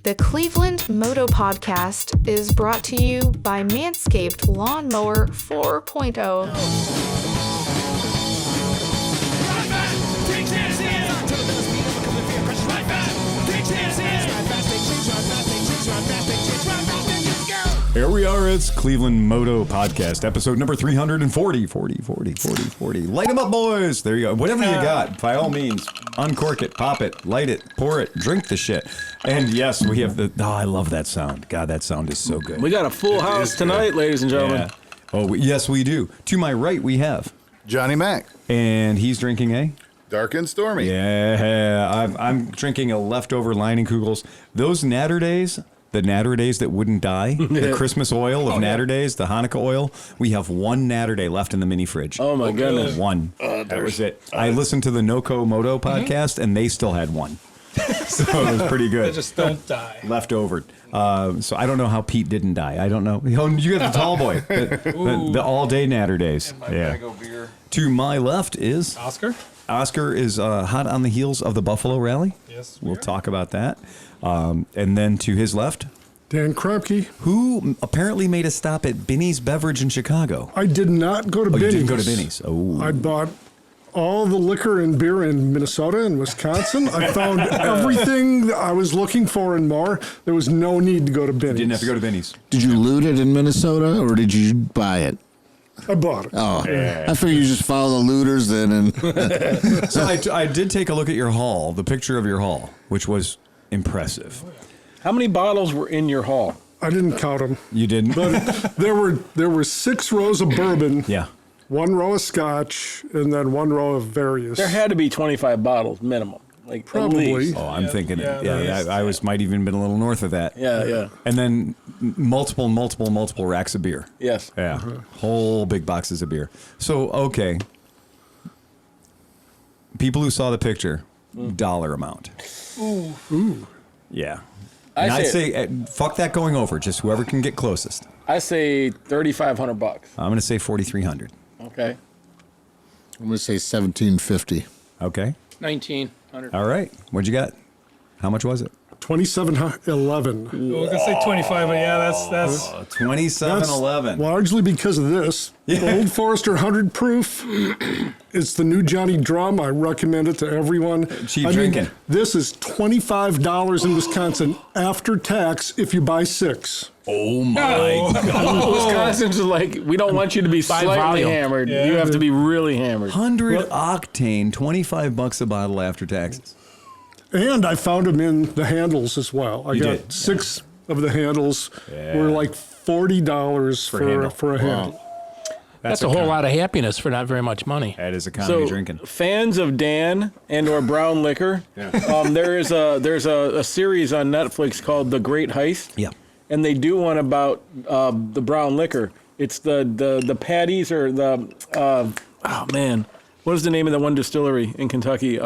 The ClevelandMoto podcast is brought to you by Manscaped Lawnmower 4.0. Here we are, it's Cleveland Moto Podcast, episode number 340. 40. Light them up, boys. There you go. Whatever you got, by all means, uncork it, pop it, light it, pour it, drink the shit. And yes, we have I love that sound. God, that sound is so good. We got a full house tonight, ladies and gentlemen. Yeah. Oh, yes, we do. To my right, we have Johnny Mac. And he's drinking a Dark and Stormy. Yeah, I'm drinking a leftover Leinenkugel's. Those Natter Days, the Natter Days that wouldn't die, the Christmas oil of Natter Days, the Hanukkah oil. We have one Natter Day left in the mini fridge. Oh my goodness. One. That was it. I listened to the Moto podcast, and they still had one. So it was pretty good. They just don't die. Left over. So I don't know how Pete didn't die. I don't know. You got the tall boy. The all-day Natter Days. Yeah. Beer. To my left is Oscar. Oscar is hot on the heels of the Buffalo Rally. Yes, we'll talk about that. And then to his left, Dan KROMPKE, who apparently made a stop at Binny's Beverage in Chicago. I did not go to Binny's. You didn't go to Binny's. Oh. I bought all the liquor and beer in Minnesota and Wisconsin. I found everything that I was looking for and more. There was no need to go to Binny's. Didn't have to go to Binny's. Did you loot it in Minnesota, or did you buy it? I bought it. Oh, yeah. I figured you just follow the looters then. And So I did take a look at your haul, the picture of your haul, which was impressive. How many bottles were in your haul? I didn't count them. You didn't? But there were 6 rows of bourbon. Yeah. 1 row of scotch, and then 1 row of various. There had to be 25 bottles minimum. Like Probably. At least. Oh, I'm thinking. yeah, I might even been a little north of that. Yeah. And then multiple racks of beer. Yes. Yeah. Whole big boxes of beer. So, okay. People who saw the picture, dollar amount. Ooh. Yeah. I And I'd say- say, fuck that going over. Just whoever can get closest. I say $3,500. I'm going to say 4,300. Okay. I'm going to say 1750. Okay. 1,900. All right. What'd you got? How much was it? 2711. We was gonna say 25, but yeah, that's 2711. Largely because of this. Yeah. Old Forester 100 proof. It's the new Johnny Drum. I recommend it to everyone. Cheap drinking. This is $25 in Wisconsin after tax if you buy 6. Oh my God. Wisconsin's like, we don't want you to be slightly volume. hammered. Yeah. You have to be really hammered. 100 octane, $25 a bottle after taxes. And I found them in the handles as well. I You got did? 6 of the handles. Yeah. Were like $40 for a handle. a whole lot of happiness for not very much money. That is economy So, drinking. fans of Dan and or brown liquor, there's a series on Netflix called The Great Heist. Yeah. And they do one about the brown liquor. It's the patties or the oh man, what is the name of the one distillery in Kentucky?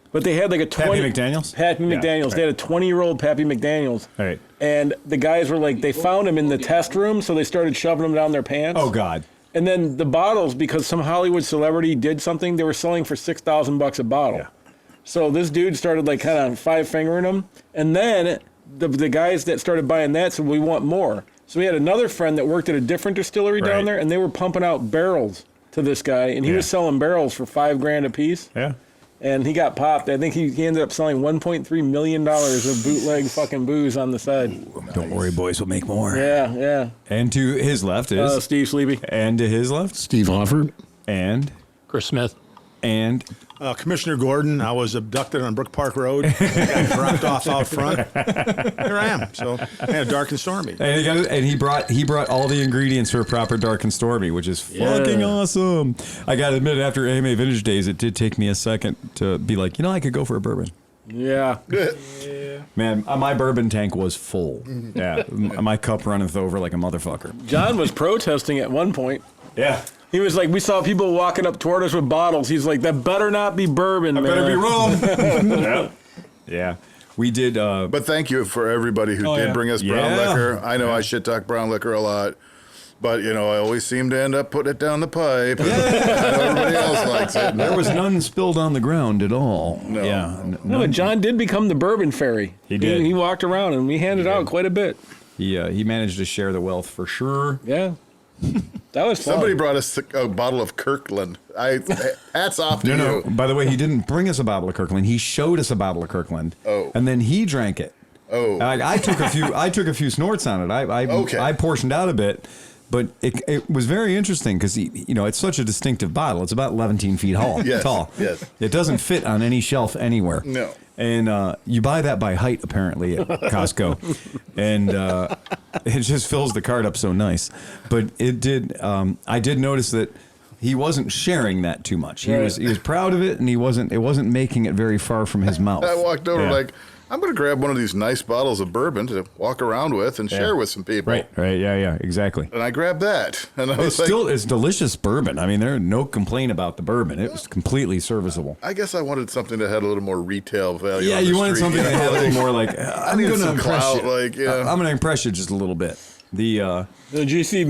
But they had like a 20 Pappy McDaniel's? Pappy Yeah, McDaniel's. right. They had a 20-year-old Pappy McDaniel's. Right. And the guys were like, they found him in the test room, so they started shoving him down their pants. Oh, God. And then the bottles, because some Hollywood celebrity did something, they were selling for $6,000 a bottle. Yeah. So this dude started like kind of 5-fingering them. And then the guys that started buying that said, we want more. So we had another friend that worked at a different distillery Right. down there, and they were pumping out barrels to this guy, and he was selling barrels for $5,000 a piece. Yeah. And he got popped. I think he ended up selling $1.3 million of bootleg fucking booze on the side. Don't worry, boys. We'll make more. Yeah. And to his left is... Steve Sleepy. And to his left? Steve Hofford. And... Chris Smith. And... Commissioner Gordon, I was abducted on Brook Park Road. I got dropped off out front. Here I am. So, dark and stormy. And he brought all the ingredients for a proper dark and stormy, which is fucking awesome. I got to admit, after AMA Vintage Days, it did take me a second to be like, I could go for a bourbon. Yeah. Man, my bourbon tank was full. Yeah, my cup runneth over like a motherfucker. John was protesting at one point. Yeah. He was like, we saw people walking up toward us with bottles. He's like, that better not be bourbon, man. Better be wrong. Yeah. We did. But thank you for everybody who did bring us brown liquor. I know I shit talk brown liquor a lot, But, I always seem to end up putting it down the pipe. And everybody else likes it. There was none spilled on the ground at all. No. Yeah. No, but John did become the bourbon fairy. He did. He walked around and we handed out quite a bit. He managed to share the wealth for sure. Yeah. That was fun. Somebody brought us a bottle of Kirkland. Hats off to No. you. By the way, he didn't bring us a bottle of Kirkland. He showed us a bottle of Kirkland. Oh. And then he drank it. Oh. I took a few. I took a few snorts on it. I portioned out a bit, but it was very interesting because it's such a distinctive bottle. It's about 11 feet tall. Yes. It doesn't fit on any shelf anywhere. No. And you buy that by height apparently at Costco, and it just fills the cart up so nice. But it did. I did notice that he wasn't sharing that too much. He was proud of it, and it wasn't making it very far from his mouth. I walked over like, I'm going to grab one of these nice bottles of bourbon to walk around with and share with some people. Right, yeah, exactly. And I grabbed that. And I was It's delicious bourbon. I mean, there's no complaint about the bourbon. It was completely serviceable. I guess I wanted something that had a little more retail value. Yeah, on the you wanted street, something that had a little more like, I'm needed going to some impress clout, you. I'm going to impress you just a little bit. Did you see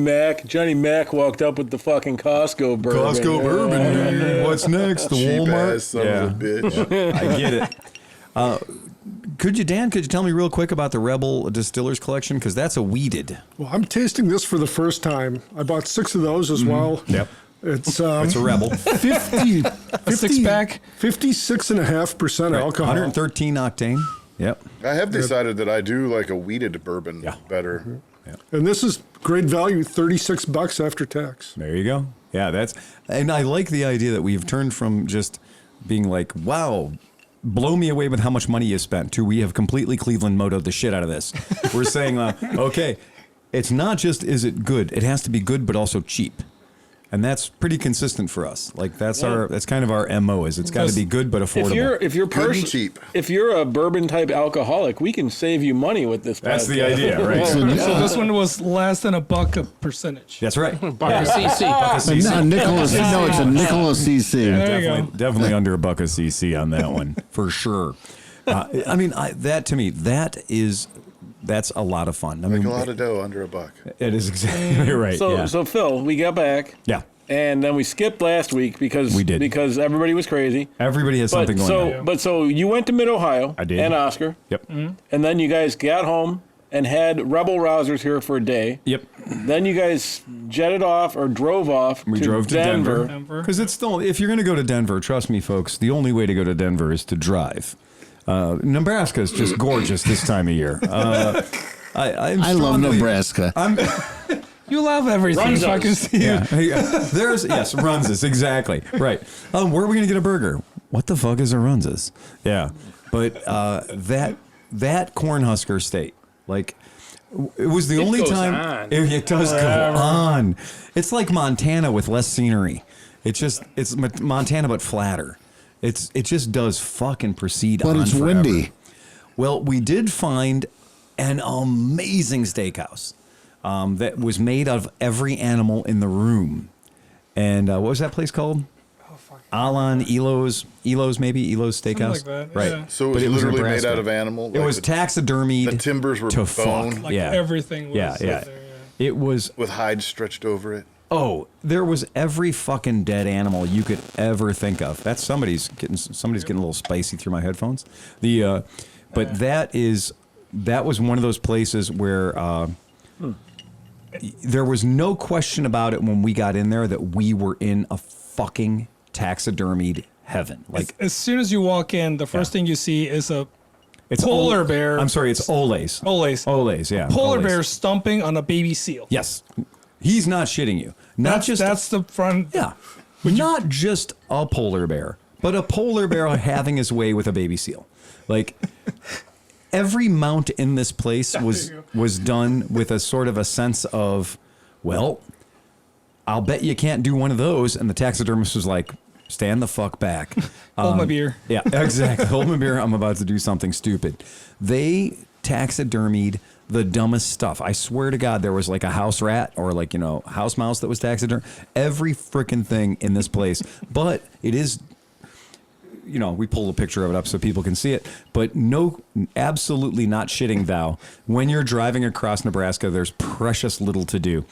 Johnny Mac walked up with the fucking Costco bourbon. Costco bourbon, dude. What's next? The cheap Walmart? ass son of a bitch. I get it. Could you tell me real quick about the Rebel Distillers Collection? Because that's a weeded. Well, I'm tasting this for the first time. I bought 6 of those as well. Yep. It's a Rebel. 50 six-pack? 56.5% alcohol. 113 octane. Yep. I have decided that I do like a weeded bourbon better. And this is great value, $36 after tax. There you go. Yeah, and I like the idea that we've turned from just being like, wow, blow me away with how much money you spent, to we have completely ClevelandMoto'd the shit out of this. We're saying, okay, it's not just is it good, it has to be good but also cheap. And that's pretty consistent for us. Like that's kind of our MO is it's got to be good but affordable. If you're a bourbon type alcoholic, we can save you money with this. That's the idea, right? So this one was less than $1 a percentage. That's right. Buck a CC. It's a nickel a CC. Definitely under a buck a CC on that one for sure. I mean, that to me, that's a lot of fun. I mean, a lot of dough under $1. It is exactly right. So Phil, we got back. Yeah. And then we skipped last week because everybody was crazy. Everybody has something going on. But so you went to Mid-Ohio. I did. And Oscar. Yep. Mm-hmm. And then you guys got home and had Rebel Rousers here for a day. Yep. Then you guys jetted off or drove off We drove to Denver. Because it's still, if you're going to go to Denver, trust me, folks, the only way to go to Denver is to drive. Nebraska is just gorgeous this time of year. I love Nebraska. You love everything. So I can see you. Runzas, exactly. Right. Where are we going to get a burger? What the fuck is a Runzas? Yeah. But that Cornhusker State, like, it was the only time. It does go on. It's like Montana with less scenery. It's Montana but flatter. It just does fucking proceed on. But it's forever. windy. Well, we did find an amazing steakhouse that was made of every animal in the room. And what was that place called? Alan Elo's Steakhouse. Something like that, right. yeah. So it was literally made out of animal? It was taxidermied. The timbers were to bone? fuck. Like everything was there. It was with hide stretched over it. Oh, there was every fucking dead animal you could ever think of. That's somebody's getting a little spicy through my headphones. But that was one of those places where there was no question about it when we got in there that we were in a fucking taxidermied heaven. Like as soon as you walk in, the first thing you see is it's polar bear. I'm sorry, it's Oley's. Oley's, yeah. Polar bear stomping on a baby seal. Yes. He's not shitting you. That's the front. Yeah. Not just a polar bear, but a polar bear having his way with a baby seal. Like every mount in this place was done with a sort of a sense of, well, I'll bet you can't do one of those. And the taxidermist was like, stand the fuck back. Hold my beer. Yeah, exactly. Hold my beer. I'm about to do something stupid. They taxidermied the dumbest stuff. I swear to God, there was like a house rat or like, house mouse that was taxidermed. Every freaking thing in this place. But it is, we pull a picture of it up so people can see it. But no, absolutely not shitting thou. When you're driving across Nebraska, there's precious little to do.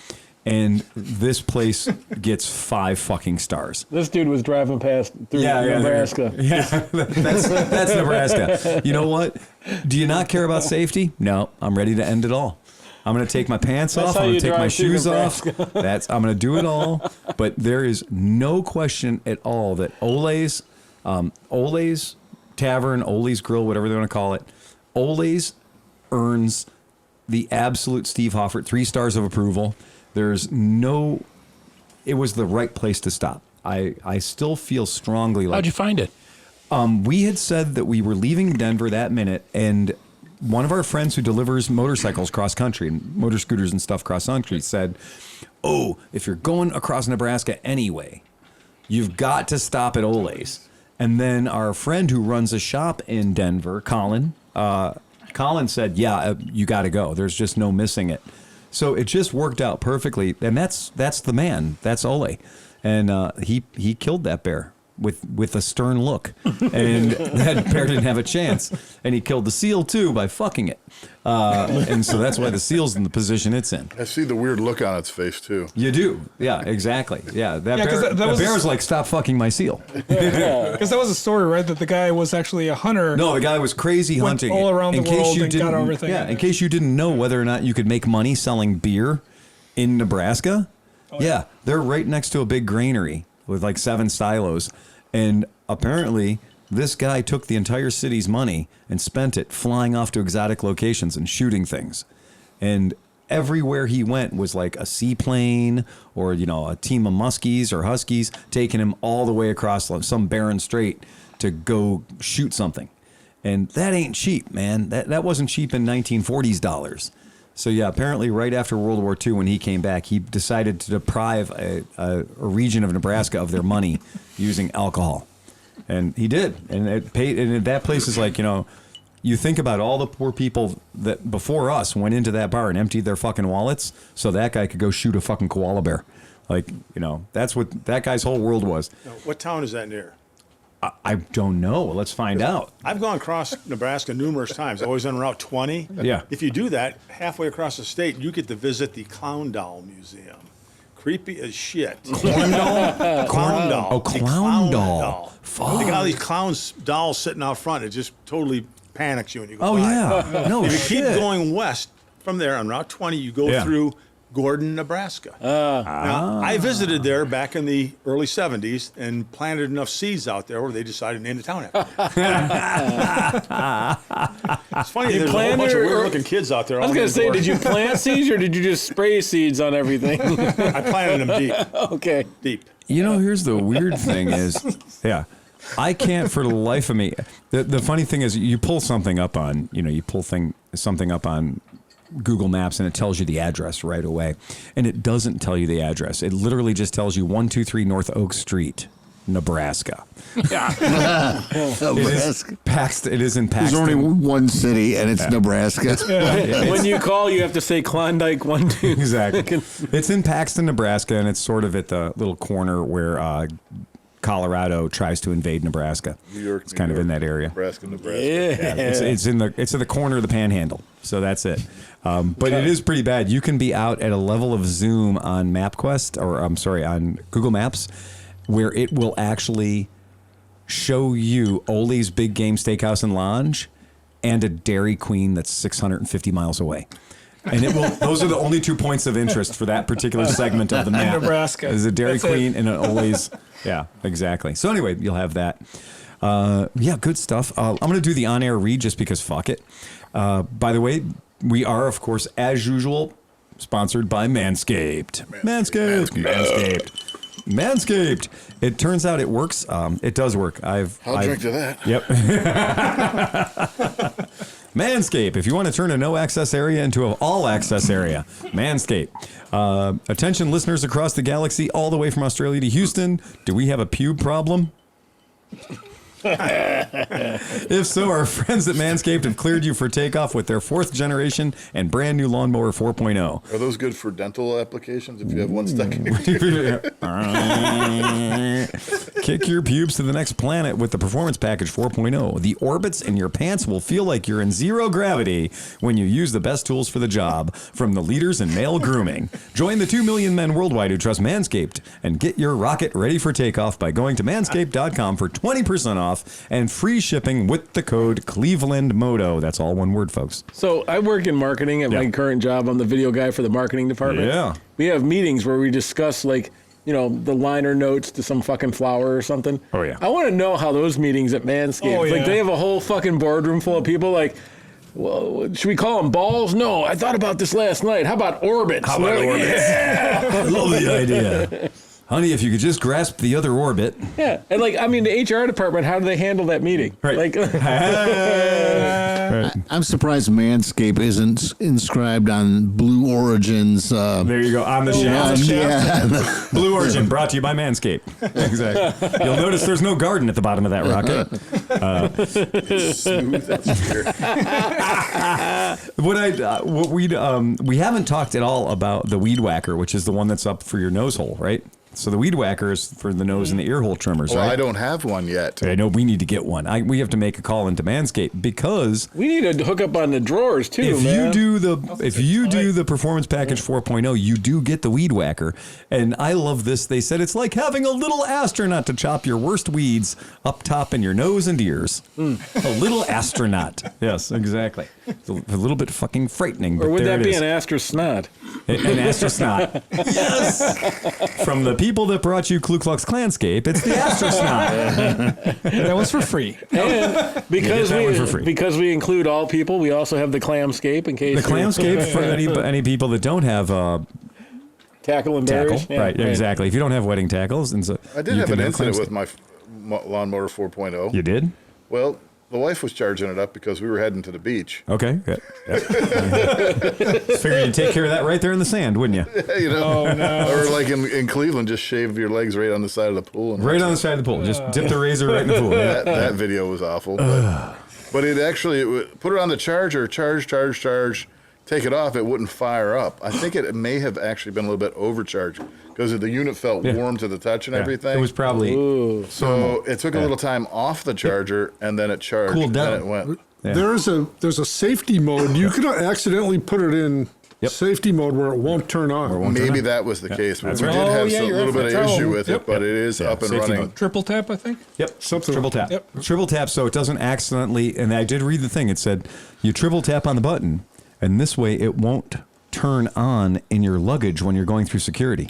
And this place gets 5 fucking stars. This dude was driving past through Nebraska. Yeah, that's Nebraska. You know what? Do you not care about safety? No, I'm ready to end it all. I'm going to take my pants off. I'm going to take my shoes off. I'm going to do it all. But there is no question at all that Oley's Tavern, Oley's Grill, whatever they want to call it, Oley's earns the absolute Steve Hoffert 3 stars of approval. There's no, it was the right place to stop. I still feel strongly like. How'd you find it? We had said that we were leaving Denver that minute, and one of our friends who delivers motorcycles cross country and motor scooters and stuff cross country said, "Oh, if you're going across Nebraska anyway, you've got to stop at Oley's." And then our friend who runs a shop in Denver, Colin said, "Yeah, you got to go. There's just no missing it." So it just worked out perfectly, and that's the man. That's Oley, and he killed that bear with a stern look, and that bear didn't have a chance, and he killed the seal too by fucking it, and so that's why the seal's in the position it's in. I see the weird look on its face too. You do, yeah, exactly, yeah. That bear was like, "Stop fucking my seal." Because that was a story, right? That the guy was actually a hunter. No, the guy was crazy hunting all around the world and got didn't- everything. Yeah, in case you didn't know whether or not you could make money selling beer in Nebraska. Yeah, they're right next to a big granary with like 7 silos. And apparently this guy took the entire city's money and spent it flying off to exotic locations and shooting things. And everywhere he went was like a seaplane or, a team of muskies or huskies taking him all the way across some barren strait to go shoot something. And that ain't cheap, man. That wasn't cheap in 1940s dollars. So yeah, apparently right after World War II, when he came back, he decided to deprive a region of Nebraska of their money using alcohol, and he did. And it paid. And that place is like, you think about all the poor people that before us went into that bar and emptied their fucking wallets, so that guy could go shoot a fucking koala bear. Like, that's what that guy's whole world was. Now, what town is that near? I don't know. Let's find out. I've gone across Nebraska numerous times, always on Route 20. Yeah. If you do that, halfway across the state, you get to visit the Clown Doll Museum. Creepy as shit. Clown doll? Clown Doll. Oh, The Clown Doll. Fuck. They got all these clowns dolls sitting out front. It just totally panics you when you go Oh, by. yeah. No If you shit. keep going west from there on Route 20, you go through Gordon, Nebraska. Now, I visited there back in the early 70s and planted enough seeds out there where they decided to name the town after me. It's funny, there's a whole bunch of weird-looking kids out there. I was going to say, did you plant seeds or did you just spray seeds on everything? I planted them deep. Okay. Deep. Here's the weird thing is, I can't for the life of me. The funny thing is, you pull something up on, something up on Google Maps and it tells you the address right away. And it doesn't tell you the address. It literally just tells you 123 North Oak Street, Nebraska. Nebraska. It is in Paxton. There's only one city, and it's Nebraska. When you call, you have to say Klondike 1, 2. Exactly. It's in Paxton, Nebraska, and it's sort of at the little corner where Colorado tries to invade Nebraska. New York, it's kind of in that area. Nebraska. Yeah. It's at the corner of the Panhandle. So that's it. But it is pretty bad. You can be out at a level of zoom on MapQuest, or I'm sorry, on Google Maps, where it will actually show you Oley's Big Game Steakhouse and Lounge and a Dairy Queen that's 650 miles away. And it will. Those are the only 2 points of interest for that particular segment of the map. Nebraska. Is a Dairy That's Queen it. and an Oley's. Yeah, exactly. So anyway, you'll have that. Yeah, good stuff. I'm going to do the on-air read just because fuck it. By the way, we are, of course, as usual, sponsored by Manscaped. Manscaped. It turns out it works. It does work. I'll drink to that. Yep. Manscaped. If you want to turn a no-access area into an all-access area, Manscaped. Attention listeners across the galaxy, all the way from Australia to Houston. Do we have a pube problem? If so, our friends at Manscaped have cleared you for takeoff with their 4th generation and brand new lawnmower 4.0. Are those good for dental applications if you have one stuck in your teeth? Kick your pubes to the next planet with the Performance Package 4.0. The orbits in your pants will feel like you're in zero gravity when you use the best tools for the job from the leaders in male grooming. Join the 2 million men worldwide who trust Manscaped and get your rocket ready for takeoff by going to manscaped.com for 20% off and free shipping with the code ClevelandMoto. That's all one word, folks. So I work in marketing at my current job. I'm the video guy for the marketing department. Yeah. We have meetings where we discuss the liner notes to some fucking flower or something. Oh, yeah. I want to know how those meetings at Manscaped, yeah. they have a whole fucking boardroom full of people well, should we call them balls? No, I thought about this last night. How about orbits? How about orbits? Yeah. I love the idea. Honey, if you could just grasp the other orbit. Yeah. And the HR department, how do they handle that meeting? Right. I'm surprised Manscaped isn't inscribed on Blue Origin's. There you go. On the shaft. Yeah. Blue Origin, brought to you by Manscaped. Exactly. You'll notice there's no garden at the bottom of that rocket. Smooth as We haven't talked at all about the Weed Whacker, which is the one that's up for your nose hole, right? So the Weed Whacker is for the nose and the ear hole trimmers, Well, right? I don't have one yet. I know we need to get one. We have to make a call into Manscaped because We need to hook up on the drawers too, if man. you do the Performance Package 4.0, you do get the Weed Whacker. And I love this. They said it's like having a little astronaut to chop your worst weeds up top in your nose and ears. A little astronaut. Yes, exactly. It's a little bit fucking frightening. But Or would there that it be is. an astrosnot? An astrosnot. Yes. From the people that brought you Ku Klux Klanscape, it's the astrosnot. That was for free. And because that one for free. because we include all people, we also have the clamscape in case The Clamscape for any people that don't have tackle and tackle. bearish. Yeah, Right, exactly. If you don't have wedding tackles, and so I did you have can an incident Clamscape. with my lawnmower 4.0. You did? Well, the wife was charging it up because we were heading to the beach. Okay. Good. Yep. Figured you'd take care of that right there in the sand, wouldn't you? You know, or like in Cleveland, just shave your legs right on the side of the pool. And Right on the side of the pool. Just dip the razor right in the pool. that video was awful. But it would put it on the charger, charge, take it off, it wouldn't fire up. I think it may have actually been a little bit overcharged because the unit felt warm to the touch and everything. It was probably So it took a little time off the charger and then it charged. Cooled down. And it went. Yeah. There's a safety mode. You could accidentally put it in safety mode where it won't turn on. Maybe that was the case. That's We right. did have a you're little right bit for of the issue towel. with it, but it is up and safety running. mode. Triple tap, I think. Yep. Something Triple like tap. Yep. Triple tap so it doesn't accidentally, and I did read the thing. It said you triple tap on the button, and this way it won't turn on in your luggage when you're going through security.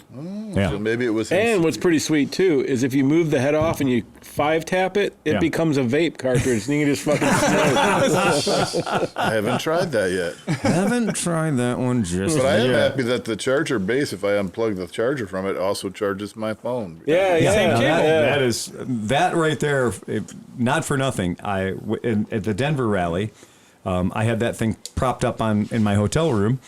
So maybe it was. And what's pretty sweet too is if you move the head off and you 5-tap it, it becomes a vape cartridge. And you can just fucking smoke. I haven't tried that yet. Haven't tried that one just But I am yet. happy that the charger base, if I unplug the charger from it, also charges my phone. Yeah, Now yeah. that right there. Not for nothing. At the Denver rally, I had that thing propped up in my hotel room,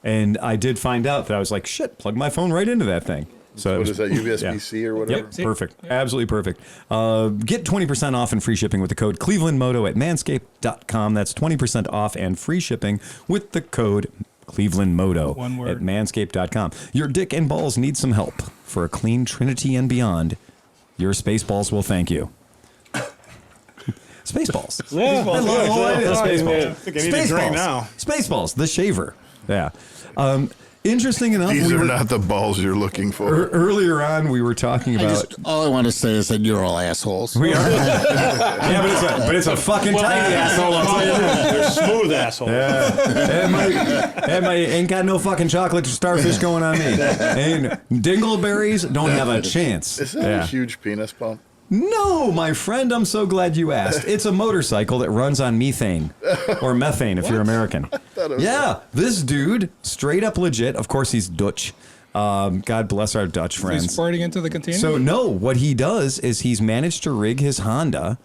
and I did find out that I was like, shit, plug my phone right into that thing. So What is that, USB-C or whatever? Yep, perfect. Absolutely perfect. Get 20% off and free shipping with the code ClevelandMoto at manscaped.com. That's 20% off and free shipping with the code ClevelandMoto One word. at manscaped.com. Your dick and balls need some help. For a clean Trinity and beyond, your space balls will thank you. Spaceballs. Yeah. I love it. Spaceballs. I think I need a drink now. Spaceballs, the shaver. Yeah. Interesting enough, These are not the balls you're looking for. Earlier on, we were talking about. All I want to say is that you're all assholes. We are. Yeah, but it's a fucking tiny asshole. I'll tell you that. They're smooth assholes. Ain't got no fucking chocolate starfish going on me. And dingleberries don't have a chance. Is that a huge penis pump? No, my friend, I'm so glad you asked. It's a motorcycle that runs on methane or methane if you're American. Yeah, this dude, straight up legit. Of course, he's Dutch. God bless our Dutch friends. He's squirting into the container. So no, what he does is he's managed to rig his Honda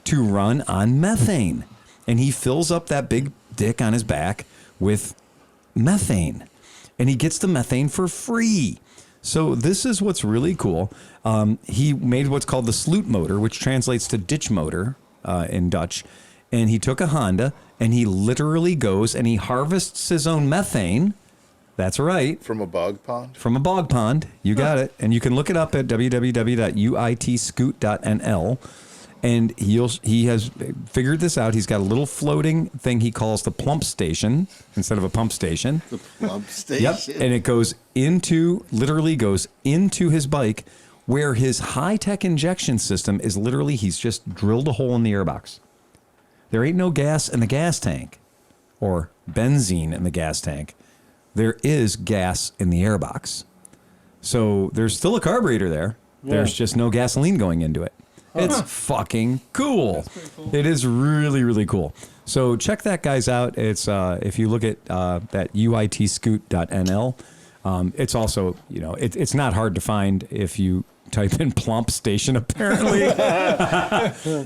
to run on methane, and he fills up that big dick on his back with methane, and he gets the methane for free. So this is what's really cool. He made what's called the sloot motor, which translates to ditch motor in Dutch. And he took a Honda and he literally goes and he harvests his own methane. That's right. From a bog pond? From a bog pond. You got it. And you can look it up at www.uitscoot.nl. And he has figured this out. He's got a little floating thing he calls the plump station instead of a pump station. The plump station. Yep. And it literally goes into his bike, where his high-tech injection system is literally, he's just drilled a hole in the airbox. There ain't no gas in the gas tank or benzene in the gas tank. There is gas in the airbox. So there's still a carburetor there. Yeah. There's just no gasoline going into it. It's fucking cool. It is really, really cool. So check that guys out. It's if you look at that uitscoot.nl, it's also, it's not hard to find if you type in plump station, apparently.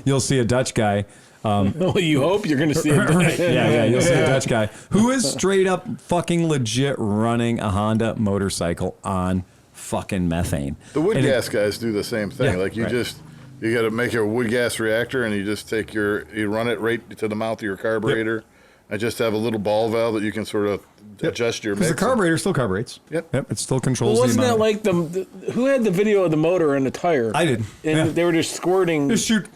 You'll see a Dutch guy. Well, you hope you're going to see a Dutch. Yeah, you'll see a Dutch guy who is straight up fucking legit running a Honda motorcycle on fucking methane. The wood gas guys do the same thing. You got to make your wood gas reactor, and you just you run it right to the mouth of your carburetor, and just have a little ball valve that you can sort of adjust your mix. Because the carburetor still carburetes. Yep. It still controls. Well, wasn't that like who had the video of the motor and the tire? I did. And they were just squirting. Just shoot.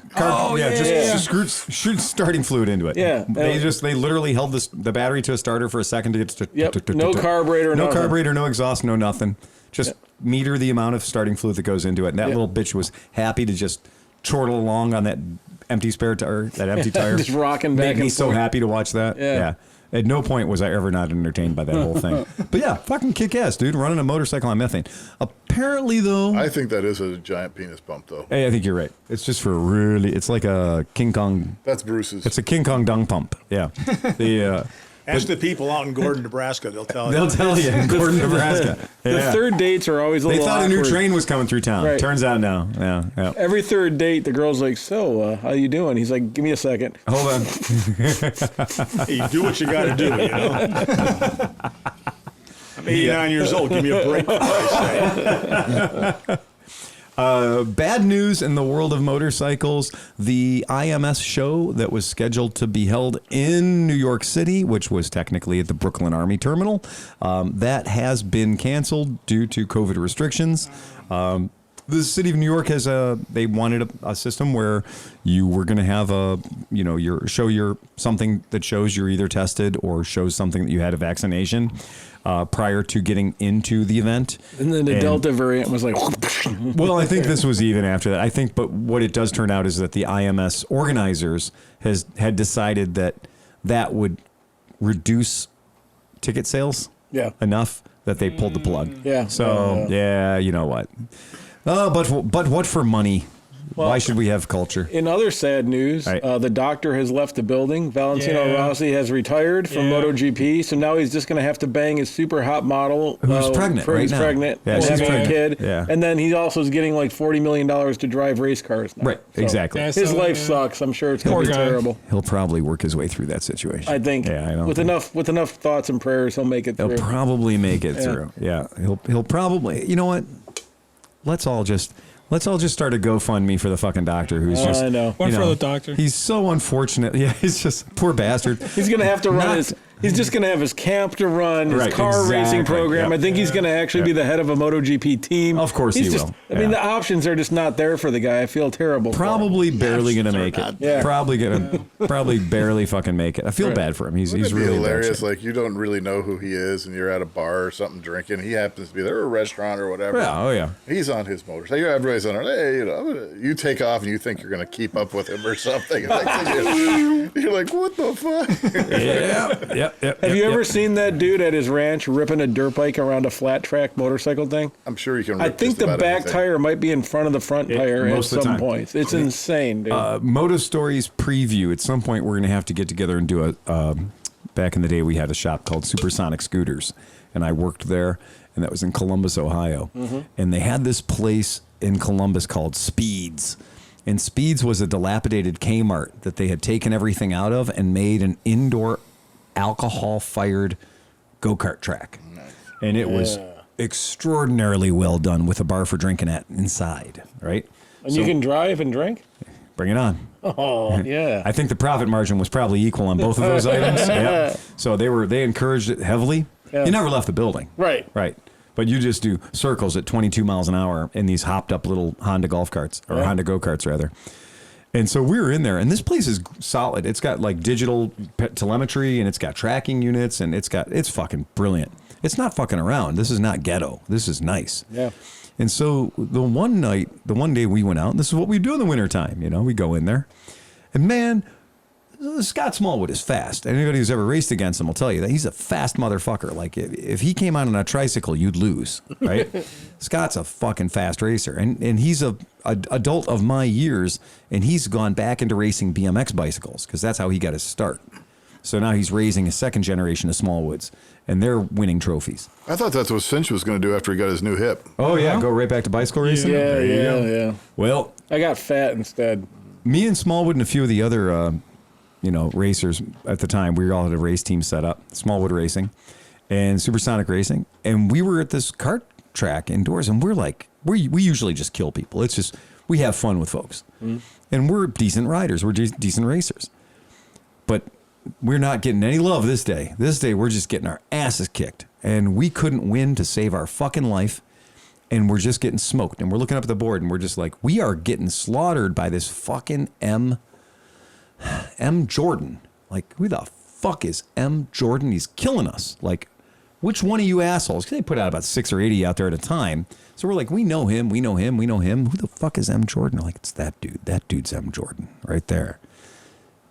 Shoot starting fluid into it. Yeah. They literally held the battery to a starter for a second to get no carburetor, no carburetor, no exhaust, no nothing. Just meter the amount of starting fluid that goes into it. And that little bitch was happy to just chortle along on that empty spare tire, that empty tire. Just rocking back and forth. Made me so happy to watch that. Yeah. At no point was I ever not entertained by that whole thing. But yeah, fucking kick ass, dude. Running a motorcycle on methane. Apparently, though. I think that is a giant penis pump, though. Hey, I think you're right. It's just for it's like a King Kong. That's Bruce's. It's a King Kong dung pump. Yeah. Ask the people out in Gordon, Nebraska. They'll tell you. They'll tell you in Gordon, Nebraska. The third dates are always a little awkward. They thought awkward. a new train was coming through town. Right. Turns out no. Yeah. Every third date, the girl's like, so, how you doing? He's like, give me a second. Hold on. Hey, you do what you got to do, I'm 89 years old. Give me a break. Bad news in the world of motorcycles. The IMS show that was scheduled to be held in New York City, which was technically at the Brooklyn Army Terminal, that has been canceled due to COVID restrictions. The city of New York they wanted a system where you were going to have something that shows you're either tested or shows something that you had a vaccination prior to getting into the event. And then the Delta variant was like... Well, I think this was even after that. But what it does turn out is that the IMS organizers had decided that would reduce ticket sales enough that they pulled the plug. Yeah. So, you know what? But what for money? Well, why should we have culture? In other sad news, the doctor has left the building. Valentino Rossi has retired from MotoGP, so now he's just going to have to bang his super hot model who's pregnant right now. Pregnant, yeah, she's having pregnant. a kid, yeah. And then he also is getting like $40 million to drive race cars now. Right, so exactly. His life sucks. I'm sure it's going to be terrible. He'll probably work his way through that situation. I think. Yeah, I know. With enough thoughts and prayers, he'll make it through. He'll probably make it through. Yeah, he'll probably. You know what? Let's all just start a GoFundMe for the fucking doctor who's just. I know. One for the doctor. He's so unfortunate. Yeah, he's just poor bastard. He's gonna have to run He's just going to have his camp to run, his car racing program. Yep. I think he's going to actually be the head of a MotoGP team. Of course he will. I mean, the options are just not there for the guy. I feel terrible. Probably barely going to make it. Yeah. Probably barely fucking make it. I feel bad for him. He's really hilarious. Like, you don't really know who he is, and you're at a bar or something drinking. He happens to be there, or a restaurant or whatever. Yeah, oh yeah. He's on his motorcycle. Everybody's on it. Hey, you take off and you think you're going to keep up with him or something. You're like, what the fuck? Have you ever seen that dude at his ranch ripping a dirt bike around a flat track motorcycle thing? I'm sure you can. I think the back tire might be in front of the front tire at some points. It's insane, dude. Moto Stories preview. At some point, we're going to have to get together and do a. Back in the day, we had a shop called Supersonic Scooters, and I worked there, and that was in Columbus, Ohio. Mm-hmm. And they had this place in Columbus called Speeds. And Speeds was a dilapidated Kmart that they had taken everything out of and made an indoor alcohol-fired go-kart track. Nice. And it was extraordinarily well done with a bar for drinking at inside, right? And you can drive and drink? Bring it on. Oh, yeah. I think the profit margin was probably equal on both of those items. Yeah. So they encouraged it heavily. Yeah. You never left the building. Right. Right. But you just do circles at 22 miles an hour in these hopped up little Honda golf carts, or Honda go-karts rather. And so we were in there, and this place is solid. It's got like digital telemetry, and it's got tracking units, and it's fucking brilliant. It's not fucking around. This is not ghetto. This is nice. Yeah. And so the one day we went out, and this is what we do in the wintertime, we go in there. And man, Scott Smallwood is fast. Anybody who's ever raced against him will tell you that he's a fast motherfucker. Like if he came out on a tricycle, you'd lose, right? Scott's a fucking fast racer, and he's a adult of my years, and he's gone back into racing BMX bicycles because that's how he got his start. So now he's raising a second generation of Smallwoods, and they're winning trophies. I thought that's what Cinch was going to do after he got his new hip. Oh yeah, go right back to bicycle racing. Yeah. Well, I got fat instead. Me and Smallwood and a few of the other racers at the time, we all had a race team set up, Smallwood Racing and Supersonic Racing. And we were at this kart track indoors, and we're like, we usually just kill people. It's just, we have fun with folks. And we're decent riders. We're decent racers. But we're not getting any love this day. This day, we're just getting our asses kicked. And we couldn't win to save our fucking life. And we're just getting smoked. And we're looking up at the board, and we're just like, we are getting slaughtered by this fucking M. Jordan. Like, who the fuck is M. Jordan? He's killing us. Like, which one of you assholes? Because they put out about 6 or 80 out there at a time. So we're like, we know him. Who the fuck is M. Jordan? We're like, it's that dude. That dude's M. Jordan right there.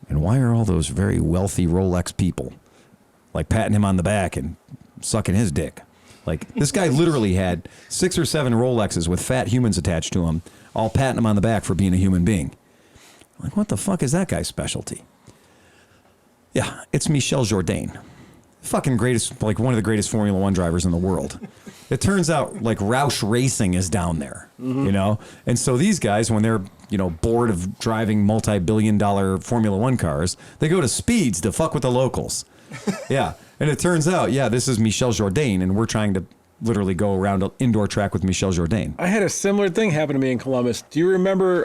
And why are all those very wealthy Rolex people like patting him on the back and sucking his dick? Like, this guy literally had 6 or 7 Rolexes with fat humans attached to him, all patting him on the back for being a human being. Like, what the fuck is that guy's specialty? Yeah, it's Michel Jourdain. Fucking greatest, like one of the greatest Formula One drivers in the world. It turns out, like, Roush Racing is down there, And so these guys, when they're, bored of driving multi-billion-dollar Formula One cars, they go to Speeds to fuck with the locals. Yeah, and it turns out, this is Michel Jourdain, and we're trying to literally go around an indoor track with Michel Jourdain. I had a similar thing happen to me in Columbus. Do you remember,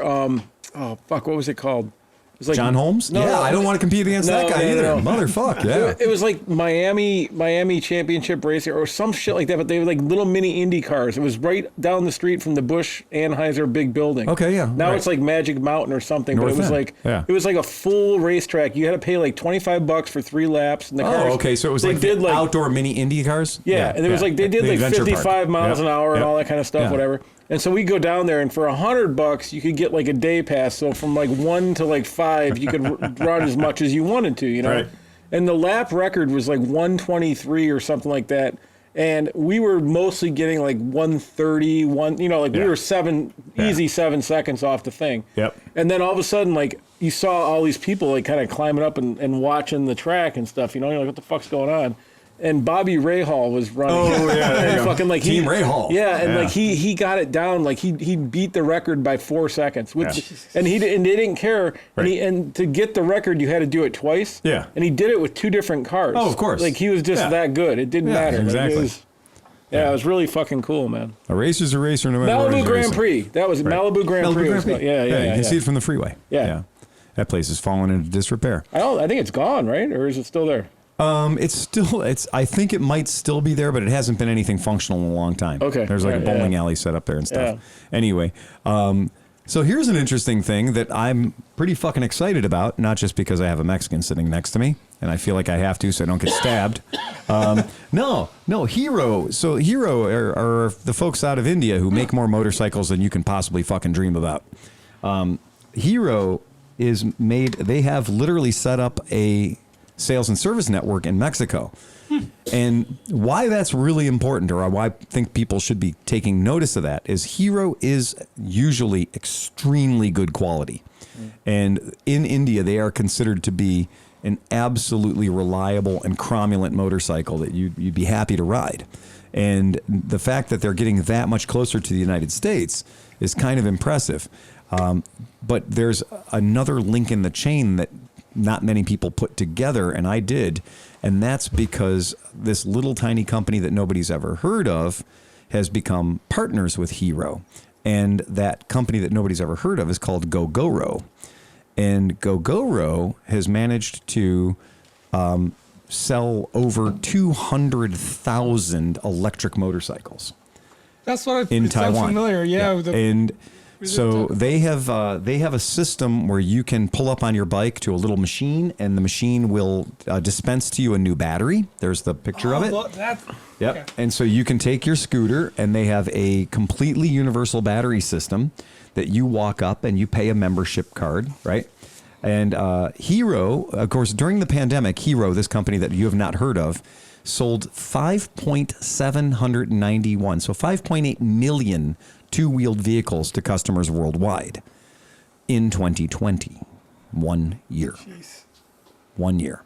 what was it called? It was like John Holmes? No, I don't want to compete against that guy either. No. Motherfuck, yeah. It was like Miami Championship Racing or some shit like that, but they were like little mini Indy cars. It was right down the street from the Busch Anheuser big building. Okay, yeah. Now it's like Magic Mountain or something, but it was like a full racetrack. You had to pay like $25 for 3 laps. And the cars, okay, so it was like outdoor mini Indy cars? Yeah, and it was like they did like 55 miles an hour and all that kind of stuff, whatever. And so we go down there, and for $100, you could get like a day pass. So from like 1 to like 5, you could run as much as you wanted to, Right. And the lap record was like 123 or something like that. And we were mostly getting like 130, we were 7 seconds off the thing. Yep. And then all of a sudden, like, you saw all these people like kind of climbing up and watching the track and stuff, You're like, what the fuck's going on? And Bobby Rahal was running. Oh, yeah. And fucking like Team Rahal. Yeah, and like he got it down. Like he beat the record by 4 seconds. And they didn't care. Right. And to get the record, you had to do it twice. Yeah. And he did it with 2 different cars. Oh, of course. Like he was just that good. It didn't matter. Exactly. It was really fucking cool, man. A racer's a racer no matter what. Malibu Grand Prix. That was Malibu Grand Prix. Yeah, you can see it from the freeway. Yeah. That place is falling into disrepair. I think it's gone, right? Or is it still there? I think it might still be there, but it hasn't been anything functional in a long time. Okay. There's like a bowling alley set up there and stuff. Yeah. Anyway, so here's an interesting thing that I'm pretty fucking excited about, not just because I have a Mexican sitting next to me, and I feel like I have to so I don't get stabbed. No, Hero. So Hero are the folks out of India who make more motorcycles than you can possibly fucking dream about. Hero they have literally set up a sales and service network in Mexico. And why that's really important, or why I think people should be taking notice of that, is Hero is usually extremely good quality. And in India, they are considered to be an absolutely reliable and cromulent motorcycle that you'd be happy to ride. And the fact that they're getting that much closer to the United States is kind of impressive. But there's another link in the chain that not many people put together, and I did, and that's because this little tiny company that nobody's ever heard of has become partners with Hero. And that company that nobody's ever heard of is called Gogoro. And Gogoro has managed to sell over 200,000 electric motorcycles. That's what in it sounds Taiwan. familiar. Yeah. And so they have a system where you can pull up on your bike to a little machine, and the machine will dispense to you a new battery. There's the picture of it. Yep. Okay. And so you can take your scooter, and they have a completely universal battery system that you walk up and you pay a membership card, right? And Hero, of course, during the pandemic, Hero, this company that you have not heard of, sold 5.791, so 5.8 million two-wheeled vehicles to customers worldwide in 2020. 1 year. Jeez. 1 year.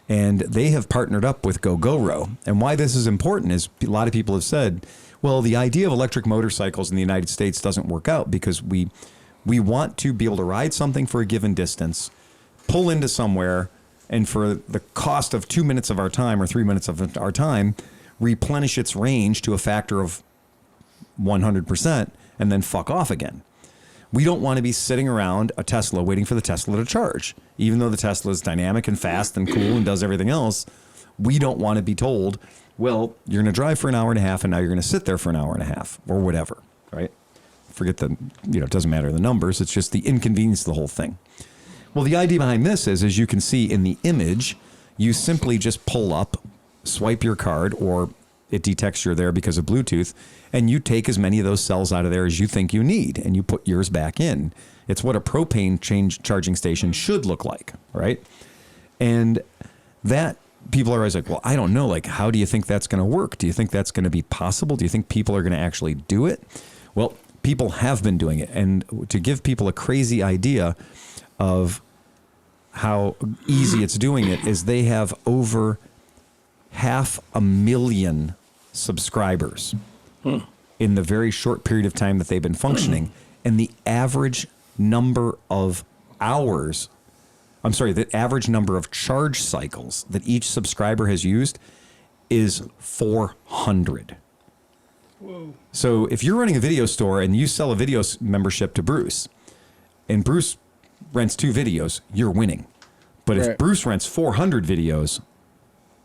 And they have partnered up with Gogoro. And why this is important is a lot of people have said, well, the idea of electric motorcycles in the United States doesn't work out because we want to be able to ride something for a given distance, pull into somewhere, and for the cost of 2 minutes of our time or 3 minutes of our time, replenish its range to a factor of 100% and then fuck off again. We don't want to be sitting around a Tesla waiting for the Tesla to charge. Even though the Tesla is dynamic and fast and cool and does everything else, we don't want to be told, well, you're going to drive for an hour and a half and now you're going to sit there for an hour and a half or whatever, right? Forget it doesn't matter the numbers. It's just the inconvenience of the whole thing. Well, the idea behind this is, as you can see in the image, you simply just pull up, swipe your card, or it detects you're there because of Bluetooth, and you take as many of those cells out of there as you think you need, and you put yours back in. It's what a propane charging station should look like, right? And that people are always like, well, I don't know. Like, how do you think that's going to work? Do you think that's going to be possible? Do you think people are going to actually do it? Well, people have been doing it. And to give people a crazy idea of how easy it's doing it is they have over 500,000 subscribers in the very short period of time that they've been functioning. And the average number of the average number of charge cycles that each subscriber has used is 400. Whoa. So if you're running a video store and you sell a video membership to Bruce, and Bruce rents 2 videos, you're winning. But if Bruce rents 400 videos,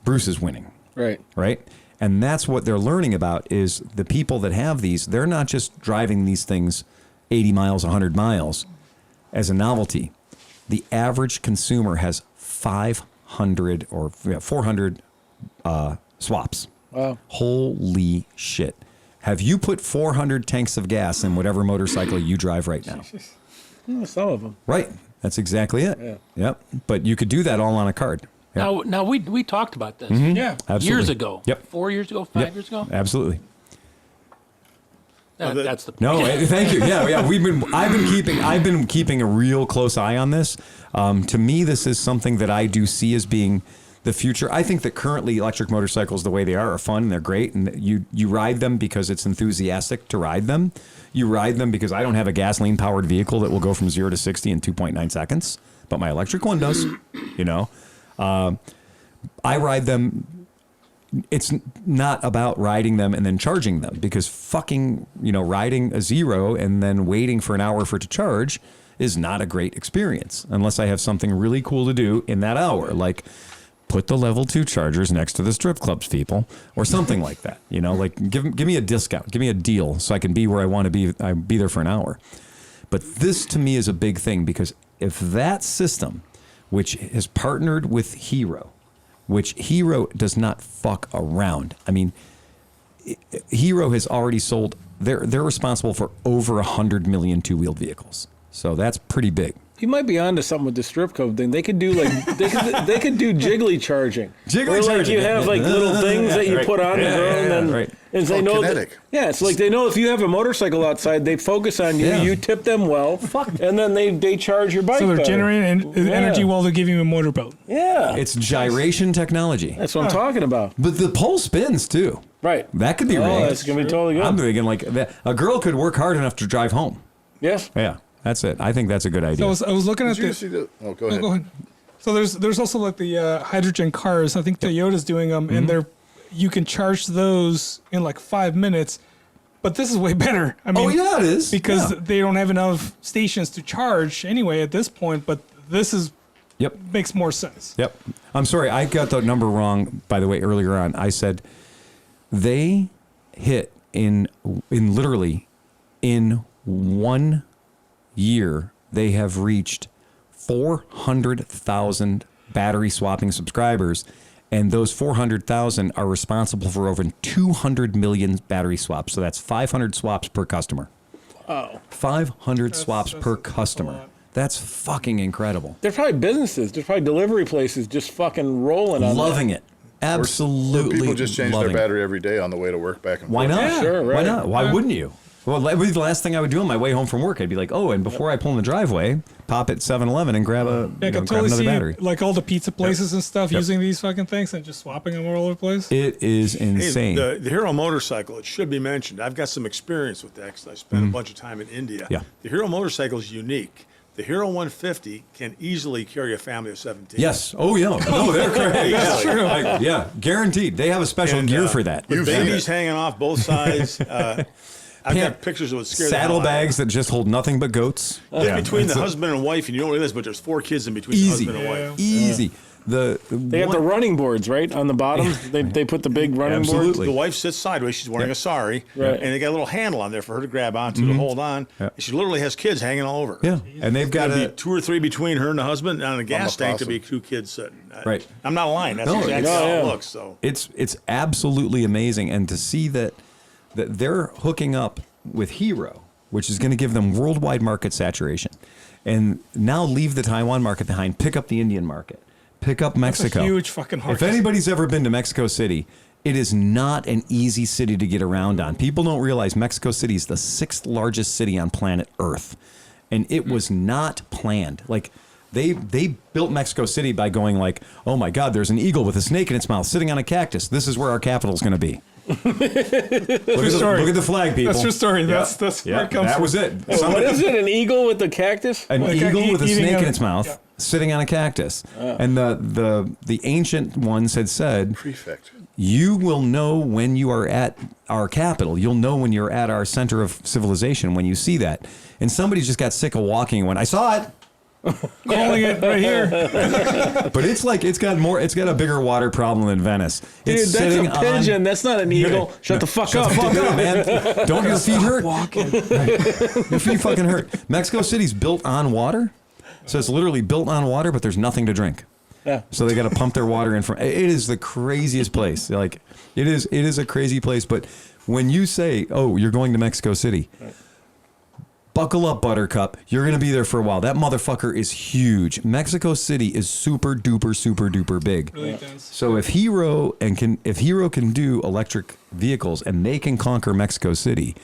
Bruce is winning. Right. Right? And that's what they're learning about is the people that have these, they're not just driving these things 80 miles, 100 miles as a novelty. The average consumer has 500 or 400 swaps. Wow. Holy shit. Have you put 400 tanks of gas in whatever motorcycle you drive right now? Some of them. Right. That's exactly it. Yeah. Yep. But you could do that all on a card. Yep. Now we talked about this. Yeah. Absolutely. Years ago. Yep. 4 years ago, 5 years ago. Absolutely. That's the point. No, thank you. Yeah. I've been keeping a real close eye on this. To me, this is something that I do see as being the future. I think that currently electric motorcycles, the way they are fun and they're great. And you ride them because it's enthusiastic to ride them. You ride them because I don't have a gasoline powered vehicle that will go from 0 to 60 in 2.9 seconds, but my electric one does, I ride them. It's not about riding them and then charging them because riding a 0 and then waiting for an hour for it to charge is not a great experience unless I have something really cool to do in that hour. Like put the level 2 chargers next to the strip clubs, people, or something like that. Like give me a discount, give me a deal so I can be where I want to be. I'll be there for an hour. But this to me is a big thing because if that system, which has partnered with Hero, which Hero does not fuck around. I mean, Hero has already sold. They're responsible for over 100 million two-wheeled vehicles. So that's pretty big. You might be onto something with the strip club thing. They could do they could do jiggly charging. Jiggly charging. You have like little things that you put on the ground and they know kinetic. It's like they know if you have a motorcycle outside, they focus on you. Yeah. You tip them well, and then they charge your bike. So they're better. generating energy while they're giving you a motorboat. Yeah, It's gyration technology. that's what I'm talking about. But the pole spins too. Right. That could be rigged. That's gonna be totally good. I'm thinking like that. A girl could work hard enough to drive home. Yes. Yeah, that's it. I think that's a good idea. So I was looking at Did you the. see the? Oh, go Oh, ahead. go ahead. So there's also like the hydrogen cars. I think Toyota's doing them, and you can charge those in like 5 minutes, But this is way better. I mean, yeah, it is. Because Yeah. they don't have enough stations to charge anyway at this point, but this is makes more sense. Yep. I'm sorry, I got the number wrong, by the way, earlier on. I said they hit in literally in 1 year, they have reached 400,000 battery swapping subscribers, and those 400,000 are responsible for over 200 million battery swaps. So that's 500 swaps per customer. Oh. 500 swaps per customer. That's fucking incredible. There's probably businesses, there's probably delivery places just fucking rolling on Loving that. it. Absolutely. Or people just change their loving it. battery every day on the way to work back and Why forth. not? Yeah, sure, right. Why not? Why wouldn't you? Well, that would be the last thing I would do on my way home from work. I'd be like, oh, and before I pull in the driveway, pop at 7-Eleven and grab Yeah, I can grab totally another see battery. like all the pizza places and stuff using these fucking things and just swapping them all over the place. It is insane. Hey, the Hero motorcycle, it should be mentioned. I've got some experience with that because I spent a bunch of time in India. Yeah. The Hero motorcycle is unique. The Hero 150 can easily carry a family of 17. Yes. Oh, yeah. No, they're crazy. That's true. Yeah, guaranteed. They have a special gear for that. With babies hanging off both sides. I've got pictures of what scared the hell out of me. Saddlebags that just hold nothing but goats. Between the husband and wife, and you don't realize, but there's 4 kids in between Easy. the husband and wife. Easy. They have the running boards, right? On the bottom, they put the big running Absolutely. The wife sits sideways. She's wearing a sari, Right. and they got a little handle on there for her to grab onto to hold on. Yeah. And she literally has kids hanging all over. Yeah, and they've got Got to a be 2 or 3 between her and the husband, and on a gas tank to possum. be 2 kids sitting. Right. I'm not lying. That's No, exactly it's- how yeah. it looks. So It's absolutely amazing, and to see that they're hooking up with Hero, which is going to give them worldwide market saturation, and now leave the Taiwan market behind, pick up the Indian market, pick up Mexico. That's a huge fucking market. If anybody's ever been to Mexico City, it is not an easy city to get around on. People don't realize Mexico City is the 6th largest city on planet Earth, and it was not planned. Like they built Mexico City by going like, oh my God, there's an eagle with a snake in its mouth sitting on a cactus. This is where our capital is going to be. Look at the flag, people. That's your story. That's where it comes that from. was it. What is it? An eagle with a cactus? An Like eagle with a eating snake a- in its mouth, sitting on a cactus. And the ancient ones had said, Prefect. you will know when you are at our capital. You'll know when you're at our center of civilization when you see that. And somebody just got sick of walking and went, I saw it. Calling it right here. But it's got a bigger water problem than Venice. Dude, It's that's sitting a pigeon. That's not an eagle. Shut the fuck up. Fuck up, man. Don't your feet hurt? Right. Your feet fucking hurt. Mexico City's built on water. So it's literally built on water, but there's nothing to drink. Yeah. So they got to pump their water in from. It is the craziest place. Like it is a crazy place. But when you say, "Oh, you're going to Mexico City," buckle up, Buttercup. You're going to be there for a while. That motherfucker is huge. Mexico City is super duper big. Really dense. So if Hero can do electric vehicles and they can conquer Mexico City,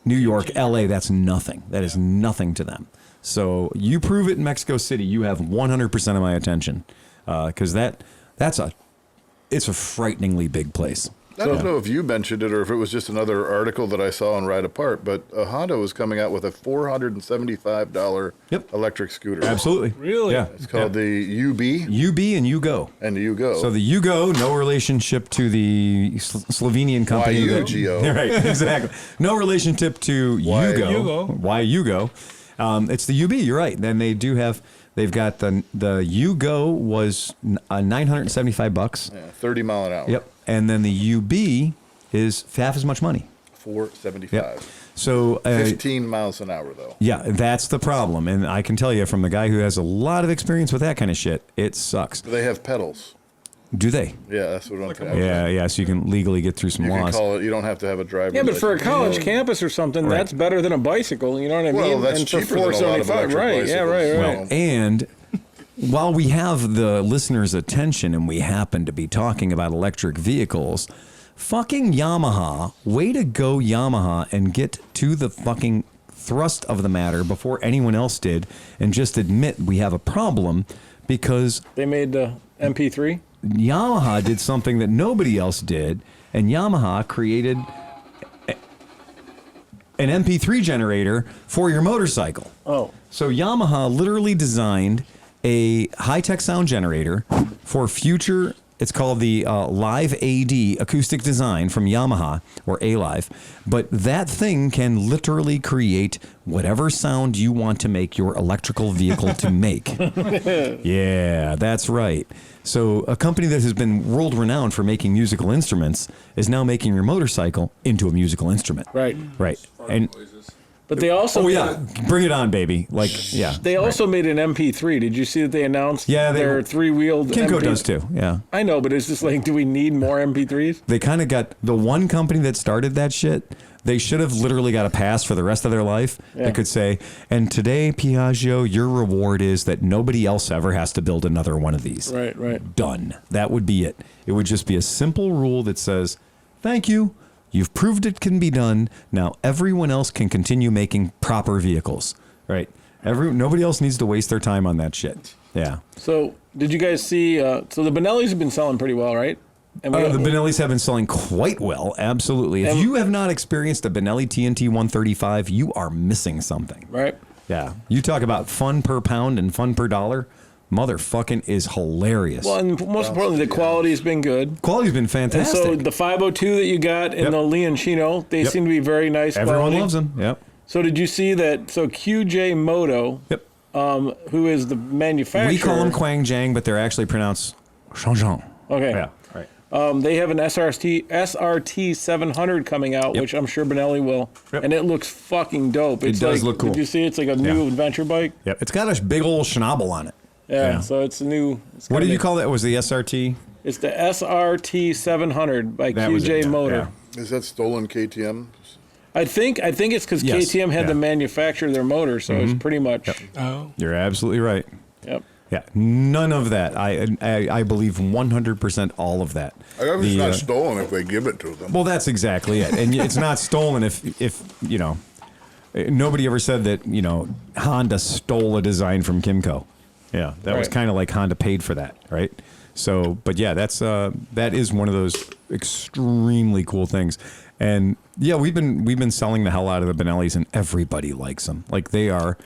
New York, LA, that's nothing. That is nothing to them. So you prove it in Mexico City, you have 100% of my attention, because it's a frighteningly big place. I don't know if you mentioned it or if it was just another article that I saw on Ride Apart, but Honda was coming out with a $475 electric scooter. Absolutely. Really? Yeah. It's called the UB. UB and Yugo. And the Yugo. So the Yugo, no relationship to the Slovenian company. YUGO. Right, exactly. No relationship to Yugo. Yugo. Why Yugo? It's the UB. You're right. Then they've got the Yugo was $975. Yeah, 30 mile an hour. Yep. And then the UB is half as much money. $475. Yep. So 15 miles an hour though. yeah, that's the problem. And I can tell you from the guy who has a lot of experience with that kind of shit, it sucks. They have pedals. Do they? Yeah, that's what I'm saying. Yeah. So you can legally get through some You can laws. call it. You don't have to have a driver. Yeah, but for a college campus or something, that's better than a bicycle. You know what I mean? Well, that's and for cheaper than a lot of electric right? Yeah, right, bicycles. right. And while we have the listeners' attention and we happen to be talking about electric vehicles, fucking Yamaha, way to go Yamaha, and get to the fucking thrust of the matter before anyone else did and just admit we have a problem, because They made the MP3. Yamaha did something that nobody else did, and Yamaha created an MP3 generator for your motorcycle. Oh. So Yamaha literally designed a high-tech sound generator for future It's called the Live AD acoustic design from Yamaha, or A-Live. But that thing can literally create whatever sound you want to make your electrical vehicle to make. Yeah, that's right. So a company that has been world renowned for making musical instruments is now making your motorcycle into a musical instrument. Right. Right. And but they also bring it on, baby. Like, yeah. They also made an MP3. Did you see that they announced their three-wheeled KROMPKE MP3? does too, yeah. I know, but it's just like, do we need more MP3s? They kind of got the one company that started that shit. They should have literally got a pass for the rest of their life. Yeah. They could say, and today, Piaggio, your reward is that nobody else ever has to build another one of these. Right. Done. That would be it. It would just be a simple rule that says, thank you. You've proved it can be done. Now everyone else can continue making proper vehicles, right? Nobody else needs to waste their time on that shit. Yeah. So did you guys see? So the Benellis have been selling pretty well, right? And the Benellis have been selling quite well. Absolutely. If you have not experienced a Benelli TNT 135, you are missing something. Right. Yeah. You talk about fun per pound and fun per dollar. Motherfucking is hilarious. Well, and most importantly, the quality's been good. Quality's been fantastic. And so the 502 that you got in the Leoncino, they seem to be very nice. Everyone quality. loves them. Yep. So did you see that? So QJ Moto, who is the manufacturer? We call them Quang Jang, but they're actually pronounced Shangzhang. Okay. Yeah. Right. They have an SRT 700 coming out, which I'm sure Benelli will, and it looks fucking dope. It does look cool. Did you see? It's like a new adventure bike. Yep. It's got a big old schnabel on it. Yeah. So it's a new. What did you call that? Was the SRT? It's the SRT 700 by QJ Motor. Yeah. Is that stolen KTM? I think it's because KTM had to manufacture their motor, so it's pretty much. Yep. Oh. You're absolutely right. Yep. Yeah, none of that. I believe 100% all of that. I guess it's not stolen if they give it to them. Well, that's exactly it, and it's not stolen if you know. Nobody ever said that Honda stole a design from Kimco. Yeah, that was kind of like Honda paid for that, right? So, but yeah, that is one of those extremely cool things, and yeah, we've been selling the hell out of the Benellis, and everybody likes them. Like they are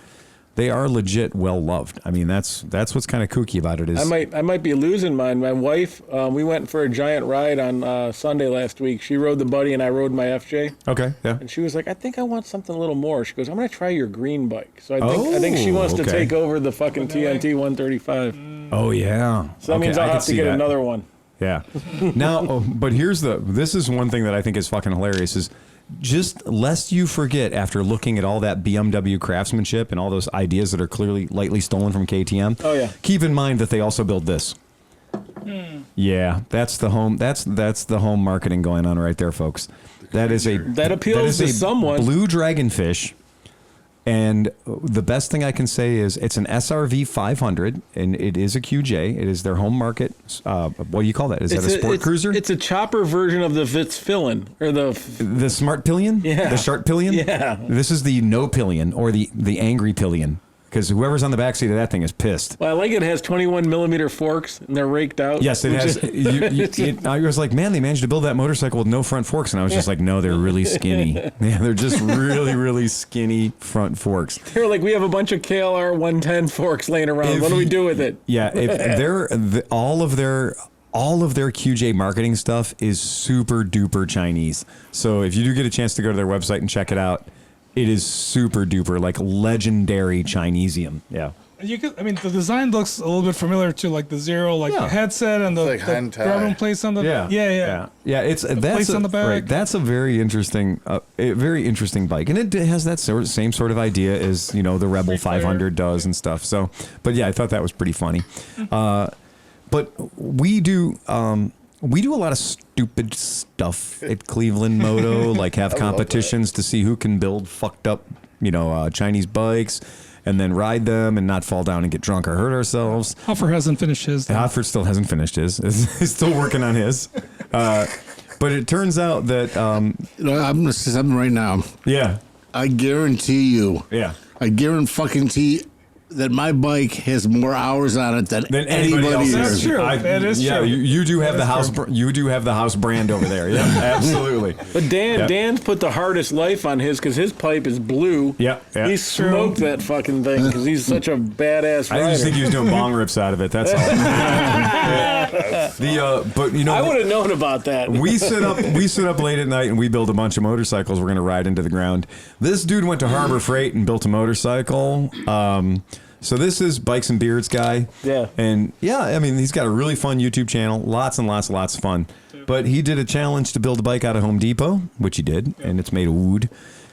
legit well loved. I mean, that's what's kind of kooky about it is. I might be losing mine. My wife, we went for a giant ride on Sunday last week. She rode the Buddy and I rode my FJ. Okay, yeah. And she was like, I think I want something a little more. She goes, I'm going to try your green bike. So I think she wants to take over the fucking TNT 135. Oh yeah. So that means I'll have to get another one. Yeah. Now, but this is one thing that I think is fucking hilarious is just lest you forget after looking at all that BMW craftsmanship and all those ideas that are clearly lightly stolen from KTM. Oh yeah. Keep in mind that they also build this. Yeah, that's the home. That's the home marketing going on right there, folks. That appeals to someone. Blue dragonfish. And the best thing I can say is it's an SRV 500, and it is a QJ. It is their home market. What do you call that? Is that a sport cruiser? It's a chopper version of the Fitzfillin, or the Smart Pillion? Yeah. The Sharp Pillion? Yeah. This is the No Pillion, or the Angry Pillion. Because whoever's on the backseat of that thing is pissed. Well, I like it has 21 millimeter forks, and they're raked out. Yes, it has. I was like, man, they managed to build that motorcycle with no front forks. And I was just like, no, they're really skinny. Yeah, they're just really, really skinny front forks. They're like, we have a bunch of KLR 110 forks laying around. What do we do with it? Yeah, all of their QJ marketing stuff is super duper Chinese. So if you do get a chance to go to their website and check it out, it is super duper, like legendary Chinesium. Yeah. The design looks a little bit familiar to like the Zero, the headset and the Bourbon place on the yeah. It's place on the back. Right. That's a very interesting bike, and it has that same sort of idea as the Rebel 500 does and stuff. So, but yeah, I thought that was pretty funny. But we do a lot of stupid stuff at ClevelandMoto, like have competitions to see who can build fucked up, Chinese bikes and then ride them and not fall down and get drunk or hurt ourselves. Hoffer hasn't finished his. Hoffer still hasn't finished his. He's still working on his. But it turns out that... I'm going to say something right now. Yeah. I guarantee you. Yeah. I guarantee that my bike has more hours on it than anybody else. That's true. That is true. You do have the house. You do have the house brand over there. Yeah, absolutely. But Dan's put the hardest life on his because his pipe is blue. Yeah. He smoked that fucking thing because he's such a badass rider. I just think he was doing bong rips out of it. That's all. But you know, I would have known about that. we sit up late at night and we build a bunch of motorcycles we're going to ride into the ground. This dude went to Harbor Freight and built a motorcycle. So this is Bikes and Beards guy. Yeah. And yeah, I mean, he's got a really fun YouTube channel. Lots and lots of fun. But he did a challenge to build a bike out of Home Depot, which he did. And it's made of wood,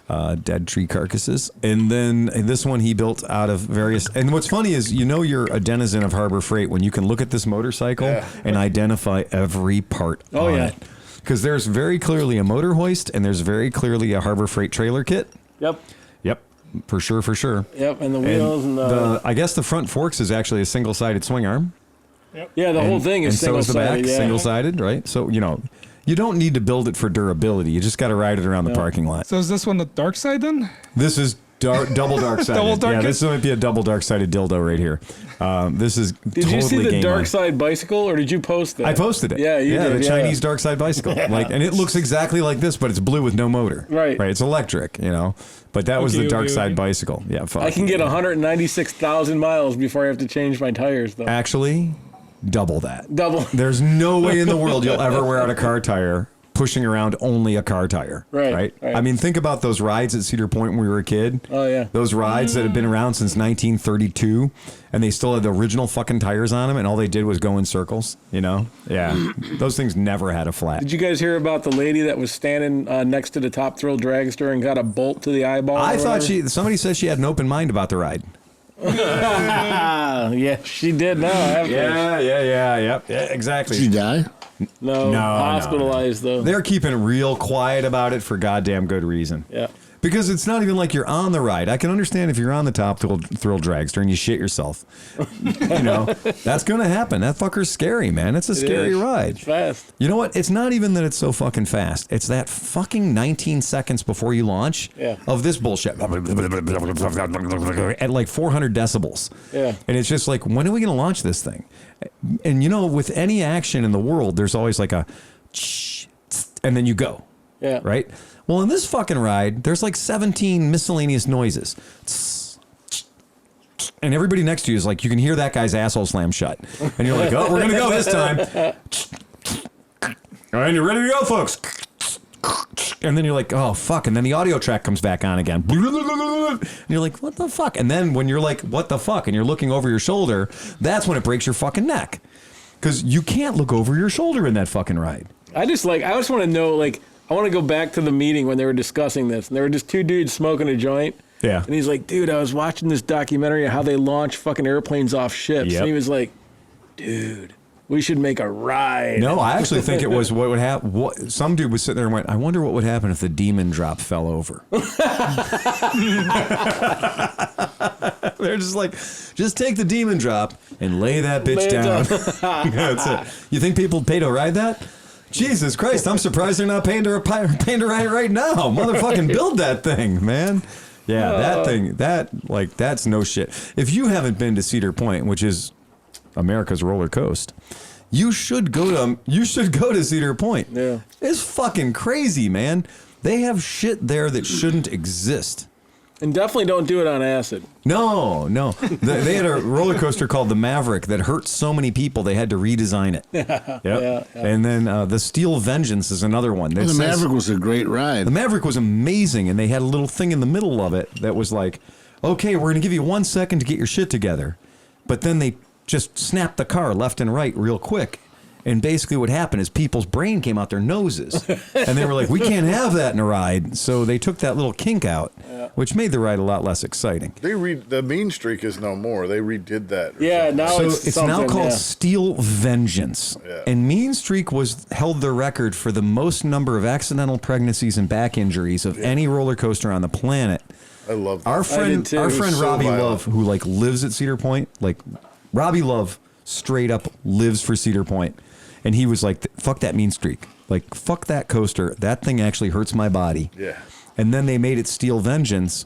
dead tree carcasses. And then this one he built out of various. And what's funny is, you know, you're a denizen of Harbor Freight when you can look at this motorcycle and identify every part on it. Because there's very clearly a motor hoist and there's very clearly a Harbor Freight trailer kit. Yep. For sure. Yep, and the wheels and the I guess the front forks is actually a single-sided swing arm. Yep. Yeah, the whole thing is and so is the back, single-sided. single-sided, right? So, you know, you don't need to build it for durability. You just got to ride it around the parking lot. So is this one the dark side then? This is double dark-sided. Double dark. Yeah, this might be a double dark-sided dildo right here. This is Did totally you see the game dark on. side bicycle, or did you post that? I posted it. Yeah, you did. The Chinese dark side bicycle. Like, and it looks exactly like this, but it's blue with no motor. Right. It's electric, you know. But that was the dark side okay. bicycle. Yeah, fuck. I can get 196,000 miles before I have to change my tires, though. Actually, double that. Double. There's no way in the world you'll ever wear out a car tire pushing around only a car tire. Right. I mean, think about those rides at Cedar Point when we were a kid. Oh, yeah. Those rides that have been around since 1932, and they still had the original fucking tires on them, and all they did was go in circles, you know? Yeah. Those things never had a flat. Did you guys hear about the lady that was standing next to the Top Thrill dragster and got a bolt to the eyeball? I thought somebody said she had an open mind about the ride. Yeah, she did now. Yeah, exactly. Did she die? No, hospitalized though. They're keeping real quiet about it for goddamn good reason. Yeah. Because it's not even like you're on the ride. I can understand if you're on the Top Thrill dragster and you shit yourself. You know, that's going to happen. That fucker's scary, man. It's a scary ride. It's fast. You know what? It's not even that it's so fucking fast. It's that fucking 19 seconds before you launch of this bullshit at like 400 decibels. Yeah. And it's just like, when are we going to launch this thing? And you know, with any action in the world, there's always like a and then you go. Yeah. Right? Well, in this fucking ride, there's like 17 miscellaneous noises. And everybody next to you is like, you can hear that guy's asshole slam shut. And you're like, oh, we're going to go this time. All right, you're ready to go, folks. And then you're like, oh, fuck. And then the audio track comes back on again. And you're like, what the fuck? And then when you're like, what the fuck? And you're looking over your shoulder, that's when it breaks your fucking neck. Because you can't look over your shoulder in that fucking ride. I just want to know, like, I want to go back to the meeting when they were discussing this, and there were just two dudes smoking a joint. Yeah. And he's like, dude, I was watching this documentary of how they launch fucking airplanes off ships. Yep. And he was like, dude, we should make a ride. No, I actually think it was what would happen. Some dude was sitting there and went, I wonder what would happen if the demon drop fell over. They're just like, just take the demon drop and lay that bitch down. That's it. You think people pay to ride that? Jesus Christ, I'm surprised they're not paying to ride it right now. Motherfucking build that thing, man. Yeah, that thing, that's no shit. If you haven't been to Cedar Point, which is America's roller coaster, you should go to Cedar Point. Yeah. It's fucking crazy, man. They have shit there that shouldn't exist. And definitely don't do it on acid. No. They had a roller coaster called the Maverick that hurt so many people they had to redesign it. Yep. Yeah. And then the Steel Vengeance is another one. The Maverick was a great ride. The Maverick was amazing, and they had a little thing in the middle of it that was like, okay, we're going to give you 1 second to get your shit together. But then they just snapped the car left and right real quick. And basically what happened is people's brain came out their noses. And they were like, we can't have that in a ride. So they took that little kink out, which made the ride a lot less exciting. The Mean Streak is no more. They redid that. Yeah, now So it's now called yeah. Steel Vengeance. Yeah. And Mean Streak held the record for the most number of accidental pregnancies and back injuries of any roller coaster on the planet. I love that. Our friend too. our It was friend so Robbie violent. Love, who like lives at Cedar Point, like Robbie Love straight up lives for Cedar Point. And he was like, fuck that Mean Streak. Like, fuck that coaster. That thing actually hurts my body. Yeah. And then they made it Steel Vengeance,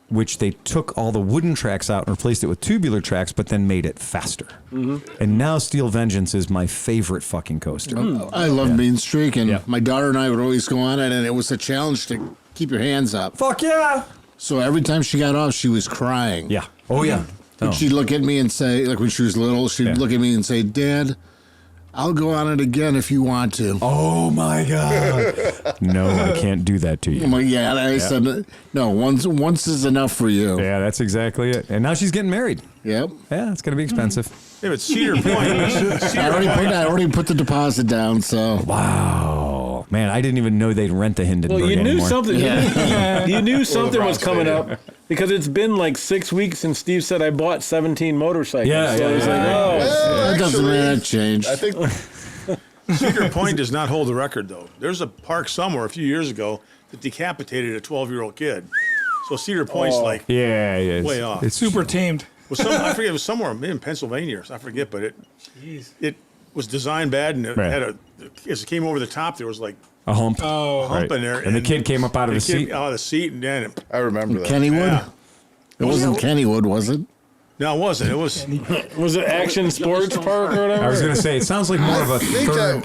which they took all the wooden tracks out and replaced it with tubular tracks, but then made it faster. Mm-hmm. And now Steel Vengeance is my favorite fucking coaster. I love Mean Streak, and Yeah. my daughter and I would always go on it, and it was a challenge to keep your hands up. Fuck yeah! So every time she got off, she was crying. Yeah. Oh, yeah. And she'd look at me and say, like when she was little, she'd look at me and say, Dad, I'll go on it again if you want to. Oh my God! No, I can't do that to you. Well, yeah, I said no. Once is enough for you. Yeah, that's exactly it. And now she's getting married. Yep. Yeah, it's gonna be expensive. Yeah, but Cedar Point. I already put the deposit down. So Wow, man, I didn't even know they'd rent the Hindenburg Well, you knew anymore. something. You knew something was coming Stadium. up because it's been like 6 weeks since Steve said I bought 17 motorcycles. Yeah, so yeah, he's like, yeah. oh. Well, that doesn't actually, really change. I think Cedar Point does not hold the record, though. There's a park somewhere a few years ago that decapitated a 12-year-old kid. So Cedar Point's like Yeah, way off. It's Super tamed. I forget, it was somewhere in Pennsylvania. I forget, but it was designed bad, and it Right. had as it came over the top, there was like a hump. a hump in there. And the kid came up out of the seat. Out of the seat, and then I remember that. Kennywood. Yeah. It wasn't Kennywood, was it? No, it wasn't. It was. Was it Action Sports Park or whatever? I was gonna say it sounds like more of a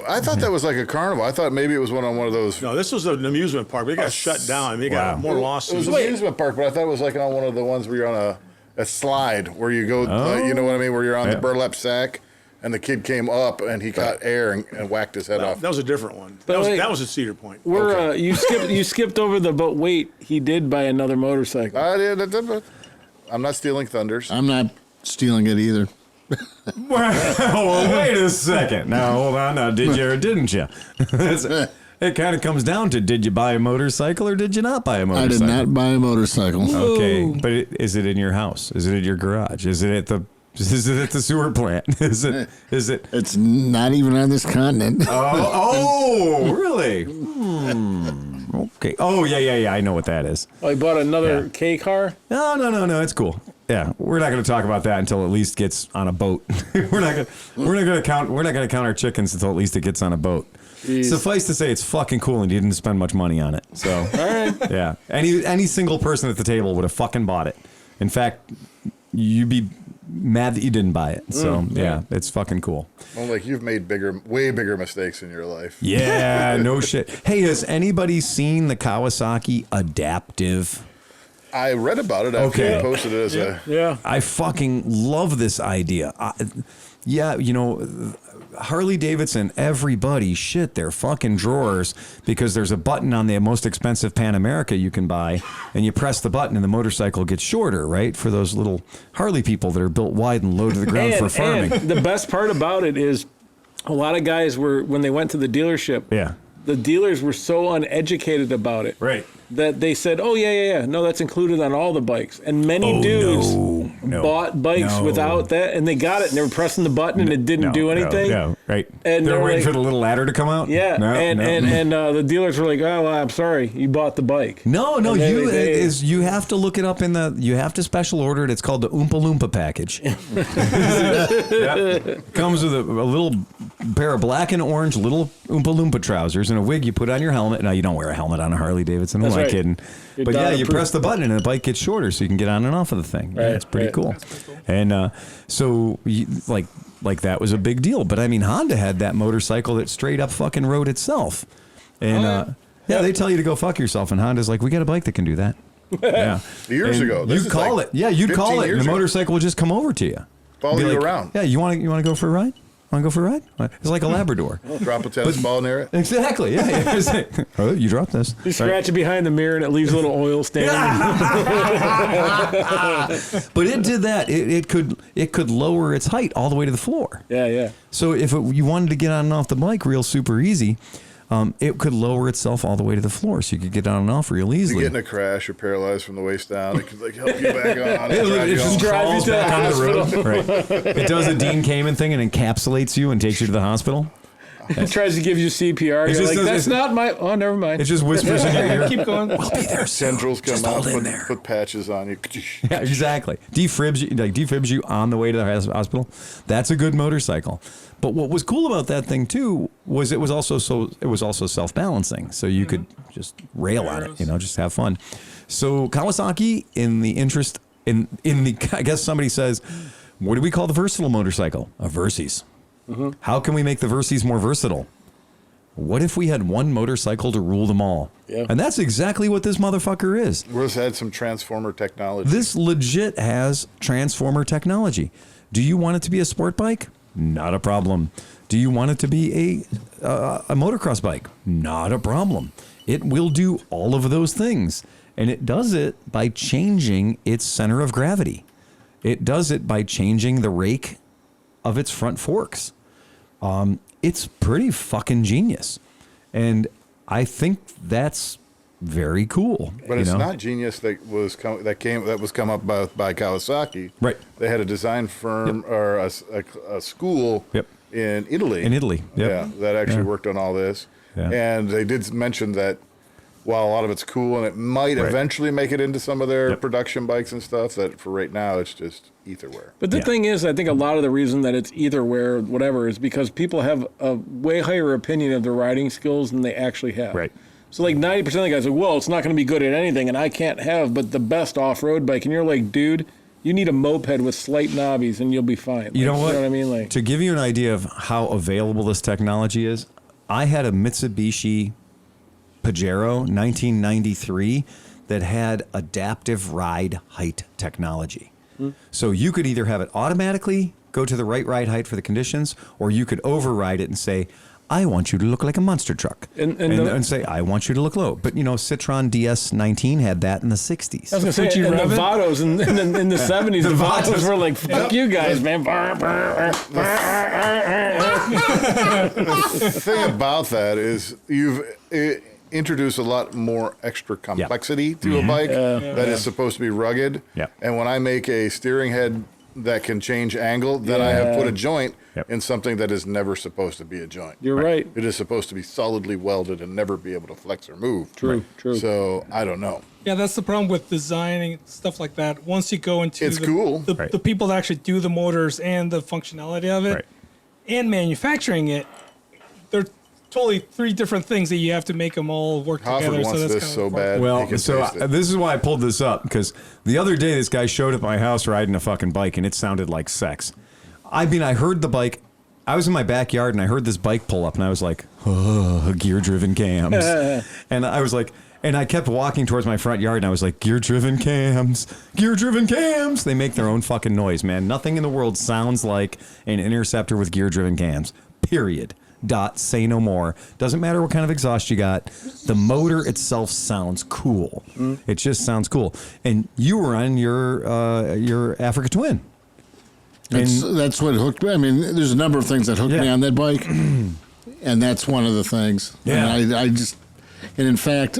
I thought that was like a carnival. I thought maybe it was one of those. No, this was an amusement park. They got shut down. They got more It lawsuits. was an amusement park, but I thought it was like on one of the ones where you're on a slide where you go, you know what I mean, where you're on the burlap sack, and the kid came up and he caught air and whacked his head off. That was a different one. But wait, That was at Cedar Point. We're you skipped over but wait, he did buy another motorcycle. I'm not stealing thunders. I'm not stealing it either. Well, wait a second. Now, hold on. Now, did you or didn't you? It kind of comes down to, did you buy a motorcycle or did you not buy a I motorcycle? did not buy a motorcycle. Okay, but is it in your house? Is it at your garage? Is it at the sewer plant? Is it? It's not even on this continent. Oh, really? Okay. Oh, yeah. I know what that is. Oh, he bought another K car? No. It's cool. Yeah, we're not going to talk about that until at least gets on a boat. we're not going to count our chickens until at least it gets on a boat. Jeez. Suffice to say, it's fucking cool, and you didn't spend much money on it. So, All right. yeah, any single person at the table would have fucking bought it. In fact, you'd be mad that you didn't buy it. So, yeah, it's fucking cool. Well, like you've made way bigger mistakes in your life. Yeah, no shit. Hey, has anybody seen the Kawasaki Adaptive? I read about it after Okay. you posted it as a. Yeah. I fucking love this idea. Harley-Davidson, everybody shit their fucking drawers because there's a button on the most expensive Pan America you can buy, and you press the button and the motorcycle gets shorter, right? For those little Harley people that are built wide and low to the ground for farming. And the best part about it is a lot of guys when they went to the dealership, Yeah. the dealers were so uneducated about it. Right. That they said, oh, yeah. No, that's included on all the bikes. And many dudes bought bikes without that, and they got it, and they were pressing the button, and it didn't do anything. No, right. And They're waiting like, for the little ladder to come out? Yeah, and the dealers were like, oh, well, I'm sorry, you bought the bike. No, And you have to look it up you have to special order it. It's called the Oompa Loompa package. Comes with a little pair of black and orange little Oompa Loompa trousers and a wig you put on your helmet. Now, you don't wear a helmet on a Harley-Davidson. Who am I kidding? But yeah, you press the button and the bike gets shorter so you can get on and off of the thing. Right, it's pretty cool. And so, like that was a big deal. But I mean, Honda had that motorcycle that straight up fucking rode itself. And they tell you to go fuck yourself. And Honda's like, we got a bike that can do that. Yeah. Years And ago. You'd call it. Yeah, you'd call it. And the motorcycle would just come over to you. Follow Be you like, around. Yeah, you want to go for a ride? Want to go for a ride? It's like a Labrador. Drop a tennis ball near it. Exactly. Yeah. It's like, oh, you dropped this. You scratch it behind the mirror, and it leaves a little oil stain. But it did that. It could lower its height all the way to the floor. Yeah. So if you wanted to get on and off the bike real super easy, it could lower itself all the way to the floor, so you could get on and off real You easily. get in a crash, you're paralyzed from the waist down. It could help you back on. It just crawls back onto the road. Right. It does a Dean Kamen thing and encapsulates you and takes you to the hospital. It tries to give you CPR. You're like, that's not my... Oh, never mind. It just whispers in your ear. Keep going. We'll be there soon. Tendrils come Just out, hold in there. put patches on you. Yeah, exactly. Defibs you on the way to the hospital. That's a good motorcycle. But what was cool about that thing too was it was also self-balancing, so you could just rail on it, just have fun. So Kawasaki, in the interest in the, I guess somebody says, what do we call the versatile motorcycle? A Versys. Mm-hmm. How can we make the Versys more versatile? What if we had one motorcycle to rule them all? Yeah. And that's exactly what this motherfucker is. We've had some transformer technology. This legit has transformer technology. Do you want it to be a sport bike? Not a problem. Do you want it to be a motocross bike? Not a problem. It will do all of those things. And it does it by changing its center of gravity. It does it by changing the rake of its front forks. It's pretty fucking genius. And I think that's very cool. But it's not genius that was come up by Kawasaki. Right. They had a design firm or a school in Italy. Yeah, that actually worked on all this. Yeah. And they did mention that while a lot of it's cool and it might eventually make it into some of their production bikes and stuff, that for right now it's just etherware. But the thing is, I think a lot of the reason that it's etherware, whatever, is because people have a way higher opinion of their riding skills than they actually have. Right. So like 90% of the guys are like, well, it's not going to be good at anything, and I can't have but the best off-road bike. And you're like, dude, you need a moped with slight knobbies and you'll be fine. You know what? You know what I mean? Like, to give you an idea of how available this technology is, I had a Mitsubishi Pajero 1993 that had adaptive ride height technology. So you could either have it automatically go to the right ride height for the conditions, or you could override it and say, I want you to look like a monster truck. And say, I want you to look low. But, Citroen DS19 had that in the 60s. I was going to say, and the Vados in the 70s, the Vados were like, fuck you guys, man. The thing about that is you've introduced a lot more extra complexity to a bike that is supposed to be rugged. And when I make a steering head that can change angle, then I have put a joint in something that is never supposed to be a joint. You're right. It is supposed to be solidly welded and never be able to flex or move. True. So I don't know. Yeah, that's the problem with designing stuff like that. Once you go into the people that actually do the motors and the functionality of it and manufacturing it, they're totally three different things that you have to make them all work together. Wants so that's this so bad. Well, so this is why I pulled this up, because the other day this guy showed up at my house riding a fucking bike, and it sounded like sex. I mean, I heard the bike. I was in my backyard, and I heard this bike pull up, and I was like, oh, gear-driven cams. And I was like, and I kept walking towards my front yard, and I was like, gear-driven cams, gear-driven cams. They make their own fucking noise, man. Nothing in the world sounds like an Interceptor with gear-driven cams, period. Say no more. Doesn't matter what kind of exhaust you got. The motor itself sounds cool. It just sounds cool. And you were on your Africa Twin. That's what hooked me. I mean, there's a number of things that hooked me on that bike, and that's one of the things. Yeah. And and in fact,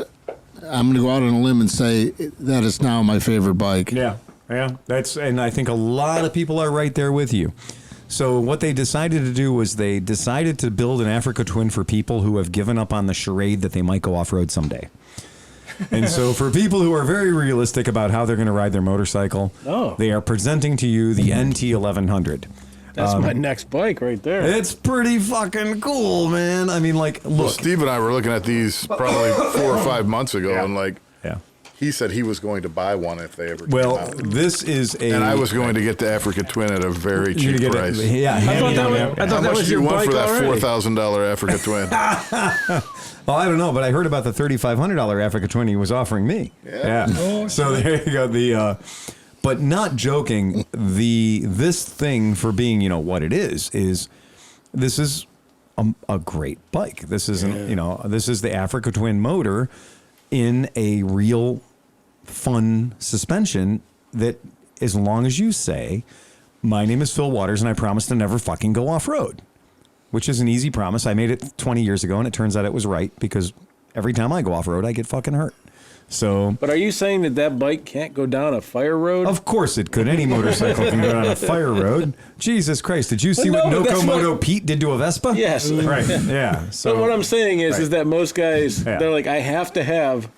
I'm going to go out on a limb and say that is now my favorite bike. Yeah. And I think a lot of people are right there with you. So what they decided to do was they decided to build an Africa Twin for people who have given up on the charade that they might go off-road someday. And so for people who are very realistic about how they're going to ride their motorcycle, they are presenting to you the NT1100. That's my next bike right there. It's pretty fucking cool, man. I mean, like, look. Well, Steve and I were looking at these probably 4 or 5 months ago, and like, he said he was going to buy one if they ever came out. This is a... And I was going to get the Africa Twin at a very cheap price. I thought that was your bike for that already. $4,000 Africa Twin? Well, I don't know, but I heard about the $3,500 Africa Twin he was offering me. Yeah. So there you go. But not joking, this thing, for being, what it is this is a great bike. This isn't, this is the Africa Twin motor in a real fun suspension that, as long as you say, my name is Phil Waters and I promise to never fucking go off-road, which is an easy promise. I made it 20 years ago and it turns out it was right, because every time I go off-road, I get fucking hurt. So, but are you saying that bike can't go down a fire road? Of course it could. Any motorcycle can go down a fire road. Jesus Christ. Did you see what Moto Pete did to a Vespa? Yes. Right. Yeah. So but what I'm saying is that most guys, they're like, I have to have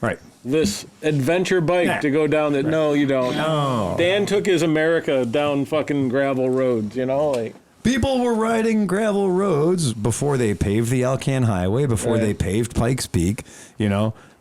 this adventure bike to go down that. No, you don't. No. Dan took his America down fucking gravel roads, like. People were riding gravel roads before they paved the Alcan Highway, before they paved Pikes Peak,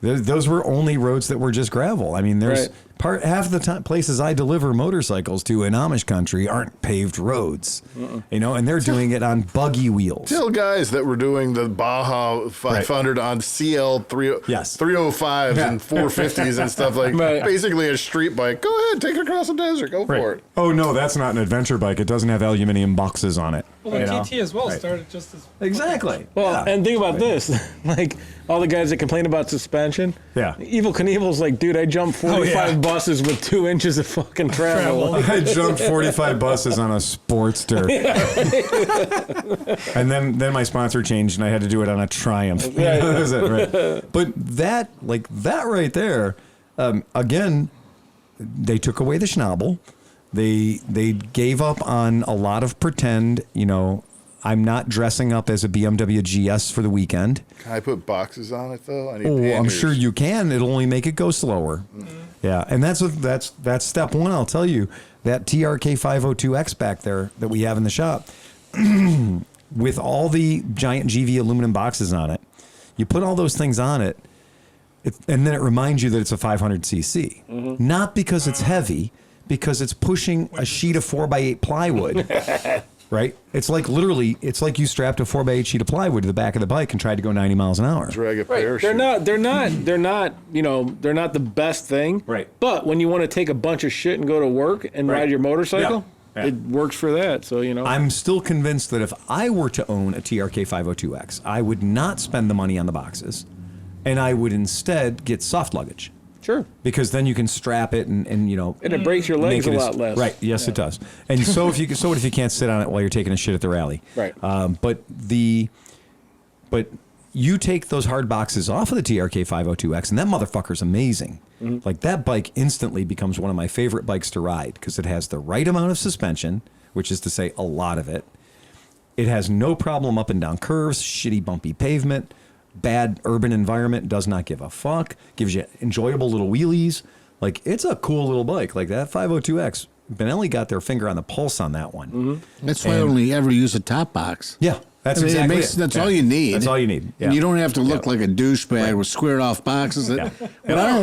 Those were only roads that were just gravel. I mean, there's half the time places I deliver motorcycles to in Amish country aren't paved roads, and they're doing it on buggy wheels. Still guys that were doing the Baja 500 on CL 305s and 450s and stuff like basically a street bike. Go ahead, take it across the desert. Go for it. Oh, no, that's not an adventure bike. It doesn't have aluminum boxes on it. Well, the TT as well started just as exactly. Well, and think about this, like all the guys that complain about suspension. Yeah. Evil Knievel's like, dude, I jumped 45 buses with 2 inches of fucking travel. I jumped 45 buses on a Sportster. And then my sponsor changed and I had to do it on a Triumph. That was it, right? But that right there, again, they took away the schnabel. They gave up on a lot of pretend, I'm not dressing up as a BMW GS for the weekend. Can I put boxes on it though? I need I'm panniers. sure you can. It'll only make it go slower. Mm-hmm. Yeah, and that's step one. I'll tell you, that TRK 502X back there that we have in the shop, with all the giant GV aluminum boxes on it, you put all those things on it, and then it reminds you that it's a 500cc. Mm-hmm. Not because it's heavy, because it's pushing a sheet of 4x8 plywood. Right? It's like literally, it's like you strapped a 4x8 sheet of plywood to the back of the bike and tried to go 90 miles an hour. Drag a Right. parachute. They're not the best thing. Right. But when you want to take a bunch of shit and go to work and ride your motorcycle, Yeah. it works for that. So, I'm still convinced that if I were to own a TRK 502X, I would not spend the money on the boxes, and I would instead get soft luggage. Sure. Because then you can strap it and And it breaks your legs a lot less. Right. Yes, it does. And so what if you can't sit on it while you're taking a shit at the rally? Right. But you take those hard boxes off of the TRK 502X, and that motherfucker's amazing. Mm-hmm. Like, that bike instantly becomes one of my favorite bikes to ride because it has the right amount of suspension, which is to say a lot of it. It has no problem up and down curves, shitty bumpy pavement. Bad urban environment, does not give a fuck, gives you enjoyable little wheelies. Like, it's a cool little bike. Like, that 502X, Benelli got their finger on the pulse on that one. Mm-hmm. That's why I only ever use a top box. Yeah, that's exactly it. That's all you need. That's all you need. Yeah. And you don't have to look like a douchebag with squared off boxes. What I don't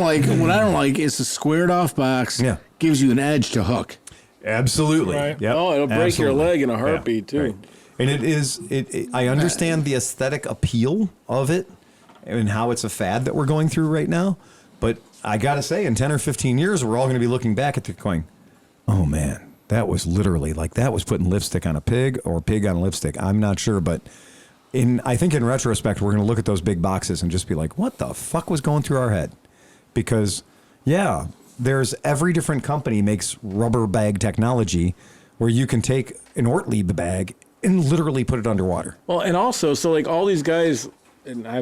like is the squared off box gives you an edge to hook. Absolutely. Right. Yep. Oh, it'll break your Absolutely. leg in a heartbeat, too. Right. And I understand the aesthetic appeal of it and how it's a fad that we're going through right now. But I got to say, in 10 or 15 years, we're all going to be looking back at it going, oh, man, that was literally like that was putting lipstick on a pig or pig on a lipstick. I'm not sure. But I think in retrospect, we're going to look at those big boxes and just be like, what the fuck was going through our head? Because, there's every different company makes rubber bag technology where you can take an Ortlieb bag and literally put it underwater. Well, and also, so like all these guys, and I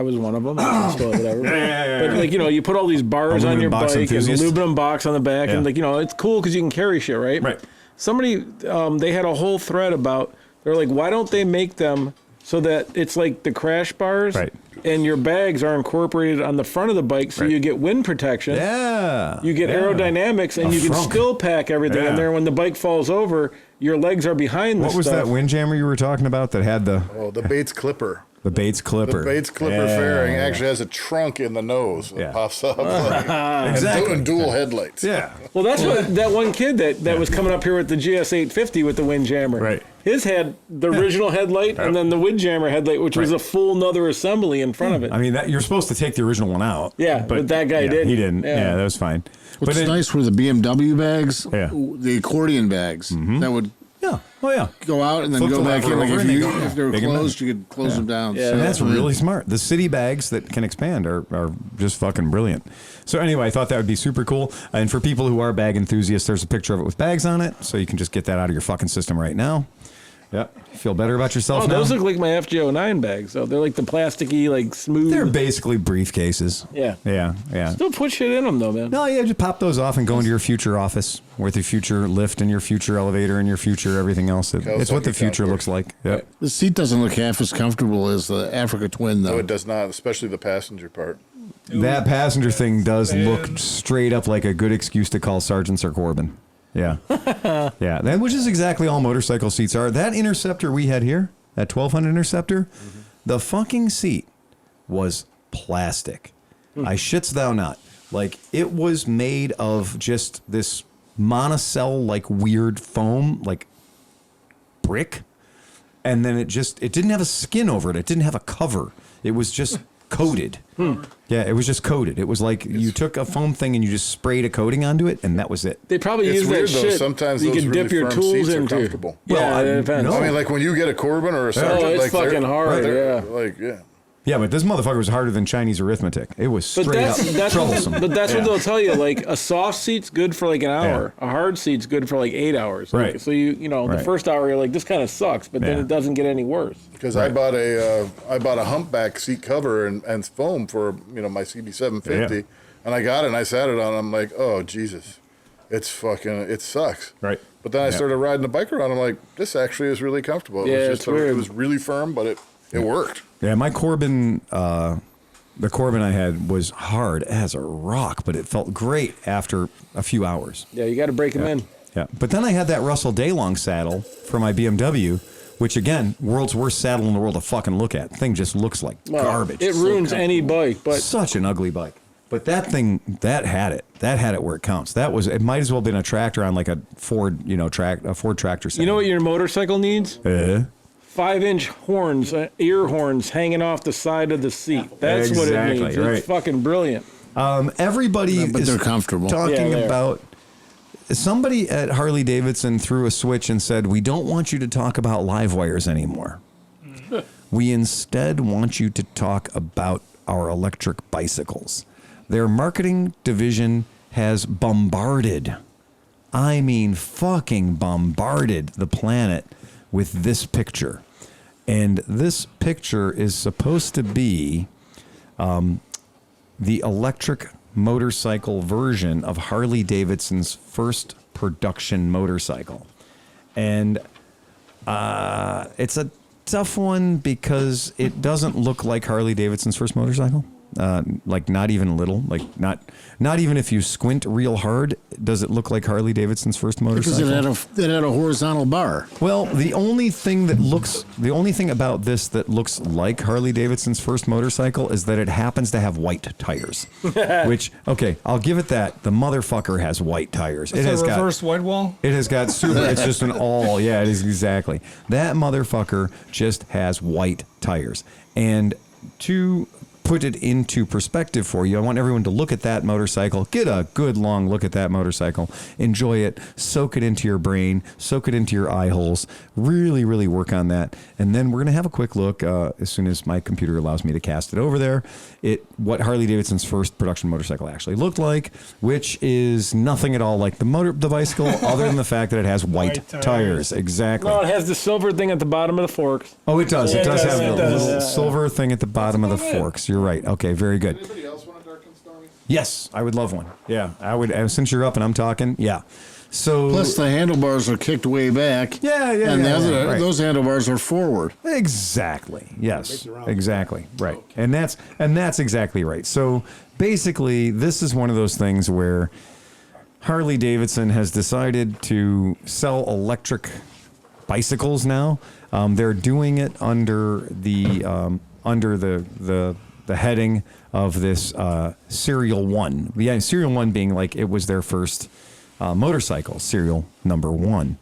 was one of them, still whatever. But like, you put all these bars Aluminum on your box bike and enthusiast. aluminum box on the back, and Yeah. like, it's cool because you can carry shit, right? Right. Somebody, they had a whole thread about, they're like, why don't they make them so that it's like the crash bars, Right. and your bags are incorporated on the front of the bike, so you get wind protection. Yeah. You get aerodynamics, and A you can frunk. still pack everything in there. When the bike falls over, your legs are behind the What was stuff. that windjammer you were talking about that had the Bates Clipper. The Bates Clipper. The Bates Clipper fairing actually has a trunk in the nose that pops up. Exactly. And dual headlights. Yeah. Well, that's what that one kid that was coming up here with the GS 850 with the windjammer. Right. His had the original headlight and then the windjammer headlight, which was a full nother assembly in front of it. I mean, you're supposed to take the original one out. Yeah, but that guy didn't. He didn't. Yeah. Yeah, that was fine. What's nice were the BMW bags, Yeah. the accordion bags that would Yeah. Oh, yeah. go out and then Flip go the back in. lever Like over if, and they you, go if they were big and closed, better. you could close them down. Yeah. So And that's really smart. The city bags that can expand are just fucking brilliant. So anyway, I thought that would be super cool. And for people who are bag enthusiasts, there's a picture of it with bags on it, so you can just get that out of your fucking system right now. Yep. Feel better about yourself Oh, now? those look like my FJ09 bags. So they're like the plasticky, like smooth. They're basically briefcases. Yeah. Yeah, yeah. Still put shit in them though, man. No, yeah, just pop those off and go into your future office with your future lift and your future elevator and your future everything else. It's what the future looks like. Yep. The seat doesn't look half as comfortable as the Africa Twin, though. No, it does not, especially the passenger part. That passenger thing does look straight up like a good excuse to call Sergeant Sir Corbin. Yeah. Yeah. That, which is exactly all motorcycle seats are. That Interceptor we had here, that 1200 Interceptor, the fucking seat was plastic. I shits thou not. Like, it was made of just this monocell, like, weird foam, like, brick. And then it didn't have a skin over it. It didn't have a cover. It was just coated. Yeah, it was just coated. It was like you took a foam thing and you just sprayed a coating onto it, and that was it. They probably use that shit. Sometimes you those can really dip your firm tools seats are into. comfortable. Yeah, it depends. I mean, like when you get a Corbin or a Sergeant, it's like fucking hard. Yeah. Yeah, but this motherfucker was harder than Chinese arithmetic. It was straight up troublesome. But that's what they'll tell you. Like a soft seat's good for like an hour. Yeah. A hard seat's good for like 8 hours. Like, Right. So the first hour you're like, this kind of sucks, but then it doesn't get any worse. Because I bought a humpback seat cover and foam for my CB750, and I got it and I sat it on. And I'm like, oh Jesus, it sucks. Right. But then I started riding the bike around. I'm like, this actually is really comfortable. It's weird. It was really firm, but it worked. Yeah, my Corbin, the Corbin I had was hard as a rock, but it felt great after a few hours. Yeah, you got to break them in. Yeah, but then I had that Russell Daylong saddle for my BMW, which again, world's worst saddle in the world to fucking look at. Thing just looks like garbage. It ruins any bike, but such an ugly bike. But that thing, that had it where it counts. It might as well have been a tractor on like a Ford, a Ford tractor saddle. You know what your motorcycle needs? 5-inch horns, ear horns hanging off the side of the seat. That's what it needs. Right. It's fucking brilliant. Everybody but is they're comfortable. talking about. Somebody at Harley-Davidson threw a switch and said, "We don't want you to talk about live wires anymore. We instead want you to talk about our electric bicycles." Their marketing division has bombarded, I mean fucking bombarded the planet with this picture. And this picture is supposed to be the electric motorcycle version of Harley-Davidson's first production motorcycle. And it's a tough one because it doesn't look like Harley-Davidson's first motorcycle. Like not even a little, like not even if you squint real hard, does it look like Harley-Davidson's first motorcycle? Because it had a horizontal bar. Well, the only thing about this that looks like Harley-Davidson's first motorcycle is that it happens to have white tires. Which, okay, I'll give it that. The motherfucker has white tires. It has got reverse white wall. It has got super. It's just an all. Yeah, it is exactly. That motherfucker just has white tires. And to put it into perspective for you, I want everyone to look at that motorcycle, get a good long look at that motorcycle, enjoy it, soak it into your brain, soak it into your eye holes, really, really work on that. And then we're going to have a quick look, as soon as my computer allows me to cast it over there, what Harley-Davidson's first production motorcycle actually looked like, which is nothing at all like the bicycle, other than the fact that it has white tires. Exactly. No, it has the silver thing at the bottom of the forks. Oh, it does. It does have the does. little silver thing at the bottom of the forks. You're right. Okay, very good. Anybody else want a darkened Stormy? Yes, I would love one. Yeah, I would. Since you're up and I'm talking, yeah. So plus the handlebars are kicked way back. And those handlebars are forward. Exactly. Yes. Exactly. Right. And that's exactly right. So basically, this is one of those things where Harley-Davidson has decided to sell electric bicycles now. They're doing it under the heading of this Serial 1. Yeah, Serial 1 being like it was their first motorcycle, Serial number 1.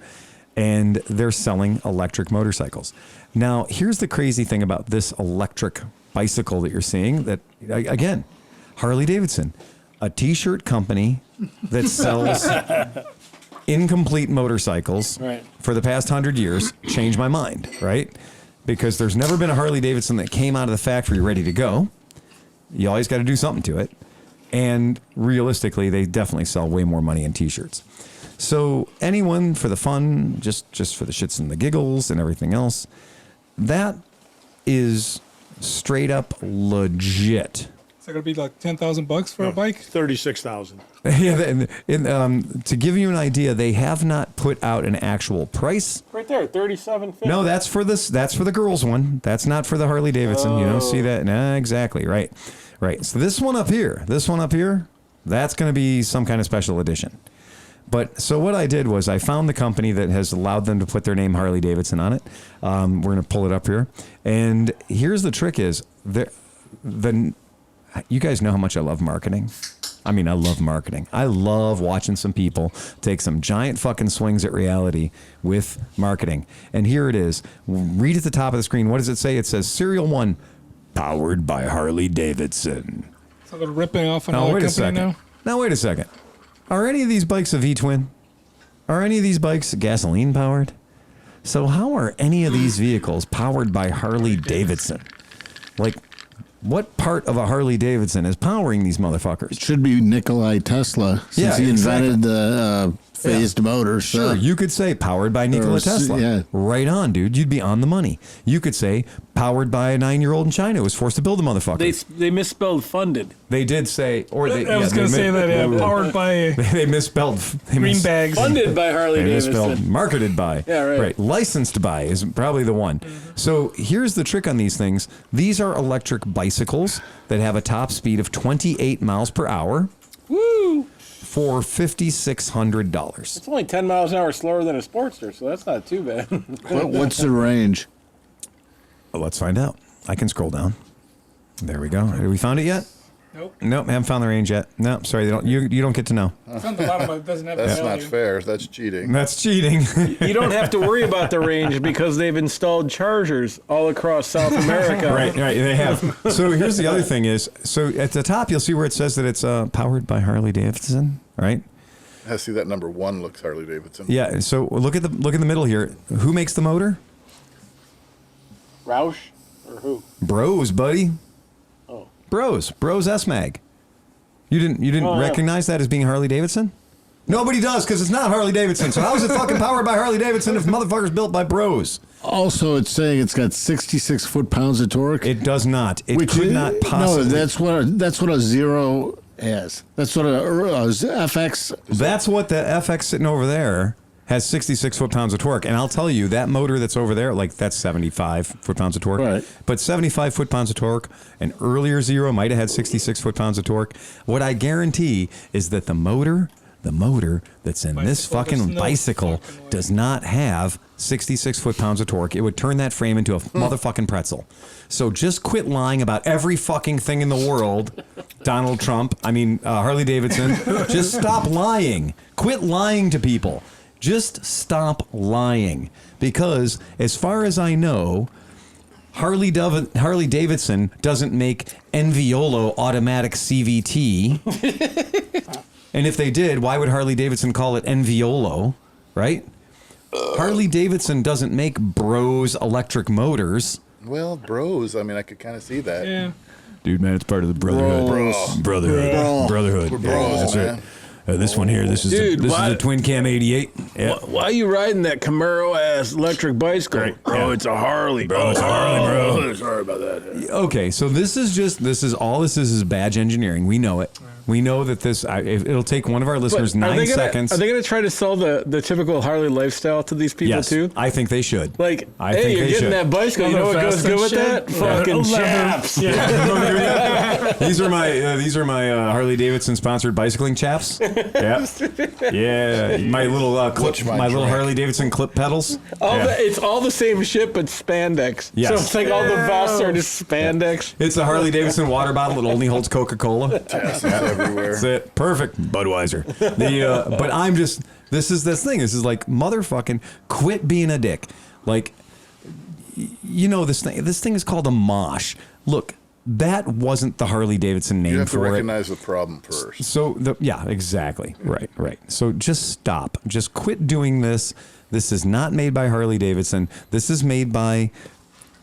And they're selling electric motorcycles. Now, here's the crazy thing about this electric bicycle that you're seeing, that, again, Harley-Davidson, a T-shirt company that sells incomplete motorcycles for the past 100 years, changed my mind, right? Because there's never been a Harley-Davidson that came out of the factory ready to go. You always got to do something to it. And realistically, they definitely sell way more money in T-shirts. So anyone for the fun, just for the shits and the giggles and everything else, that is straight up legit. Is that going to be like $10,000 for a bike? $36,000. Yeah, to give you an idea, they have not put out an actual price. Right there, $37.50. No, that's for this. That's for the girls' one. That's not for the Harley Davidson. You don't see that? Nah, exactly. Right. So this one up here, that's going to be some kind of special edition. But so what I did was I found the company that has allowed them to put their name Harley Davidson on it. We're going to pull it up here. And here's the trick is, you guys know how much I love marketing. I mean, I love marketing. I love watching some people take some giant fucking swings at reality with marketing. And here it is. Read at the top of the screen. What does it say? It says Serial 1, powered by Harley-Davidson. So they're ripping off another company now? Now, wait a second. Are any of these bikes a V-twin? Are any of these bikes gasoline powered? So how are any of these vehicles powered by Harley-Davidson? Like, what part of a Harley-Davidson is powering these motherfuckers? It should be Nikolai Tesla, since he invented the phased motor. Sure, you could say powered by Nikola Tesla. Yeah. Right on, dude. You'd be on the money. You could say powered by a 9-year-old in China who was forced to build the motherfucker. They misspelled funded. They did say, or they. I was going to say that, powered by they misspelled. green bags. Funded by Harley-Davidson. Misspelled marketed by. Yeah, right. Licensed by is probably the one. So here's the trick on these things. These are electric bicycles that have a top speed of 28 miles per hour. Woo! For $5,600. It's only 10 miles an hour slower than a Sportster, so that's not too bad. What's the range? Well, let's find out. I can scroll down. There we go. Have we found it yet? Nope, haven't found the range yet. No, sorry, you don't get to know. It's on the bottom, but it doesn't have That's the not value. fair. That's cheating. That's cheating. You don't have to worry about the range because they've installed chargers all across South America. Right, they have. So here's the other thing is, so at the top you'll see where it says that it's powered by Harley-Davidson, right? I see that number 1 looks Harley-Davidson. Yeah, so look in the middle here. Who makes the motor? Roush or who? Bros, buddy. Oh. Bros S-Mag. You didn't recognize that as being Harley-Davidson? Nobody does, because it's not Harley-Davidson. So how is it fucking powered by Harley-Davidson if motherfucker's built by Bros? Also, it's saying it's got 66 foot-pounds of torque. It does not. It could not possibly. No, that's what a Zero has. That's what a FX. That's what the FX sitting over there has 66 foot-pounds of torque. And I'll tell you, that motor that's over there, like that's 75 foot-pounds of torque. Right. But 75 foot-pounds of torque, an earlier Zero might have had 66 foot-pounds of torque. What I guarantee is that the motor that's in this fucking bicycle does not have 66 foot-pounds of torque. It would turn that frame into a motherfucking pretzel. So just quit lying about every fucking thing in the world, Donald Trump. I mean, Harley-Davidson. Just stop lying. Quit lying to people. Just stop lying. Because as far as I know, Harley-Davidson doesn't make Enviolo automatic CVT. And if they did, why would Harley-Davidson call it Enviolo, right? Harley-Davidson doesn't make Bros electric motors. Well, Bros, I mean, I could kind of see that. Yeah. Dude, man, it's part of the brotherhood. Brotherhood. We're bros, that's man. right. This one here, this is a twin cam 88. Yeah. Why are you riding that Camaro ass electric bicycle? Right. Bro, Yeah. it's a Harley. Bro, it's a Harley, bro. Sorry about that. Okay, so this is badge engineering. We know it. We know that it'll take one of our listeners 9 seconds. Are they going to try to sell the typical Harley lifestyle to these people yes, too? I think they should. Like, I hey, think you're they getting should. that bicycle. You know what goes good with that? Fucking chaps. These are my Harley-Davidson sponsored bicycling chaps. Yeah, my little clip, my little Harley-Davidson clip pedals. It's all the same shit, but spandex. Yes. So it's like all the vests are just spandex. It's a Harley-Davidson water bottle that only holds Coca-Cola. Everywhere. That's it. Perfect. Budweiser. But I'm just. This is like motherfucking quit being a dick. Like, you know, this thing is called a mosh. Look, that wasn't the Harley-Davidson name for it. You have to recognize the problem first. So exactly. Right. So just stop. Just quit doing this. This is not made by Harley-Davidson. This is made by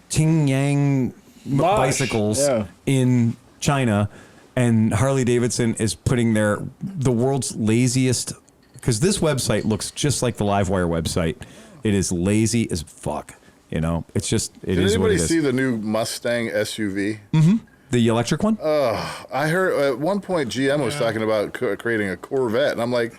Ting-Yang bicycles in China. And Harley-Davidson is putting the world's laziest, because this website looks just like the Livewire website. It is lazy as fuck. You know, it's just, it Did is what it anybody is. see the new Mustang SUV? Mm-hmm. The electric one? I heard at one point GM was talking about creating a Corvette, and I'm like,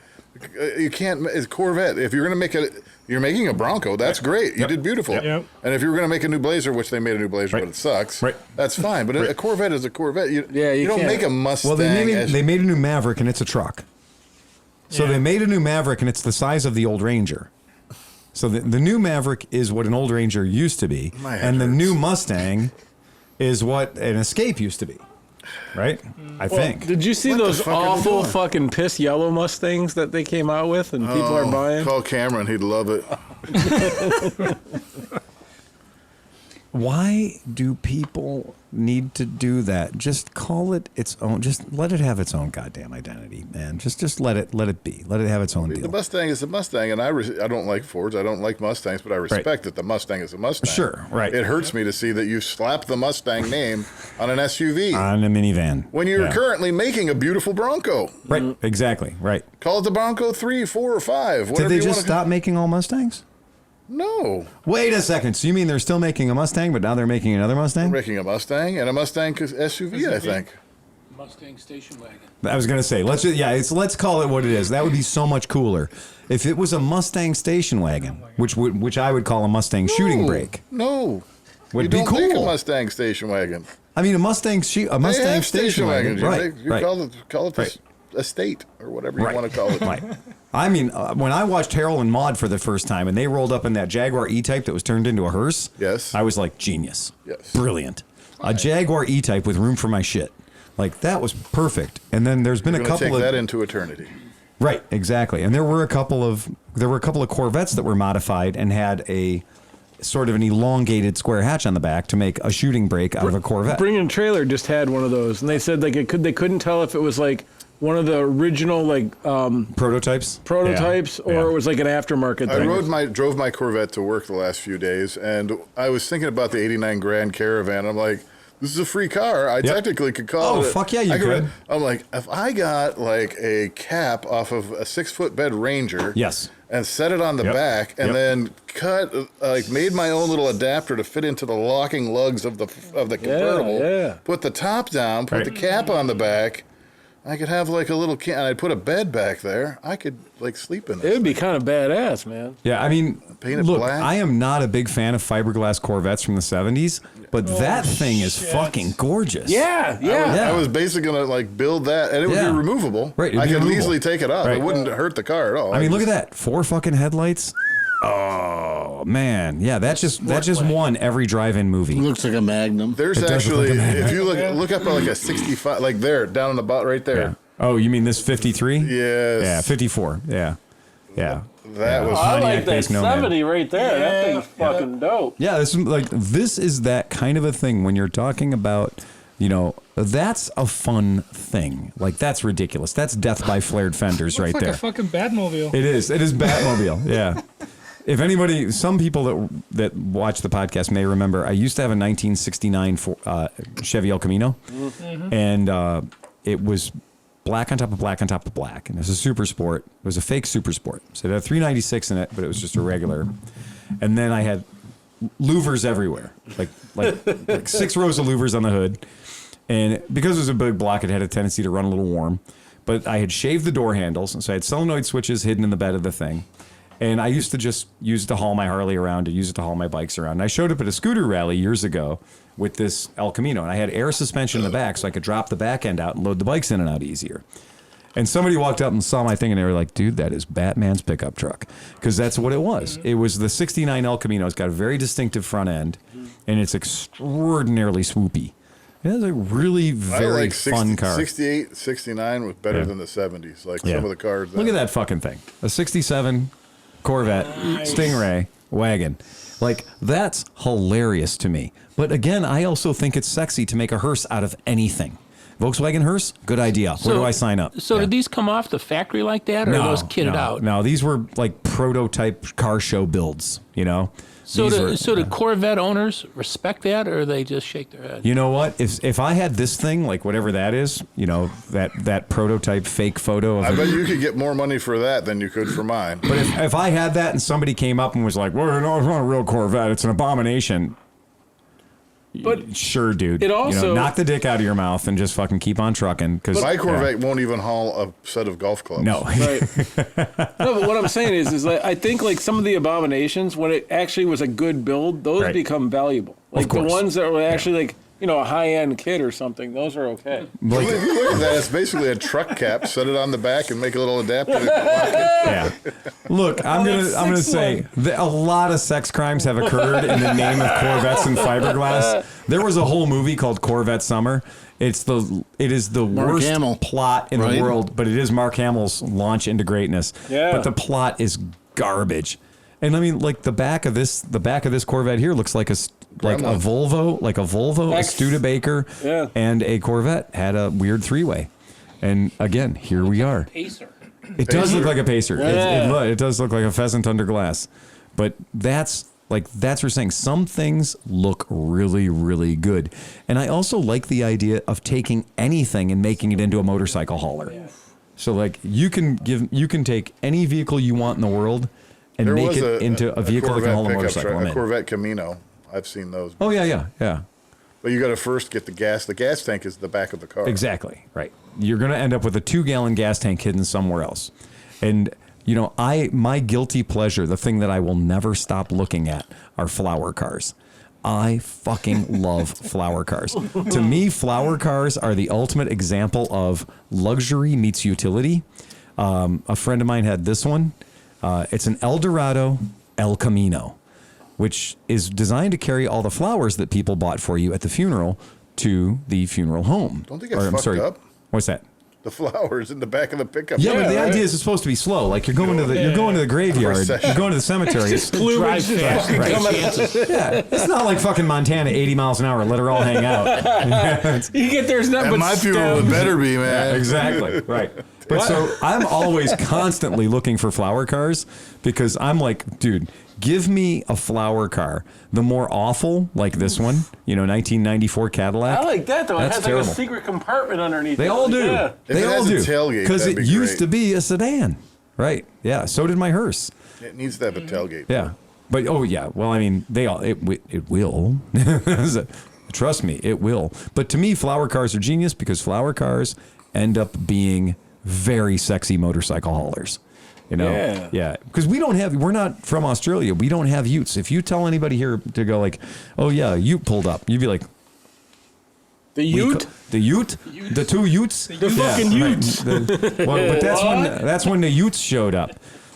you can't. It's Corvette. If you're going to make you're making a Bronco. That's great. You did beautiful. Yep. And if you were going to make a new Blazer, which they made a new Blazer, but it sucks. Right. That's fine. But a Corvette is a Corvette. You don't make a Mustang. Well, they made a new Maverick, and it's a truck. So they made a new Maverick, and it's the size of the old Ranger. So the new Maverick is what an old Ranger used to be, and the new Mustang is what an Escape used to be. Right? I think. Did you see those awful fucking piss yellow Mustangs that they came out with and people are buying? Call Cameron. He'd love it. Why do people need to do that? Just call it its own. Just let it have its own goddamn identity, man. Just let it be. Let it have its own deal. The Mustang is a Mustang, and I don't like Fords. I don't like Mustangs, but I respect that the Mustang is a Mustang. Sure, right. It hurts me to see that you slap the Mustang name on an SUV. On a minivan. When you're currently making a beautiful Bronco. Right, exactly, right. Call it the Bronco 3, 4, or 5. Did they just stop making all Mustangs? No. Wait a second. So you mean they're still making a Mustang, but now they're making another Mustang? They're making a Mustang and a Mustang SUV, I think. Mustang station wagon. I was gonna say let's call it what it is. That would be so much cooler if it was a Mustang station wagon, which I would call a Mustang shooting brake. No. Would you be don't cool. make a Mustang station wagon. I mean a Mustang station wagon. Right. You right. call it the estate or whatever you want to call it. Right. I mean, when I watched Harold and Maude for the first time and they rolled up in that Jaguar E-Type that was turned into a hearse, yes, I was like, genius. Yes. Brilliant. A Jaguar E-Type with room for my shit. Like, that was perfect. And then there's been a couple take of... that into eternity. Right, exactly. And there were a couple of Corvettes that were modified and had a sort of an elongated square hatch on the back to make a shooting brake out of a Corvette. Bringing Trailer just had one of those, and they said like they couldn't tell if it was like one of the original prototypes, or it was like an aftermarket thing. I drove my Corvette to work the last few days, and I was thinking about the '89 Grand Caravan. I'm like, this is a free car. I technically could call it. Oh, fuck yeah, you could. I'm like, if I got like a cap off of a 6-foot bed Ranger, yes, and set it on the back, and then made my own little adapter to fit into the locking lugs of the convertible. Put the top down, put the cap on the back. I could have like a little and I'd put a bed back there. I could like sleep in it. It would be kind of badass, man. Yeah, I mean, look, black. I am not a big fan of fiberglass Corvettes from the 70s, but that thing is fucking gorgeous. Yeah. I was basically gonna like build that, and it would be removable. Right, I could easily take it off. Right. It wouldn't hurt the car at all. I mean, look at that. 4 fucking headlights. Oh man, yeah, that just won every drive-in movie. It looks like a Magnum. There's actually, if you look up at like a 65, like there, down on the bottom, right there. Yeah. Oh, you mean this 53? Yes. Yeah, 54. Yeah. That was. I like that 70 right there. That thing's fucking dope. Yeah, this is that kind of a thing when you're talking about, that's a fun thing. Like, that's ridiculous. That's death by flared fenders right there. It's like a fucking Batmobile. It is Batmobile. Yeah. If anybody, some people that watch the podcast may remember, I used to have a 1969 Chevy El Camino, and it was black on top of black on top of black, and it was a super sport. It was a fake super sport, so it had a 396 in it, but it was just a regular. And then I had louvers everywhere, like 6 rows of louvers on the hood, and because it was a big block, it had a tendency to run a little warm. But I had shaved the door handles, and so I had solenoid switches hidden in the bed of the thing. And I used to just use it to haul my Harley around, to use it to haul my bikes around. And I showed up at a scooter rally years ago with this El Camino, and I had air suspension in the back, so I could drop the back end out and load the bikes in and out easier. And somebody walked up and saw my thing, and they were like, dude, that is Batman's pickup truck. Because that's what it was. It was the 69 El Camino. It's got a very distinctive front end, and it's extraordinarily swoopy. It's a really very fun car. 68, 69 was better than the 70s, like some of the cars. Look at that fucking thing. A 67 Corvette Stingray wagon. Like, that's hilarious to me. But again, I also think it's sexy to make a hearse out of anything. Volkswagen hearse, good idea. Where do I sign up? So did these come off the factory like that, or are those kitted out? No, these were like prototype car show builds, So do Corvette owners respect that, or they just shake their head? You know what? If I had this thing, like whatever that is, that prototype fake photo of I bet you could get more money for that than you could for mine. But if I had that and somebody came up and was like, well, no, it's not a real Corvette, it's an abomination. But sure, dude. It also knock the dick out of your mouth and just fucking keep on trucking. Because my Corvette won't even haul a set of golf clubs. No. Right. No, but what I'm saying is like, I think like some of the abominations, when it actually was a good build, those become valuable. Like the ones that were actually like, a high-end kit or something, those are okay. Like, if you look at that, it's basically a truck cap. Set it on the back and make a little adapter. Yeah. Look, I'm gonna say that a lot of sex crimes have occurred in the name of Corvettes and fiberglass. There was a whole movie called Corvette Summer. It is the worst plot in the world, but it is Mark Hamill's launch into greatness. Yeah. But the plot is garbage. And I mean, like the back of this Corvette here looks like like a Volvo, a Studebaker, and a Corvette had a weird three-way. And again, here we are. Pacer. It does look like a Pacer. Yeah. It does look like a pheasant under glass. But that's what we're saying. Some things look really, really good. And I also like the idea of taking anything and making it into a motorcycle hauler. Yeah. So like you can take any vehicle you want in the world and make it into a vehicle that can haul a motorcycle. A Corvette Camino. I've seen those. Oh, yeah. But you got to first get the gas. The gas tank is the back of the car. Exactly, right. You're going to end up with a 2-gallon gas tank hidden somewhere else. And, you know, my guilty pleasure, the thing that I will never stop looking at are flower cars. I fucking love flower cars. To me, flower cars are the ultimate example of luxury meets utility. A friend of mine had this one. It's an Eldorado El Camino, which is designed to carry all the flowers that people bought for you at the funeral to the funeral home. Don't they get fucked up? What's that? The flowers in the back of the pickup. Yeah, but the idea is it's supposed to be slow. Like you're going to the graveyard, you're going to the cemetery. It's drive fast. Yeah, it's not like fucking Montana, 80 miles an hour. Let her all hang out. You get there's nothing but my funeral would better be, man. Yeah, exactly. Right. But so I'm always constantly looking for flower cars because I'm like, dude, give me a flower car. The more awful, like this one, 1994 Cadillac. I like that though. That's it has terrible. like a secret compartment underneath. They all do. Yeah. They all do. Because it used to be a sedan. Right. Yeah. So did my hearse. It needs to have a tailgate. Yeah. But well, I mean, it will. Trust me, it will. But to me, flower cars are genius because flower cars end up being very sexy motorcycle haulers. Yeah. Because we're not from Australia. We don't have utes. If you tell anybody here to go like, oh yeah, a ute pulled up, you'd be like, the ute? The ute? The two utes? The fucking utes. But that's when the utes showed up.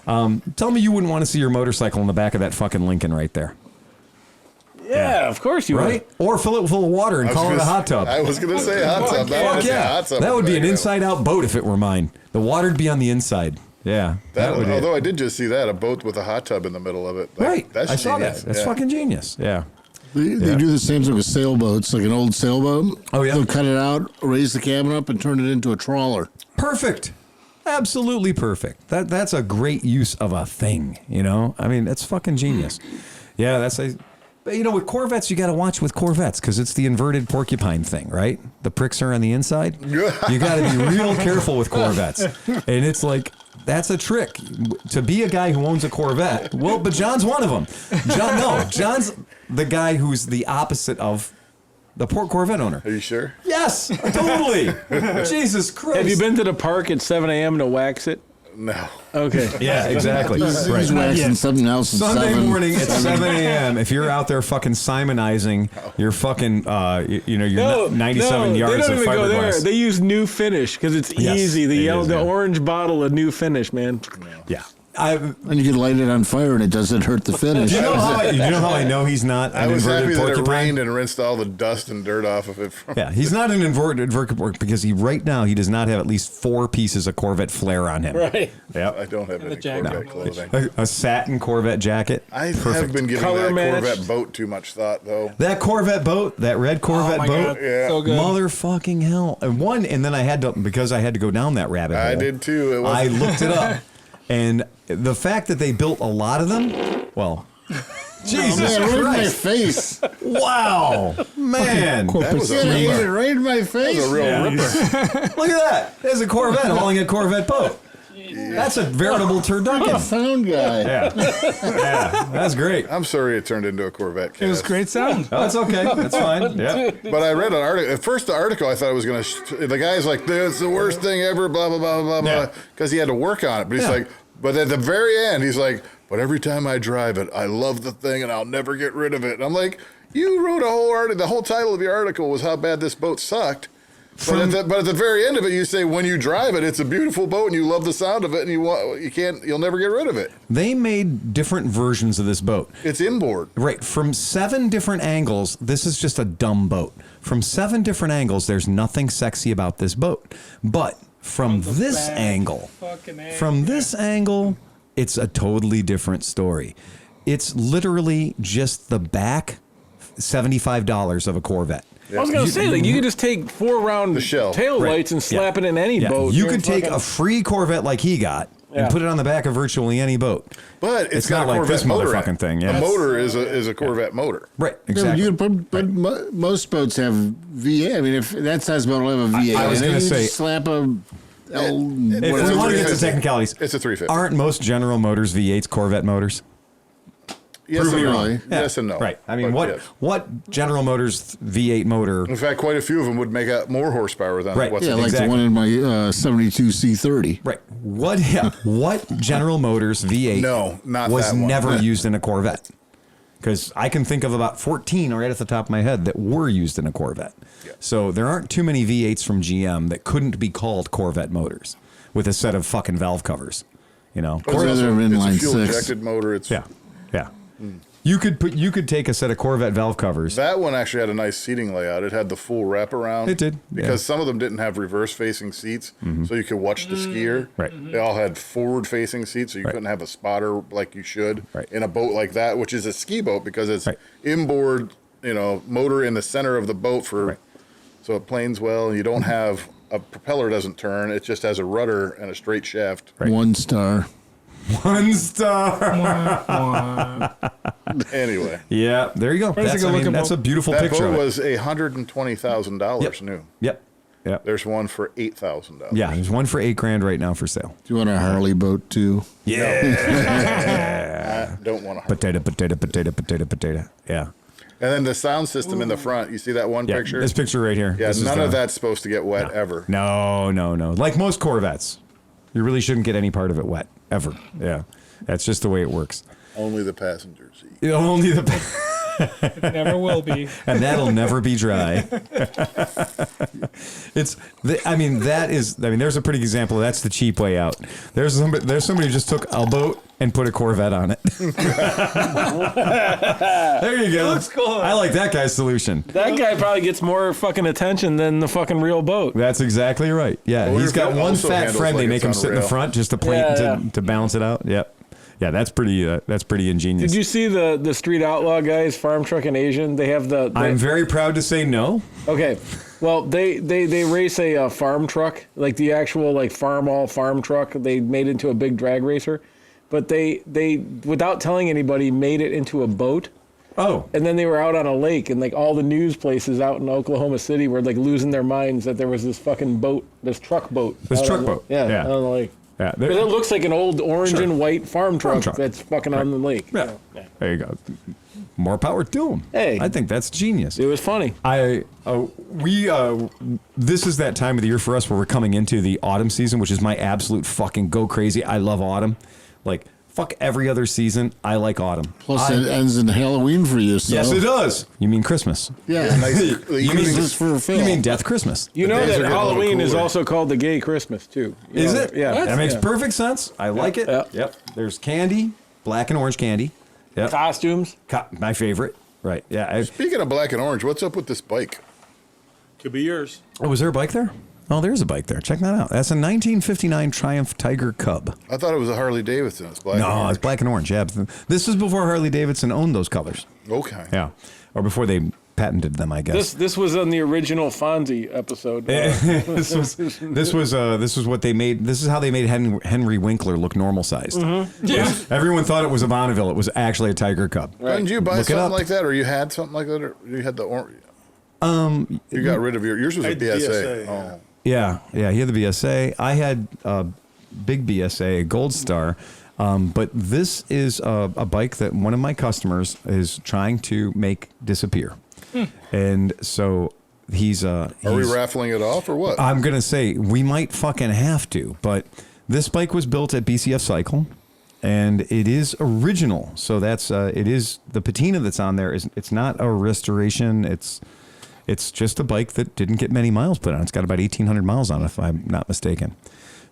Tell me you wouldn't want to see your motorcycle in the back of that fucking Lincoln right there. Yeah, of course you would. Or fill it full of water and call it a hot tub. I was going to say a hot tub. That would be an inside-out boat if it were mine. The water'd be on the inside. Yeah. Although I did just see that, a boat with a hot tub in the middle of it. Right. That's I saw genius. that. That's fucking genius. Yeah. They do the same thing with sailboats, like an old sailboat. Oh, yeah. They'll cut it out, raise the cabin up, and turn it into a trawler. Perfect. Absolutely perfect. That's a great use of a thing, I mean, that's fucking genius. Yeah, with Corvettes, you got to watch with Corvettes because it's the inverted porcupine thing, right? The pricks are on the inside. You got to be real careful with Corvettes. And it's like, that's a trick. To be a guy who owns a Corvette, but John's one of them. John's the guy who's the opposite of the Corvette owner. Are you sure? Yes, totally. Jesus Christ. Have you been to the park at 7 a.m. to wax it? No. Okay. Yeah, exactly. He's waxing something else at Sunday morning at 7 a.m. If you're out there fucking Simonizing your fucking, your 97 yards they don't of even go there. fiberglass. They use New Finish because it's easy. The orange bottle of New Finish, man. Yeah. And you can light it on fire and it doesn't hurt the finish. Do you know how I know he's not an I was happy inverted that it porcupine? rained and rinsed all the dust and dirt off of it. Yeah, he's not an inverted porcupine because right now he does not have at least 4 pieces of Corvette flair on him. Right. Yep. I don't have any Corvette clothing. A satin Corvette jacket. I have been giving Color that matched. Corvette boat too much thought, though. That Corvette boat, that red Corvette boat, God. Yeah. So good. motherfucking hell! And then I had to go down that rabbit hole. I did too. I looked it up, and the fact that they built a lot of them, Jesus Right in my Christ! face. Wow, man, That was a Right ripper. in my face. That was a real ripper. look at that! There's a Corvette hauling a Corvette boat. That's a veritable turducken. Sound guy. Yeah, that's great. I'm sorry it turned into a Corvette cast. It was great sound. Oh, that's okay. That's fine. Yeah. But I read an article. At first, the article I thought it was going to. The guy's like, "This is the worst thing ever." Blah blah blah blah blah. Because he had to work on it. But he's like, but at the very end, he's like, "But every time I drive it, I love the thing, and I'll never get rid of it." And I'm like, "You wrote a whole article. The whole title of your article was how bad this boat sucked." But at the very end of it, you say when you drive it, it's a beautiful boat, and you love the sound of it, and you'll never get rid of it. They made different versions of this boat. It's inboard. Right. From 7 different angles, this is just a dumb boat. From 7 different angles, there's nothing sexy about this boat. But from this angle, it's a totally different story. It's literally just the back $75 of a Corvette. I was going to say, like, you could just take 4 round tail lights and slap it in any boat. You could take a free Corvette like he got and put it on the back of virtually any boat. But it's not like this motherfucking thing. Yeah. The motor is a Corvette motor. Right, exactly. Yeah, but most boats have V8. I mean, if that size boat will have a V8. I was going to say, slap a... if we want to get to technicalities, it's a 350. Aren't most General Motors V8s Corvette motors? Yes and no. Yeah. Yes and no. Right. I mean, what General Motors V8 motor? In fact, quite a few of them would make out more horsepower than what's like the one in my 72 C30. Right. What General Motors V8 was never used in a Corvette? Because I can think of about 14 right at the top of my head that were used in a Corvette. Yeah. So there aren't too many V8s from GM that couldn't be called Corvette motors with a set of fucking valve covers. You know, it's a fuel injected motor. It's yeah. You could take a set of Corvette valve covers. That one actually had a nice seating layout. It had the full wraparound. It did. Because some of them didn't have reverse-facing seats, so you could watch the skier. Right. They all had forward-facing seats, so you couldn't have a spotter like you should in a boat like that, which is a ski boat because it's inboard, motor in the center of the boat so it planes well, and you don't have a propeller doesn't turn. It just has a rudder and a straight shaft. Right. 1 star. 1 star. Anyway. Yeah, there you go. That's a beautiful picture. That boat was $120,000 new. Yep. There's one for $8,000. Yeah, there's one for $8,000 right now for sale. Do you want a Harley boat too? Yeah. I don't want a potato. Yeah. And then the sound system in the front. You see that one picture? This picture right here. Yeah, none of that's supposed to get wet ever. No. Like most Corvettes, you really shouldn't get any part of it wet ever. Yeah, that's just the way it works. Only the passenger seat. It never will be. And that'll never be dry. There's a pretty example. That's the cheap way out. There's somebody who just took a boat and put a Corvette on it. There you go. Looks cool. I like that guy's solution. That guy probably gets more fucking attention than the fucking real boat. That's exactly right. Yeah, he's got one fat friend. They make him sit in the front just to to balance it out. Yep. Yeah, that's pretty ingenious. Did you see the Street Outlaw guys, farm truck in Asian? They have the I'm very proud to say no. Okay. Well, they race a farm truck, like the actual like farm truck. They made it into a big drag racer, but they without telling anybody made it into a boat. Oh. And then they were out on a lake, and like all the news places out in Oklahoma City were like losing their minds that there was this fucking boat, this truck boat. Yeah. On the lake. Yeah, but it looks like an old orange and white farm truck that's fucking on the lake. Yeah. There you go. More power to them. Hey, I think that's genius. It was funny. This is that time of the year for us where we're coming into the autumn season, which is my absolute fucking go crazy. I love autumn. Like, fuck every other season. I like autumn. Plus, it ends in Halloween for you. So. Yes, it does. You mean Christmas? Yeah. You mean Death Christmas? You know that Halloween is also called the gay Christmas too. Is it? Yeah. That makes perfect sense. I like it. Yep. There's candy, black and orange candy. Yep. Costumes. My favorite. Right. Yeah. Speaking of black and orange, what's up with this bike? Could be yours. Oh, was there a bike there? Oh, there's a bike there. Check that out. That's a 1959 Triumph Tiger Cub. I thought it was a Harley-Davidson. It's black and orange. No, it's black and orange. Yeah. This is before Harley-Davidson owned those colors. Okay. Yeah. Or before they patented them, I guess. This was on the original Fonzie episode. This was what they made. This is how they made Henry Winkler look normal sized. Mm-hmm. Yeah. Everyone thought it was a Bonneville. It was actually a Tiger Cub. Right. Didn't you buy something like that, or you had something like that, or you had the orange? You got rid of yours was a BSA. Oh. Yeah, he had the BSA. I had a big BSA, a Gold Star. But this is a bike that one of my customers is trying to make disappear. And so he's Are we raffling it off or what? I'm going to say we might fucking have to, but this bike was built at BCF Cycle and it is original. So that's it is the patina that's on there it's not a restoration. It's just a bike that didn't get many miles put on. It's got about 1,800 miles on it, if I'm not mistaken.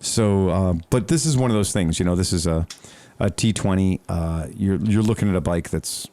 So, but this is one of those things, this is a T20. You're looking at a bike that's,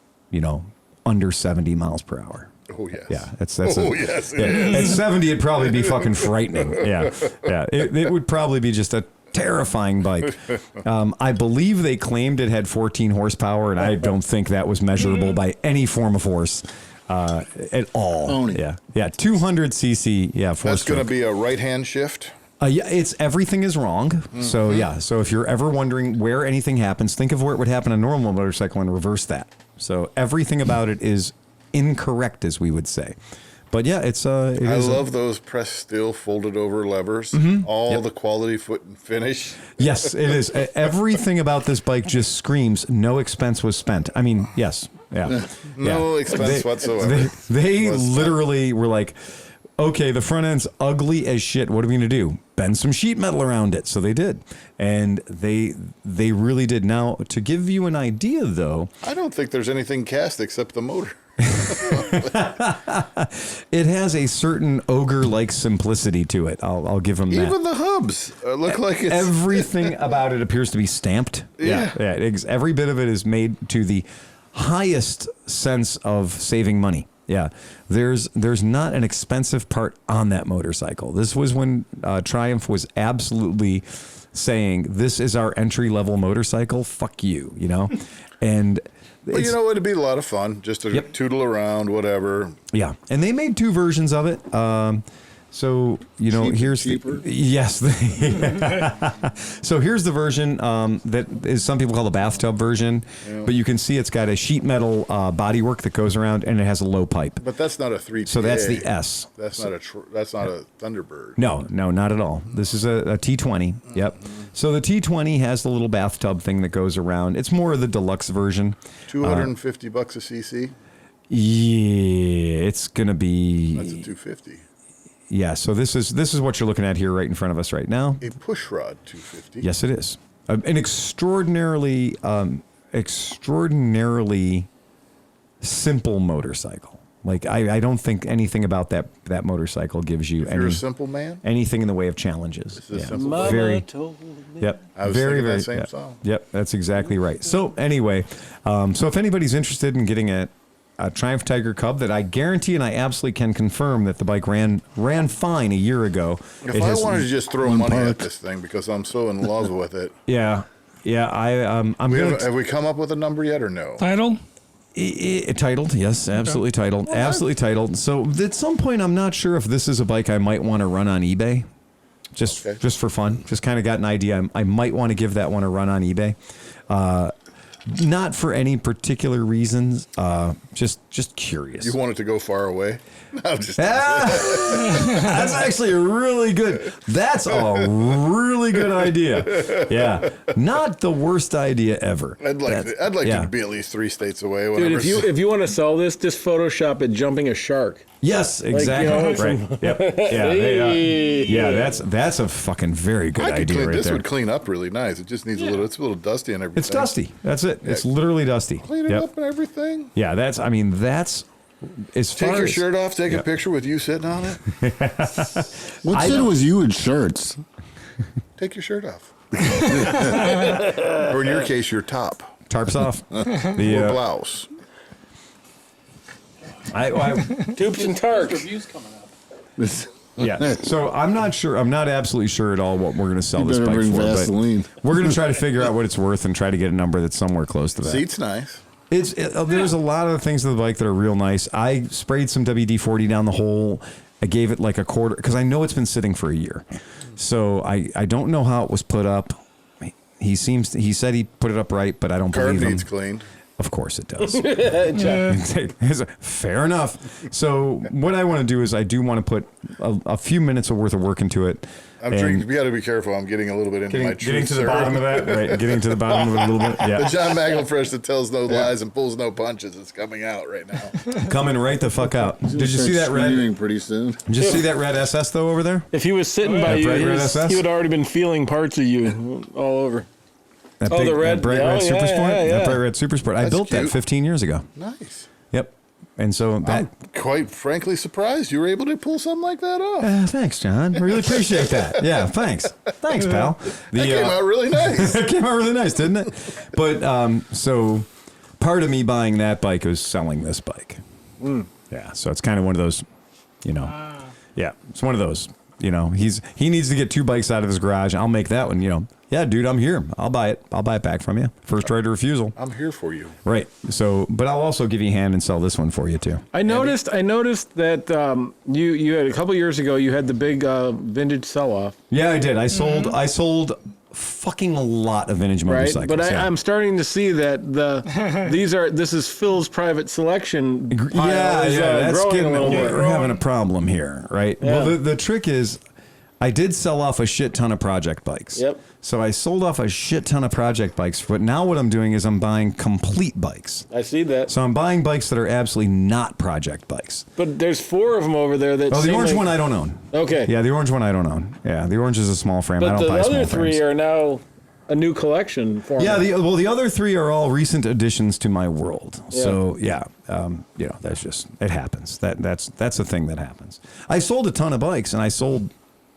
under 70 miles per hour. Oh, yes. Yeah. That's yes. At 70, it'd probably be fucking frightening. Yeah. Yeah. It would probably be just a terrifying bike. I believe they claimed it had 14 horsepower, and I don't think that was measurable by any form of force. at all. Only. Yeah, 200 cc. Yeah, That's going to be a right-hand shift. Yeah, it's everything is wrong. Mm-hmm. So yeah, so if you're ever wondering where anything happens, think of where it would happen on a normal motorcycle and reverse that. So everything about it is incorrect, as we would say. But yeah, I love those press steel folded over levers. All the quality foot and finish. Yes, it is. Everything about this bike just screams no expense was spent. I mean, yes. Yeah. No expense whatsoever. They literally were like, okay, the front end's ugly as shit. What are we going to do? Bend some sheet metal around it. So they did. And they really did. Now, to give you an idea, though. I don't think there's anything cast except the motor. It has a certain ogre-like simplicity to it. I'll give them that. Even the hubs look like it's... Everything about it appears to be stamped. Yeah. Every bit of it is made to the highest sense of saving money. Yeah, there's not an expensive part on that motorcycle. This was when Triumph was absolutely saying, this is our entry-level motorcycle, fuck you, you know? And... Well, you know, it'd be a lot of fun just to tootle around, whatever. Yeah, and they made 2 versions of it. So, you know, here's cheaper. Yes. So here's the version that is some people call the bathtub version, but you can see it's got a sheet metal bodywork that goes around, and it has a low pipe. But that's not a 3TA. So that's the S. That's not a Thunderbird. No, not at all. This is a T20. Yep. So the T20 has the little bathtub thing that goes around. It's more of the deluxe version. $250 a cc. Yeah, it's gonna be. That's a 250. Yeah, so this is what you're looking at here right in front of us right now. A pushrod 250. Yes, it is. An extraordinarily simple motorcycle. Like I don't think anything about that motorcycle gives you You're a simple man? anything in the way of challenges. This is a simple man. Very. Yep. I was very, thinking very, that same yep. song. Yep, that's exactly right. So anyway, so if anybody's interested in getting a Triumph Tiger Cub that I guarantee and I absolutely can confirm that the bike ran fine a year ago. If I wanted to just throw money at this thing because I'm so in love with it. Yeah. I'm have we come up with a number yet or no? Title? Titled, yes, absolutely titled. Absolutely titled. So at some point I'm not sure if this is a bike I might want to run on eBay. Just for fun. Just kind of got an idea. I might want to give that one a run on eBay. Not for any particular reasons, just curious. You want it to go far away? No, that's actually that's a really good idea. Yeah, not the worst idea ever. I'd like it to be at least 3 states away. Dude, if you want to sell this, just Photoshop it jumping a shark. Yes, exactly. Right. Yep. Yeah. That's a fucking very good idea. This would clean up really nice. It just needs it's a little dusty and everything. It's dusty. That's it. Yeah. It's literally dusty. Clean it up and everything. Yeah, that's as far Take your shirt off, take a picture with you sitting on it. What's it with you in shirts? Take your shirt off. Or in your case, your top. Tarps off. Or blouse. Tubes and tarps. Reviews coming up. Yeah. So I'm not sure. I'm not absolutely sure at all what we're going to sell this bike for. Vaseline. But we're going to try to figure out what it's worth and try to get a number that's somewhere close to that. Seat's nice. There's a lot of things to the bike that are real nice. I sprayed some WD-40 down the hole. I gave it like a quarter because I know it's been sitting for a year. So I don't know how it was put up. He said he put it up right, but I don't believe him. Needs cleaned. Of course it does. Fair enough. So what I want to do is I do want to put a few minutes worth of work into it. You got to be careful. I'm getting a little bit into my truth. Getting to the bottom of that, right? Getting to the bottom of it a little bit. Yeah. The John McElfresh that tells no lies and pulls no punches is coming out right now. Coming right the fuck out. Did you see that red? Pretty soon. Did you see that red SS though over there? If he was sitting by you, he would already been feeling parts of you all over. The red, bright red Super Sport. Yeah. That bright red Super Sport. I built that 15 years ago. Nice. Yep. And so I'm quite frankly surprised you were able to pull something like that off. Thanks, John. Really appreciate that. Yeah, thanks. Thanks, pal. That came out really nice. It came out really nice, didn't it? But so part of me buying that bike was selling this bike. Yeah, so it's kind of one of those, yeah, it's one of those. you know, he needs to get 2 bikes out of his garage. I'll make that one, you know. Yeah, dude, I'm here. I'll buy it. I'll buy it back from you. First right of refusal. I'm here for you. Right. So, but I'll also give you a hand and sell this one for you too. I noticed that you had a couple years ago. You had the big vintage sell-off. Yeah, I did. I sold fucking a lot of vintage motorcycles. But I'm starting to see that this is Phil's private selection. Pile that's growing getting a little bit. we're having a problem here, right? Yeah. Well, the trick is, I did sell off a shit ton of project bikes. Yep. So I sold off a shit ton of project bikes, but now what I'm doing is I'm buying complete bikes. I see that. So I'm buying bikes that are absolutely not project bikes. But there's 4 of them over there that. Oh, the orange one I don't own. Okay. Yeah, the orange one I don't own. Yeah, the orange is a small frame. I But don't buy the small other frames. 3 are now a new collection for Yeah, me. the other 3 are all recent additions to my world. Yeah. So you know, that's just, it happens. That's a thing that happens. I sold a ton of bikes, and I sold,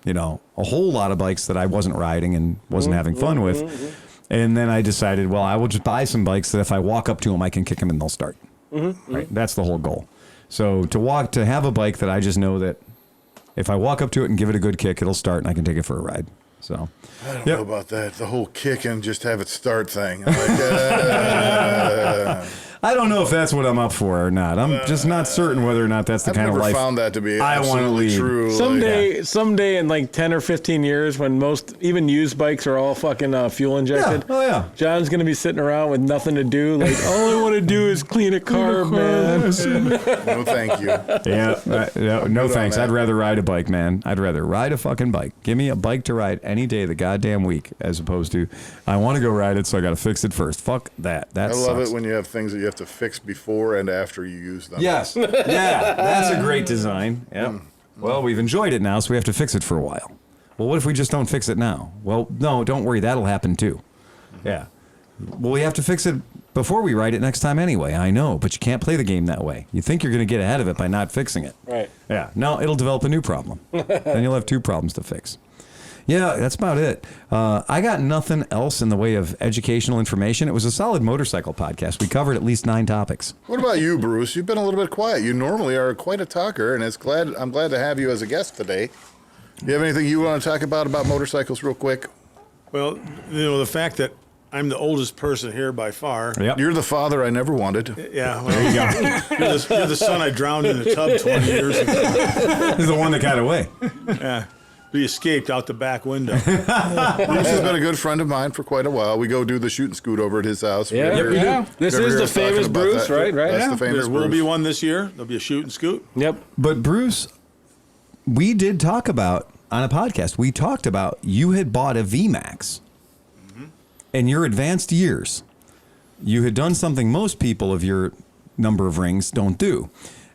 you know, a whole lot of bikes that I wasn't riding and wasn't having fun with. And then I decided, well, I will just buy some bikes that if I walk up to them, I can kick them and they'll start. Right? That's the whole goal. So to have a bike that I just know that if I walk up to it and give it a good kick, it'll start and I can take it for a ride. So I don't know about that. The whole kick and just have it start thing. I'm like, I don't know if that's what I'm up for or not. I'm just not certain whether or not that's the I've kind of never life found that to be I want to absolutely lead. true. Someday in like 10 or 15 years, when most even used bikes are all fucking fuel injected. Yeah. Oh yeah. John's gonna be sitting around with nothing to do. Like, all I want to do is clean a car, man. No, thank you. Yeah. No thanks. that. I'd rather ride a bike, man. I'd rather ride a fucking bike. Give me a bike to ride any day of the goddamn week, as opposed to I want to go ride it, so I got to fix it first. Fuck that. That I love sucks. it when you have things that you have to fix before and after you use them. Yes. Yeah. That's a great design. Yep. Well, we've enjoyed it now, so we have to fix it for a while. Well, what if we just don't fix it now? Well, no, don't worry. That'll happen too. Yeah. Well, we have to fix it before we ride it next time anyway. I know, but you can't play the game that way. You think you're going to get ahead of it by not fixing it. Right. Yeah. No, it'll develop a new problem. Then you'll have 2 problems to fix. Yeah, that's about it. I got nothing else in the way of educational information. It was a solid motorcycle podcast. We covered at least 9 topics. What about you, Bruce? You've been a little bit quiet. You normally are quite a talker, and I'm glad to have you as a guest today. You have anything you want to talk about motorcycles real quick? Well, you know, the fact that I'm the oldest person here by far. Yep. You're the father I never wanted. Yeah, well, there you go. You're the son I drowned in a tub 20 years ago. This is the one that got away. Yeah. He escaped out the back window. Bruce has been a good friend of mine for quite a while. We go do the shoot and scoot over at his house. Yeah, we do. This is the famous Bruce, right? Right. That's the famous There will Bruce. be one this year. There'll be a shoot and scoot. Yep. But Bruce, we did talk about, on a podcast, we talked about you had bought a VMAX. In your advanced years, you had done something most people of your number of rings don't do.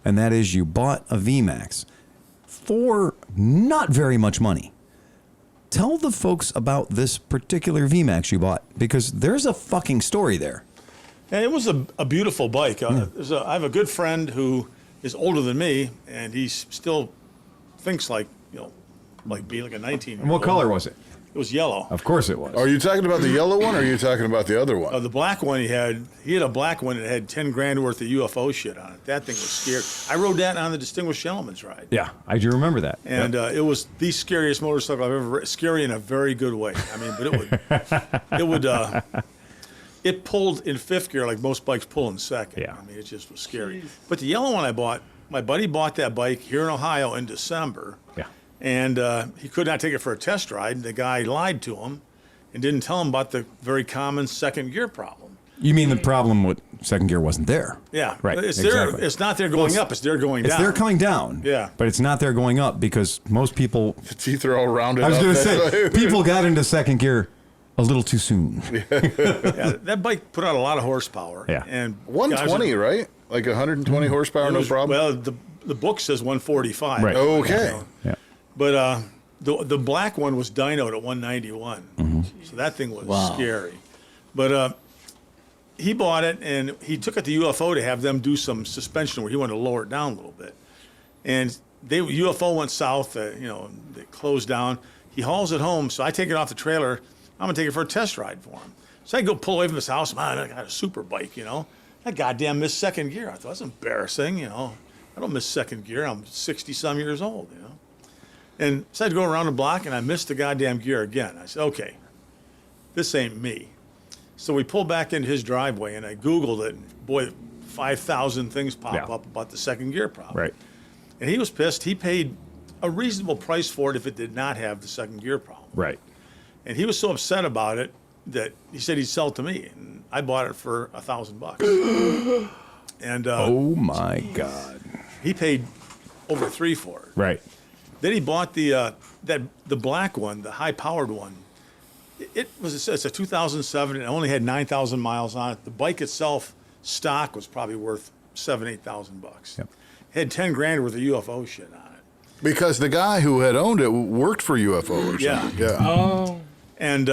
And that is you bought a VMAX for not very much money. Tell the folks about this particular VMAX you bought, because there's a fucking story there. And it was a beautiful bike. I have a good friend who is older than me, and he still thinks like being like a 19-year-old. And what color was it? It was yellow. Of course it was. Are you talking about the yellow one, or are you talking about the other one? The black one he had a black one that had 10 grand worth of UFO shit on it. That thing was scary. I rode that on the Distinguished Gentleman's Ride. Yeah, I do remember that. And it was the scariest motorcycle I've ever scary in a very good way. I mean, but it pulled in 5th gear like most bikes pull in 2nd. Yeah. I mean, it just was scary. But the yellow one I bought, my buddy bought that bike here in Ohio in December. Yeah. And he could not take it for a test ride. The guy lied to him and didn't tell him about the very common 2nd gear problem. You mean the problem with 2nd gear wasn't there? Yeah. Right. It's exactly. there. It's not there going up. It's there going down. It's there coming down. Yeah. But it's not there going up because most people. The teeth are all rounded. I was going to up. say, people got into 2nd gear a little too soon. Yeah, that bike put out a lot of horsepower. Yeah. And 120, right? Like 120 horsepower, no problem. Well, the book says 145. Right. Okay. Yeah. But the black one was dynoed at 191. So that thing was scary. But he bought it, and he took it to UFO to have them do some suspension where he wanted to lower it down a little bit. And UFO went south, they closed down. He hauls it home, so I take it off the trailer. I'm going to take it for a test ride for him. So I go pull away from his house. Man, I got a super bike, That goddamn missed 2nd gear. I thought, that's embarrassing, I don't miss 2nd gear. I'm 60-some years old, And so I'd go around the block, and I missed the goddamn gear again. I said, okay, this ain't me. So we pulled back into his driveway, and I Googled it, and boy, 5,000 things pop up about the second gear problem. Right. And he was pissed. He paid a reasonable price for it if it did not have the second gear problem. Right. And he was so upset about it that he said he'd sell it to me. And I bought it for $1,000. And oh my God. He paid over $3,000 for it. Right. Then he bought the black one, the high-powered one. It's a 2007. It only had 9,000 miles on it. The bike itself, stock, was probably worth $7,000-8,000. Yep. It had 10 grand worth of UFO shit on it. Because the guy who had owned it worked for UFO or something. Yeah. Oh. And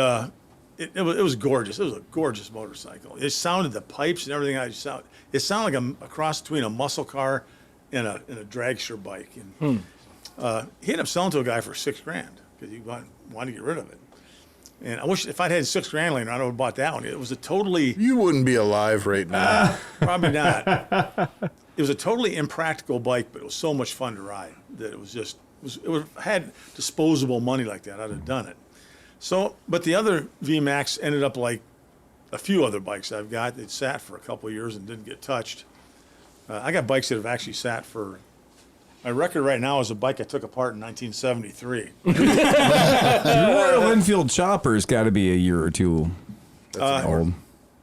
it was gorgeous. It was a gorgeous motorcycle. It sounded, the pipes and everything. It sounded like a cross between a muscle car and a dragster bike. And he ended up selling to a guy for $6 grand because he wanted to get rid of it. And I wish if I'd had $6 grand laying around, I would have bought that one. It was a totally... You wouldn't be alive right now. Probably not. It was a totally impractical bike, but it was so much fun to ride that it was just... had disposable money like that, I'd have done it. So, but the other VMAX ended up like a few other bikes I've got. It sat for a couple of years and didn't get touched. I got bikes that have actually sat for... My record right now is a bike I took apart in 1973. Your Royal Enfield chopper's got to be a year or two old.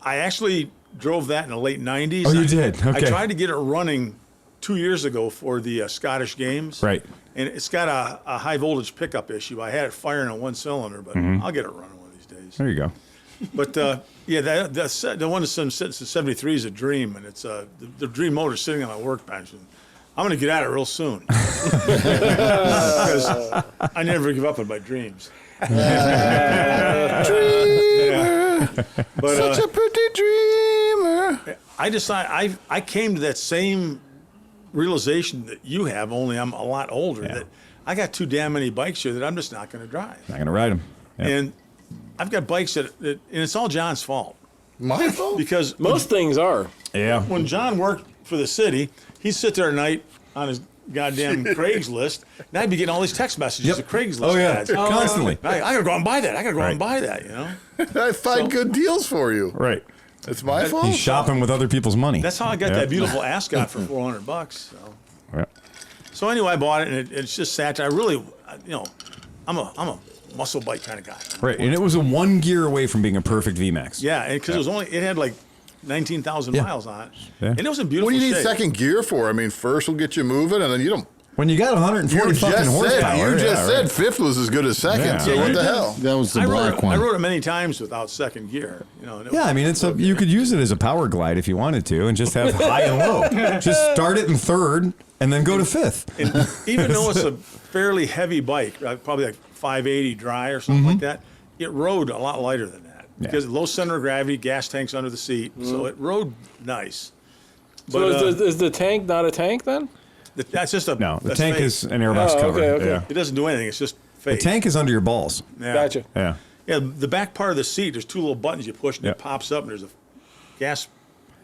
I actually drove that in the late 90s. Oh, you did? Okay. I tried to get it running 2 years ago for the Scottish Games. Right. And it's got a high voltage pickup issue. I had it firing on one cylinder, but I'll get it running one of these days. There you go. But yeah, the one that's since 73 is a dream, and it's the dream motor sitting on my workbench. And I'm going to get at it real soon because I never give up on my dreams. Dreamer, but, such a pretty dreamer. I came to that same realization that you have, only I'm a lot older. That I got too damn many bikes here that I'm just not going to drive. Not going to ride them. Yep. And I've got bikes and it's all John's fault. My fault? Because most things are. Yeah. When John worked for the city, he'd sit there at night on his goddamn Craigslist, and I'd be getting all these text messages of Craigslist ads. Constantly. I gotta go out and buy that. I gotta go out and buy that, you know? I find good deals for you. Right. It's my fault. He's shopping with other people's money. That's how I got that beautiful Ascot for $400. So. So anyway, I bought it, and it's just sat there. I really, you know, I'm a muscle bike kind of guy. Right, and it was a 1 gear away from being a perfect VMAX. Yeah, and because it had like 19,000 miles on it, and it was in beautiful What do you need shape. second gear for? I mean, first will get you moving, and then you don't. When you got 140 fucking horsepower. You just said fifth was as good as second, so what the hell? That was the black one. I rode it many times without second gear. You know. Yeah, I mean, you could use it as a power glide if you wanted to, and just have high and low. Just start it in third, and then go to fifth. And even though it's a fairly heavy bike, probably like 580 dry or something like that, it rode a lot lighter than that because low center of gravity, gas tanks under the seat, so it rode nice. So is the tank not a tank then? That's just a the tank is an airbox cover. Okay. Yeah. It doesn't do anything. It's just fake. The tank is under your balls. Yeah. Gotcha. Yeah. Yeah, the back part of the seat, there's two little buttons you push, and it pops up, and there's a gas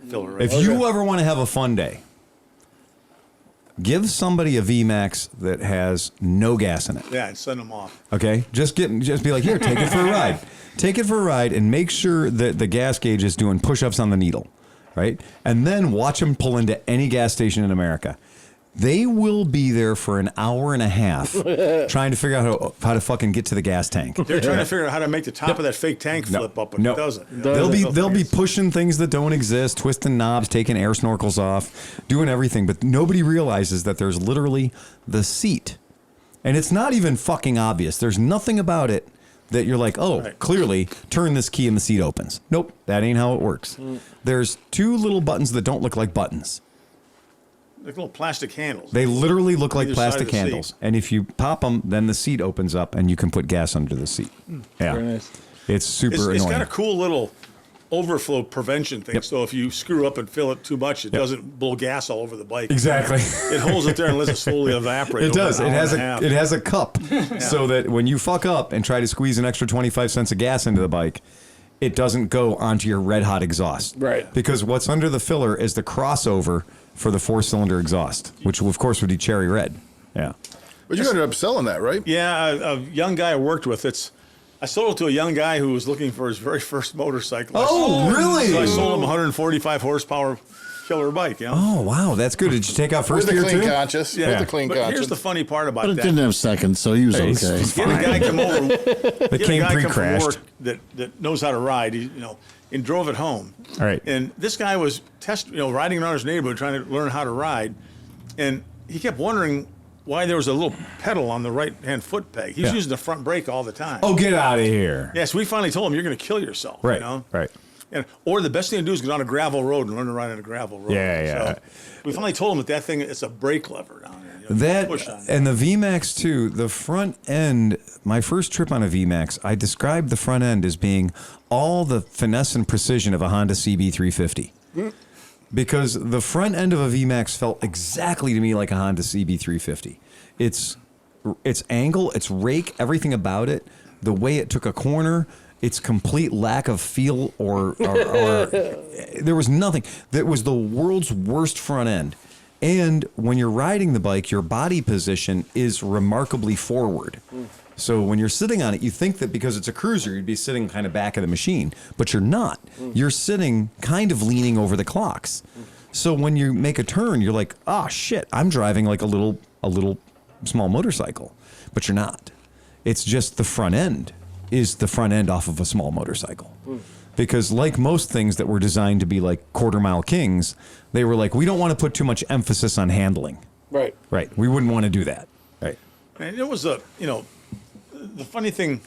filler right If you ever want to have a fun day, give somebody a VMAX that has no gas in it. Yeah, and send them off. Okay? Just be like, here, take it for a ride. Take it for a ride and make sure that the gas gauge is doing push-ups on the needle, right? And then watch them pull into any gas station in America. They will be there for an hour and a half trying to figure out how to fucking get to the gas tank. They're trying to figure out how to make the top of that fake tank flip up, but it doesn't. They'll be pushing things that don't exist, twisting knobs, taking air snorkels off, doing everything, but nobody realizes that there's literally the seat. And it's not even fucking obvious. There's nothing about it that you're like, clearly, turn this key and the seat opens. Nope, that ain't how it works. There's two little buttons that don't look like buttons. Like little plastic handles. They literally look like Either side of plastic the handles. seat. And if you pop them, then the seat opens up and you can put gas under the seat. Yeah. Very nice. It's super annoying. It's got a cool little overflow prevention thing. Yep. So if you screw up and fill it too much, it doesn't blow gas all over the bike. Exactly. It holds it there and lets it slowly evaporate. It does. Over It an hour has and a half. it has a cup so that when you fuck up and try to squeeze an extra 25 cents of gas into the bike, it doesn't go onto your red hot exhaust. Right. Because what's under the filler is the crossover for the 4-cylinder exhaust, which of course would be cherry red. Yeah. But you ended up selling that, right? Yeah, a young guy I worked with. I sold it to a young guy who was looking for his very first motorcycle. Oh, really? So I sold him a 145 horsepower killer bike. You know? Oh, wow, that's good. Did you take out first With the gear clean too? conscious. Yeah. With the clean But conscious. here's the funny part about But it that. didn't have seconds, so he was He's okay. Get a guy come over. That came pre-crashed. That knows how to ride. He, and drove it home. All right. And this guy was riding around his neighborhood trying to learn how to ride, and he kept wondering why there was a little pedal on the right-hand foot peg. He was using the front brake all the time. Oh, get out of here. Yes, we finally told him, you're going to kill yourself. Right, You know? right. Or the best thing to do is get on a gravel road and learn to ride on a gravel road. Yeah. So we finally told him that thing, it's a brake lever down there. Push on And the VMAX too, the front end, my first trip on a VMAX, I described the front end as being all the finesse and precision of a Honda CB350. Because the front end of a VMAX felt exactly to me like a Honda CB350. Its angle, its rake, everything about it, the way it took a corner, its complete lack of feel or there was nothing. That was the world's worst front end. And when you're riding the bike, your body position is remarkably forward. So when you're sitting on it, you think that because it's a cruiser, you'd be sitting kind of back of the machine, but you're not. You're sitting kind of leaning over the clocks. So when you make a turn, you're like, oh shit, I'm driving like a little small motorcycle, but you're not. It's just the front end is the front end off of a small motorcycle. Because like most things that were designed to be like quarter-mile kings, they were like, we don't want to put too much emphasis on handling. Right. Right. We wouldn't want to do that. Right. And it was the funny thing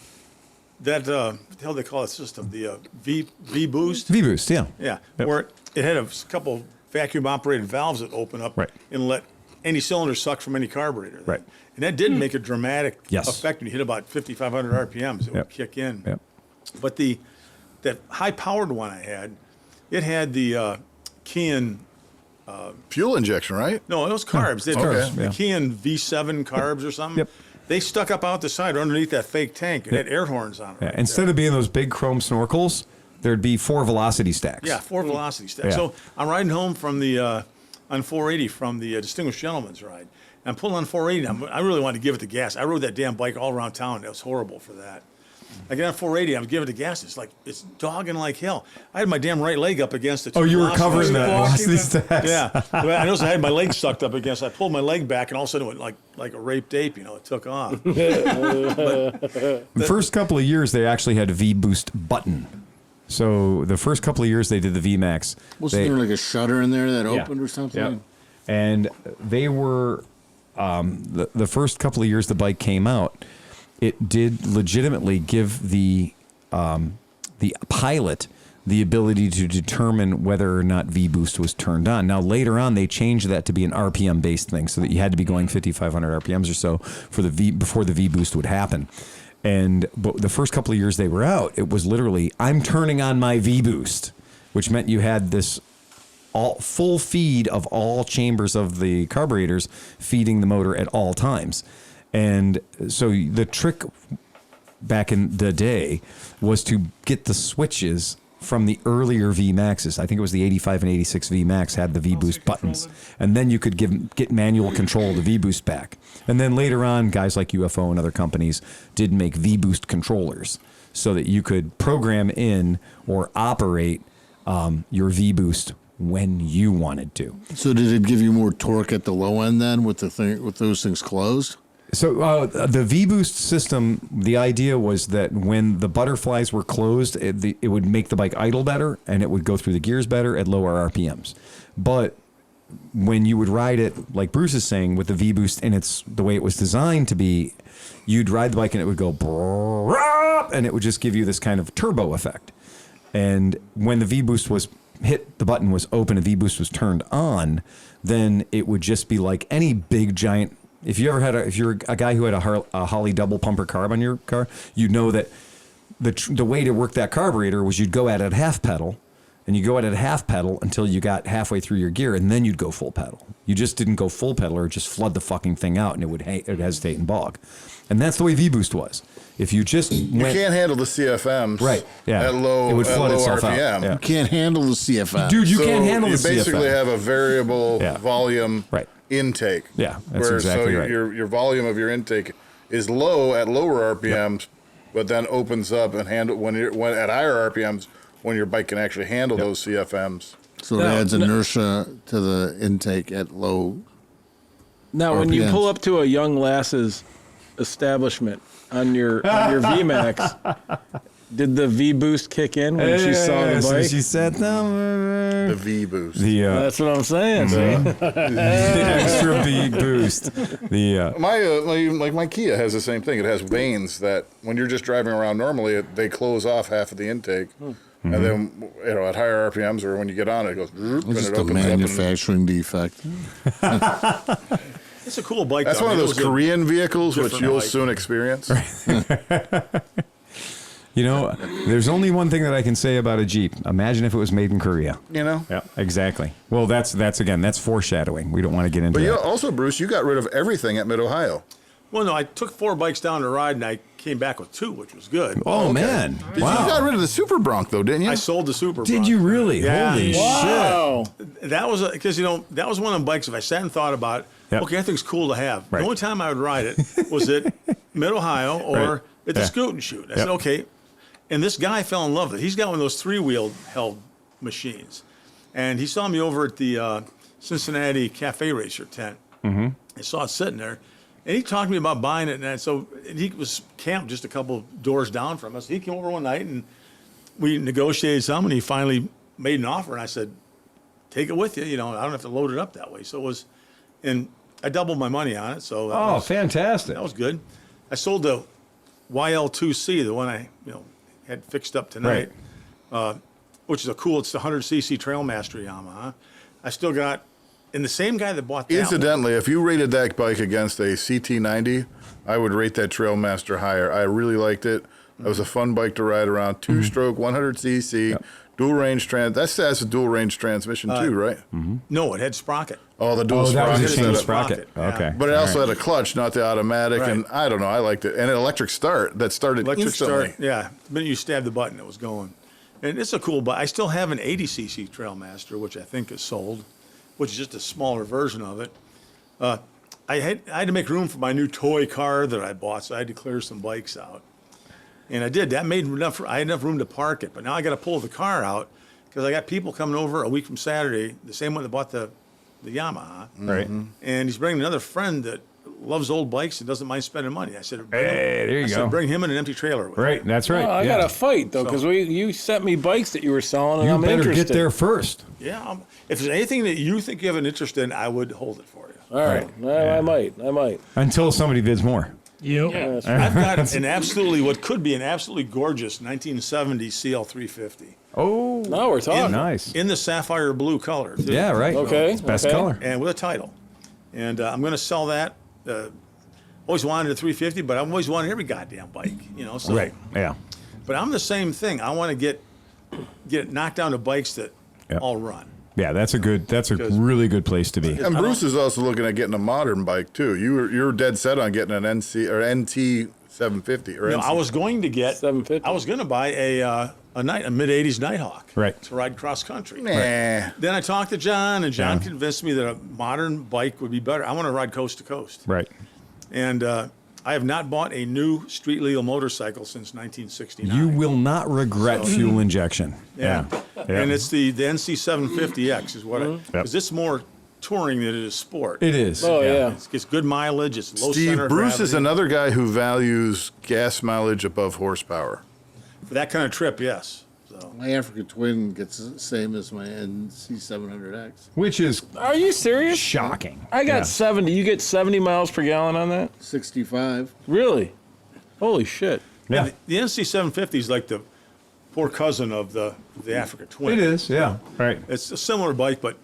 that, what the hell they call it system, the V-Boost? V-Boost, yeah. Yeah, Yep. where it had a couple vacuum-operated valves that open up and let any cylinder suck from any carburetor. Right. And that did make a dramatic Yes. effect when you hit about 5,500 RPMs. It would kick in. Yep. But that high-powered one I had, it had the Kian. Fuel injection, right? No, it was carbs. They had carbs, the yeah. Kian V7 carbs or something. Yep. They stuck up out the side or underneath that fake tank and had air horns on it. Yeah. right Instead of being those big chrome snorkels, there'd be 4 velocity stacks. Yeah, 4 velocity stacks. Yeah. So I'm riding home from the on 480 from the Distinguished Gentleman's Ride. And I'm pulling on 480. I really wanted to give it the gas. I rode that damn bike all around town. It was horrible for that. I get on 480. I'm giving it the gas. It's dogging like hell. I had my damn right leg up against it. Oh, you were covering that velocity stacks. Yeah. Well, I noticed I had my leg sucked up against. I pulled my leg back, and all of a sudden it went like a raped ape. It took off. The first couple of years, they actually had a V-Boost button. So the first couple of years they did the VMAX. Wasn't there like a shutter in there that opened or something? Yeah. And they were, the first couple of years the bike came out, it did legitimately give the pilot the ability to determine whether or not V-Boost was turned on. Now, later on, they changed that to be an RPM-based thing so that you had to be going 5,500 RPMs or so before the V-Boost would happen. But the first couple of years they were out, it was literally, I'm turning on my V-Boost, which meant you had this full feed of all chambers of the carburetors feeding the motor at all times. And so the trick back in the day was to get the switches from the earlier VMAXs. I think it was the 85 and 86 VMAX had the V-Boost buttons. And then you could get manual control of the V-Boost back. And then later on, guys like UFO and other companies did make V-Boost controllers so that you could program in or operate your V-Boost when you wanted to. So did it give you more torque at the low end then with those things closed? So the V-Boost system, the idea was that when the butterflies were closed, it would make the bike idle better, and it would go through the gears better at lower RPMs. But when you would ride it, like Bruce is saying, with the V-Boost, and it's the way it was designed to be, you'd ride the bike and it would go, and it would just give you this kind of turbo effect. And when the V-Boost was hit, the button was open, and V-Boost was turned on, then it would just be like any big giant. If you're a guy who had a Holly double pumper carb on your car, you know that the way to work that carburetor was you'd go at it half pedal, and you go at it half pedal until you got halfway through your gear, and then you'd go full pedal. You just didn't go full pedal or just flood the fucking thing out, and it would hesitate and bog. And that's the way V-Boost was. If you just you can't handle the CFMs right, yeah, at low, it would flood itself RPM. out. Yeah. You can't handle the CFM. Dude, you can't handle the CFM. You basically have a variable volume. Right. intake. Yeah, that's exactly right. Your volume of your intake is low at lower RPMs, but then opens up and handle when at higher RPMs when your bike can actually handle those CFMs. So it adds inertia to the intake at low. Now, when you pull up to a young lass's establishment on your VMAX, did the V boost kick in when she saw the bike? She said The V boost. That's what I'm saying. The extra V boost. My Kia has the same thing. It has vanes that when you're just driving around normally, they close off half of the intake. And then, at higher RPMs or when you get on it, it goes. It's just a manufacturing defect. It's a cool bike. That's one of those Korean vehicles, which you'll soon experience. There's only one thing that I can say about a Jeep. Imagine if it was made in Korea. Yeah, exactly. Well, that's foreshadowing. We don't want to get into that. But also, Bruce, you got rid of everything at Mid-Ohio. Well, no, I took 4 bikes down to ride, and I came back with 2, which was good. Oh, man. Wow. You got rid of the Super Bronc, though, didn't you? I sold the Super Bronc. Did you really? Yeah. Holy shit. That was because that was one of the bikes. If I sat and thought about, okay, that thing's cool to have. Right. The only time I would ride it was at Mid-Ohio or at the Scoot and Shoot. I said, okay. And this guy fell in love with it. He's got one of those 3-wheel held machines, and he saw me over at the Cincinnati Cafe Racer tent. Mm-hmm. I saw it sitting there. And he talked to me about buying it, and he was camped just a couple doors down from us. He came over one night, and we negotiated some, and he finally made an offer. And I said, "Take it with you. I don't have to load it up that way." So it was, and I doubled my money on it. So that was fantastic! That was good. I sold the YL2C, the one I had fixed up tonight, which is it's the 100cc Trailmaster Yamaha. I still got. And the same guy that bought that Incidentally, if you rated that bike against a CT90, I would rate that Trailmaster higher. I really liked it. It was a fun bike to ride around. 2-stroke, 100cc, dual range That has a dual range transmission too, right? Mm-hmm. No, it had sprocket. Oh, the dual sprocket. Sprocket. Okay. But it also had a clutch, not the automatic. And I don't know, I liked it. And an electric start that started instantly. Start, yeah. The minute you stabbed the button, it was going. And it's a cool bike. I still have an 80cc Trailmaster, which I think is sold, which is just a smaller version of it. I had to make room for my new toy car that I bought, so I had to clear some bikes out. And I did. That made enough. I had enough room to park it. But now I got to pull the car out because I got people coming over a week from Saturday, the same one that bought the Yamaha. Right. And he's bringing another friend that loves old bikes and doesn't mind spending money. I said, hey, there you go. Bring him in an empty trailer with Right, him. that's right. I got to fight, though, because you sent me bikes that you were selling, and I'm interested. You interested. better get there first. Yeah. If there's anything that you think you have an interest in, I would hold it for you. All right. Well, I might. Until somebody bids more. Yep. Yeah, I've got what could be an absolutely gorgeous 1970 CL350. Oh. Now we're talking. Nice. In the sapphire blue color. Too. Yeah, right. Okay. It's best color. And with a title. And I'm going to sell that. Always wanted a 350, but I've always wanted every goddamn bike, So. Right, yeah. But I'm the same thing. I want to get knocked down to bikes that all run. Yeah, that's a really good place to be. And Bruce is also looking at getting a modern bike too. You're dead set on getting an NT 750 or I was going to get 750. I was going to buy a mid '80s Nighthawk, to ride cross country. Nah. Right. Then I talked to John, and John convinced me that a modern bike would be better. I want to ride coast to coast. Right. And I have not bought a new street legal motorcycle since 1969. You will not regret fuel injection. Yeah. And it's the NC 750X is what because it's more touring than it is sport. It is. Oh, yeah. It's good mileage. It's low Steve, center of Bruce gravity. is another guy who values gas mileage above horsepower. For that kind of trip, yes. So. My Africa Twin gets the same as my NC700X. Which is Are you serious? shocking. I got 70. You get 70 miles per gallon on that? 65. Really? Holy shit. Yeah. The NC 750 is like the poor cousin of the Africa Twin. It is, yeah. Right. It's a similar bike, but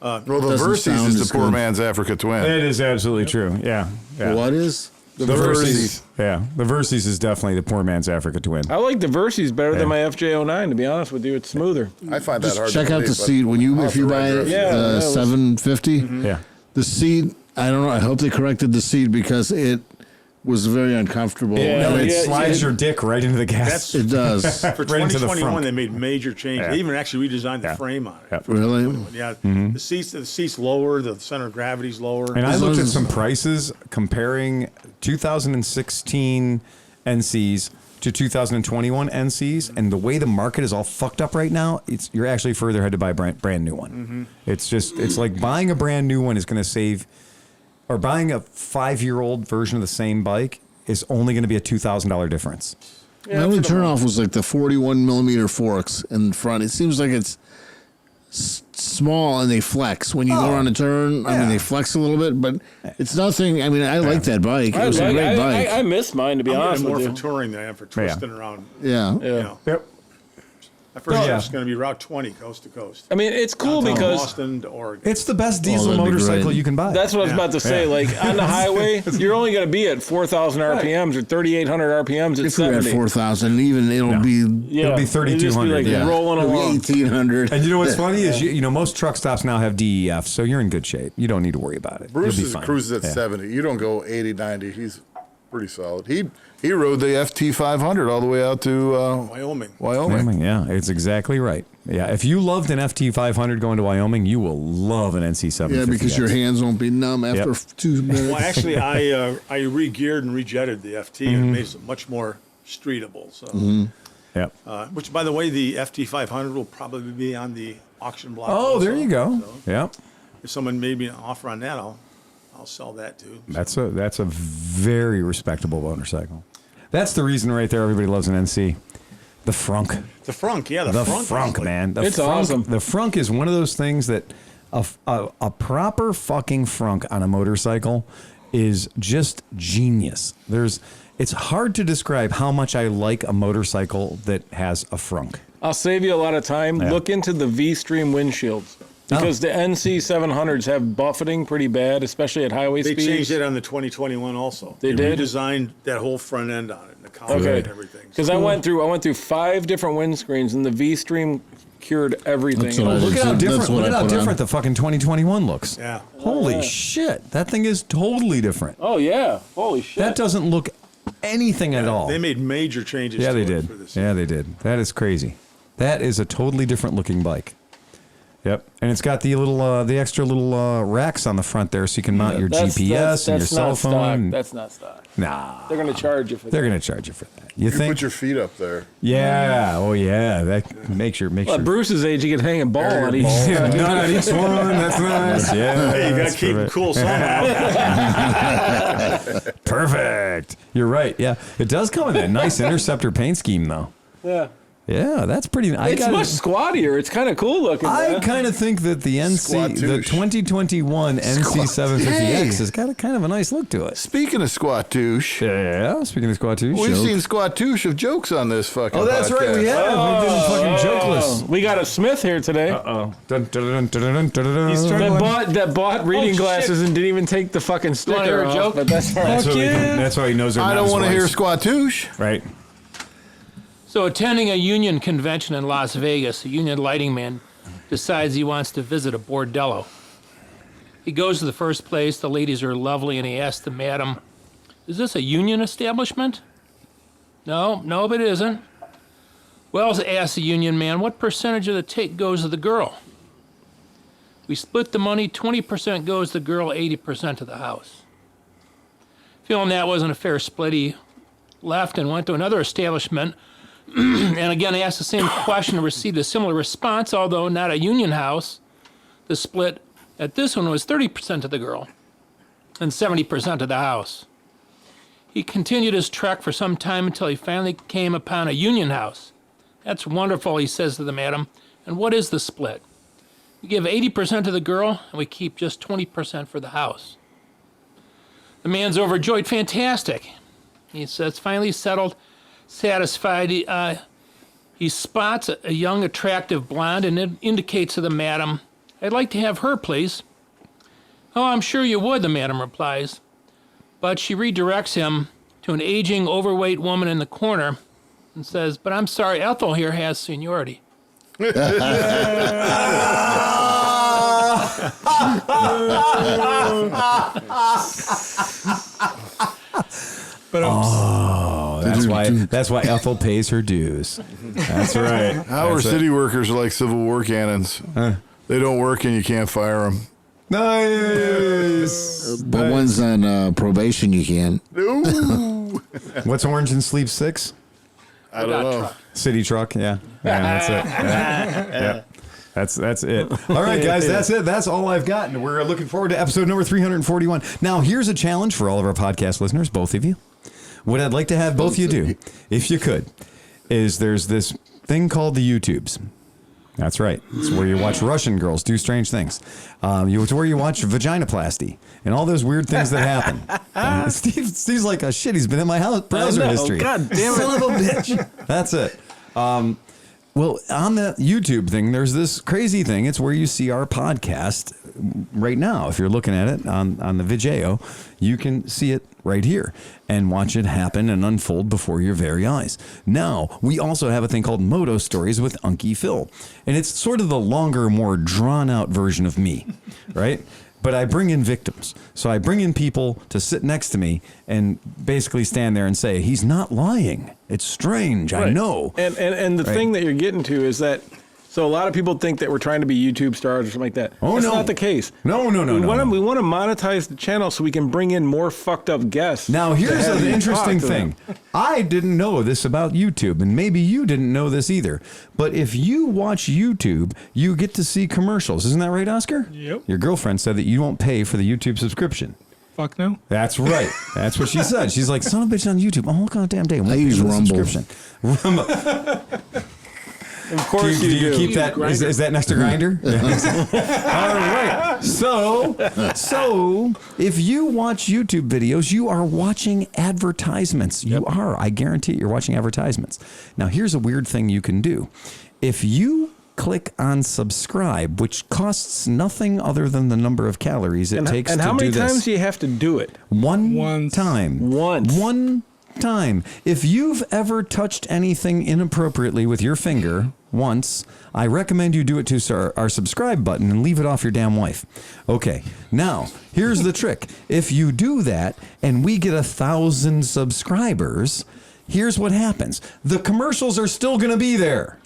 Well, the Doesn't Versys sound is as the poor good. man's Africa Twin. It is absolutely true. Yeah. What is? The Versys. Yeah. The Versys is definitely the poor man's Africa Twin. I like the Versys better than my FJ09, to be honest with you. It's smoother. I find that hard Check to out believe, the seat when you I'll if you have to buy ride the yours. 750. Yeah. The seat, I don't know. I hope they corrected the seat because it was very uncomfortable. No, it slides your dick right into the gas. It does. For Right into the 2021, front. they made major changes. Yeah. They even actually redesigned the frame on it. Really? Yeah, the seats lower, the center of gravity's lower. And I looked at some prices comparing 2016 NCs to 2021 NCs, and the way the market is all fucked up right now, you're actually further ahead to buy a brand new one. It's like buying a brand new one is going to save, or buying a 5-year-old version of the same bike is only going to be a $2,000 difference. My only turnoff was like the 41 millimeter forks in front. It seems like it's small and they flex when you go around a turn. I mean, they flex a little bit, but it's nothing. I mean, I like that bike. It was a great bike. I miss mine, to be honest more with for you. touring than I am for twisting around. Yeah. You know. Yep. My first trip's going to be Route 20, coast to coast. I mean, it's cool Downtown because Boston to Oregon. It's the best diesel that'd be motorcycle great. you can buy. that's what I was about to say. Like on the highway, you're only going to be at 4,000 RPMs or 3,800 RPMs at If we were at 70. 4,000, even it'll be Yeah, be 3,200, Like yeah. rolling it'll be along. 1,800. And you know what's funny is you know most truck stops now have DEF, so you're in good shape. You don't need to worry about it. Bruce You'll be fine. cruises at 70. You don't go 80, 90. He's pretty solid. He rode the FT500 all the way out to Wyoming. Wyoming, yeah, it's exactly right. Yeah, if you loved an FT500 going to Wyoming, you will love an NC750. Yeah, because your hands won't be numb after 2 minutes. Well, actually, I re-geared and rejetted the FT and it made it much more streetable. So, Yep. which, by the way, the FT500 will probably be on the auction block. Oh, also. there you go. So Yep. if someone made me an offer on that, I'll sell that too. That's a very respectable motorcycle. That's the reason right there. Everybody loves an NC. The frunk. The frunk, yeah, The frunk, man. The It's frunk, awesome. The frunk is one of those things that a proper fucking frunk on a motorcycle is just genius. It's hard to describe how much I like a motorcycle that has a frunk. I'll save you a lot of time. Yeah. Look into the V-Stream windshields. Because the NC700s have buffeting pretty bad, especially at highway They speeds. changed it on the 2021 also. They did? redesigned that whole front end on it, and the collar Okay. and everything. Because I went through 5 different windscreens, and the V-Stream cured everything. That's what I Look at how That's different. what Look at I how put on. different the fucking 2021 looks. Yeah. Holy shit! That thing is totally different. Oh, yeah. Holy shit. That doesn't look anything at all. They made major changes Yeah, to they it did. for this. Yeah, they did. That is crazy. That is a totally different looking bike. Yep, and it's got the little, the extra little racks on the front there, so you can mount your GPS and your cell not stock. phone. That's not stock. Nah, They're going to charge you for they're that. going to charge you for that. You You think? put your feet up there. Yeah. Oh, yeah. That makes sure. At Bruce's age, you could hang a ball on each. Yeah, not on each one. That's nice. Yeah. Hey, you got that's to keep them perfect. cool somehow. Perfect. You're right. Yeah, it does come with that nice Interceptor paint scheme, though. Yeah. Yeah, that's pretty. It's much squattier. It's kind of cool looking. I man. kind of think that the the Squatouche. 2021 NC750X has got a kind of a nice look to it. Speaking of squatouche, Yeah, speaking of squatouche. we've joke. seen squatouche of jokes on this fucking Oh, that's right. We podcast. have. We did fucking jokeless. We got a Smith here today. Oh. Dun, dun, dun, dun, dun, dun, dun. He's struggling. That bought reading shit. glasses and didn't even take the fucking wanna sticker hear a off. joke? But that's all right. That's why he knows her I don't mom's want to hear voice. squatouche. Right. So, attending a union convention in Las Vegas, a union lighting man decides he wants to visit a bordello. He goes to the first place. The ladies are lovely, and he asks the madam, "Is this a union establishment?" No, it isn't. Well, asks the union man, "What percentage of the take goes to the girl?" "We split the money. 20% goes to the girl, 80% to the house." Feeling that wasn't a fair split, he left and went to another establishment. And again, asked the same question and received a similar response, although not a union house. The split at this one was 30% to the girl and 70% to the house. He continued his trek for some time until he finally came upon a union house. "That's wonderful," he says to the madam. "And what is the split?" "We give 80% to the girl, and we keep just 20% for the house." The man's overjoyed. "Fantastic." He says, finally settled, satisfied. He spots a young, attractive blonde and it indicates to the madam, "I'd like to have her, please." "Oh, I'm sure you would," the madam replies. But she redirects him to an aging, overweight woman in the corner and says, "But I'm sorry, Ethel here has seniority." But that's why Ethel pays her dues. That's right. Our city workers are like Civil War cannons. They don't work and you can't fire them. Nice. But one's on probation, you can. Ooh. What's Orange and Sleep 6? I don't know. Truck. City truck. Yeah, that's it. Yeah. That's it. All right, guys, that's it. That's all I've got. And we're looking forward to episode number 341. Now, here's a challenge for all of our podcast listeners, both of you. What I'd like to have both of you do, if you could, is there's this thing called the YouTubes. That's right. It's where you watch Russian girls do strange things. It's where you watch vaginoplasty and all those weird things that happen. Steve's like, oh, shit, he's been in my house browser history. God damn it. Son of a bitch. That's it. Well, on the YouTube thing, there's this crazy thing. It's where you see our podcast right now. If you're looking at it on the video, you can see it right here and watch it happen and unfold before your very eyes. Now, we also have a thing called Moto Stories with Unkie Phil. And it's sort of the longer, more drawn-out version of me, right? But I bring in victims. So I bring in people to sit next to me and basically stand there and say, he's not lying. It's strange. Right. I know. And the thing that you're getting to is that, so a lot of people think that we're trying to be YouTube stars or something like that. Oh, That's no. not the case. No. We want to monetize the channel so we can bring in more fucked up guests. Now, here's an interesting thing. Them. I didn't know this about YouTube, and maybe you didn't know this either. But if you watch YouTube, you get to see commercials. Isn't that right, Oscar? Yep. Your girlfriend said that you won't pay for the YouTube subscription. Fuck no. That's right. That's what she said. She's like, son of a bitch on YouTube. Oh, goddamn day. I use Rumble. Of course do you keep that? Is that next to Grindr? All right. So if you watch YouTube videos, you are watching advertisements. You are. I guarantee you're watching advertisements. Now, here's a weird thing you can do. If you click on subscribe, which costs nothing other than the number of calories it takes to do this. And how many times do you have to do it? Once. One time. If you've ever touched anything inappropriately with your finger once, I recommend you do it to our subscribe button and leave it off your damn wife. Okay, now here's the trick. If you do that and we get 1,000 subscribers, here's what happens. The commercials are still going to be there.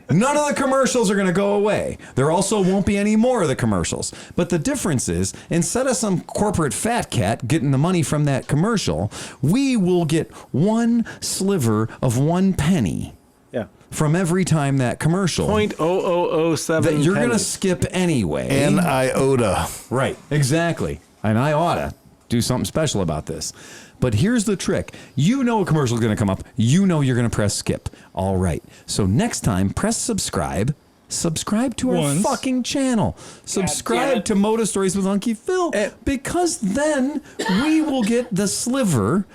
None of the commercials are going to go away. There also won't be any more of the commercials. But the difference is, instead of some corporate fat cat getting the money from that commercial, we will get one sliver of 1 penny. Yeah. From every time that commercial. 0.0007 that you're going to skip anyway. An iota. Right, exactly. And I ought to do something special about this. But here's the trick. You know a commercial is going to come up. You know you're going to press skip. All right. So next time, press subscribe. Subscribe to our fucking channel. Subscribe to Moto Stories with Unkie Phil. Because then we will get the sliver,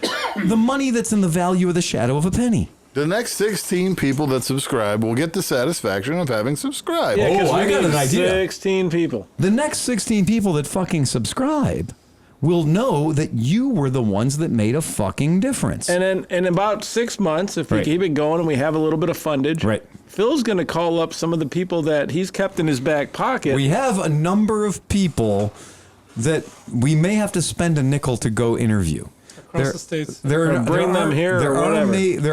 the money that's in the value of the shadow of a penny. The next 16 people that subscribe will get the satisfaction of having subscribed. Yeah, I got an idea. 16 people. The next 16 people that fucking subscribe will know that you were the ones that made a fucking difference. And then in about 6 months, if we keep it going and we have a little bit of fundage, Phil's going to call up some of the people that he's kept in his back pocket. We have a number of people that we may have to spend a nickel to go interview. Across the states. There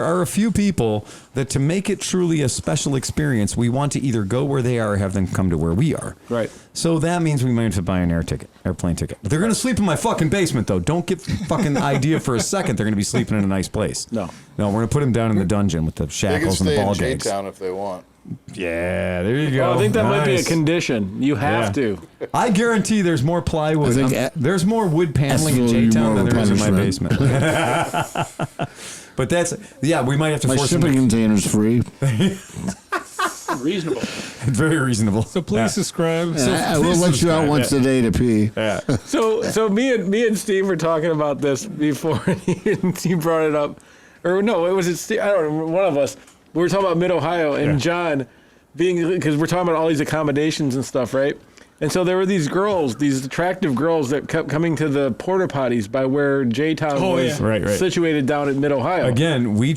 are a few people that, to make it truly a special experience, we want to either go where they are or have them come to where we are. Right. So that means we might have to buy an airplane ticket. They're going to sleep in my fucking basement, though. Don't get the fucking idea for a second they're going to be sleeping in a nice place. No, we're going to put them down in the dungeon with the shackles and the ball gags. They can stay in J-Town if they want. Yeah, there you go. I think that might be a condition. You have to. I guarantee there's more plywood. There's more wood paneling in J-Town than there is in my basement. But we might have to force shipping container's free. Reasonable. Very reasonable. So please subscribe. I will let you out once a day to pee. Yeah. So me and Steve were talking about this before, and he brought it up. Or no, it was Steve. I don't remember, one of us. We were talking about Mid-Ohio and John because we're talking about all these accommodations and stuff, right? And so there were these girls, these attractive girls that kept coming to the porta potties by where J-Town was situated down in Mid-Ohio. Again, we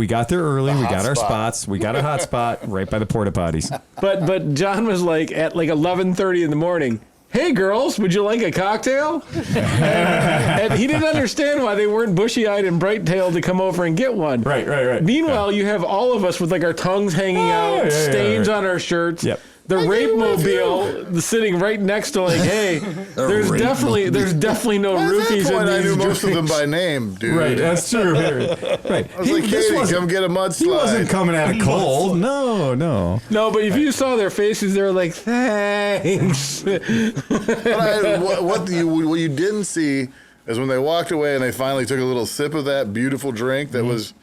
got there early. We got our spots. We got a hot spot right by the porta potties. But John was like at 11:30 in the morning. hey, girls, would you like a cocktail? And he didn't understand why they weren't bushy-eyed and bright-tailed to come over and get one. Right. Meanwhile, you have all of us with like our tongues hanging out, stains on our shirts. Yep. The rape mobile sitting right next to like, hey, there's definitely no roofies in I these knew most of them drinks. by name, dude. Right, that's true. Right. I was like, Katie, come get a mudslide. He wasn't coming at it cold. No. No, but if you saw their faces, they were like, thanks. What you didn't see is when they walked away and they finally took a little sip of that beautiful drink that was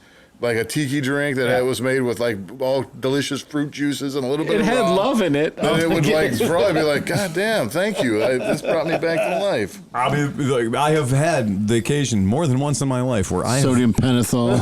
like a tiki drink that was made with like all delicious fruit juices and a little bit It of had rum. love in it. And it would like probably be like, God damn, thank you. This brought me back to life. I have had the occasion more than once in my life where I Sodium pentothal.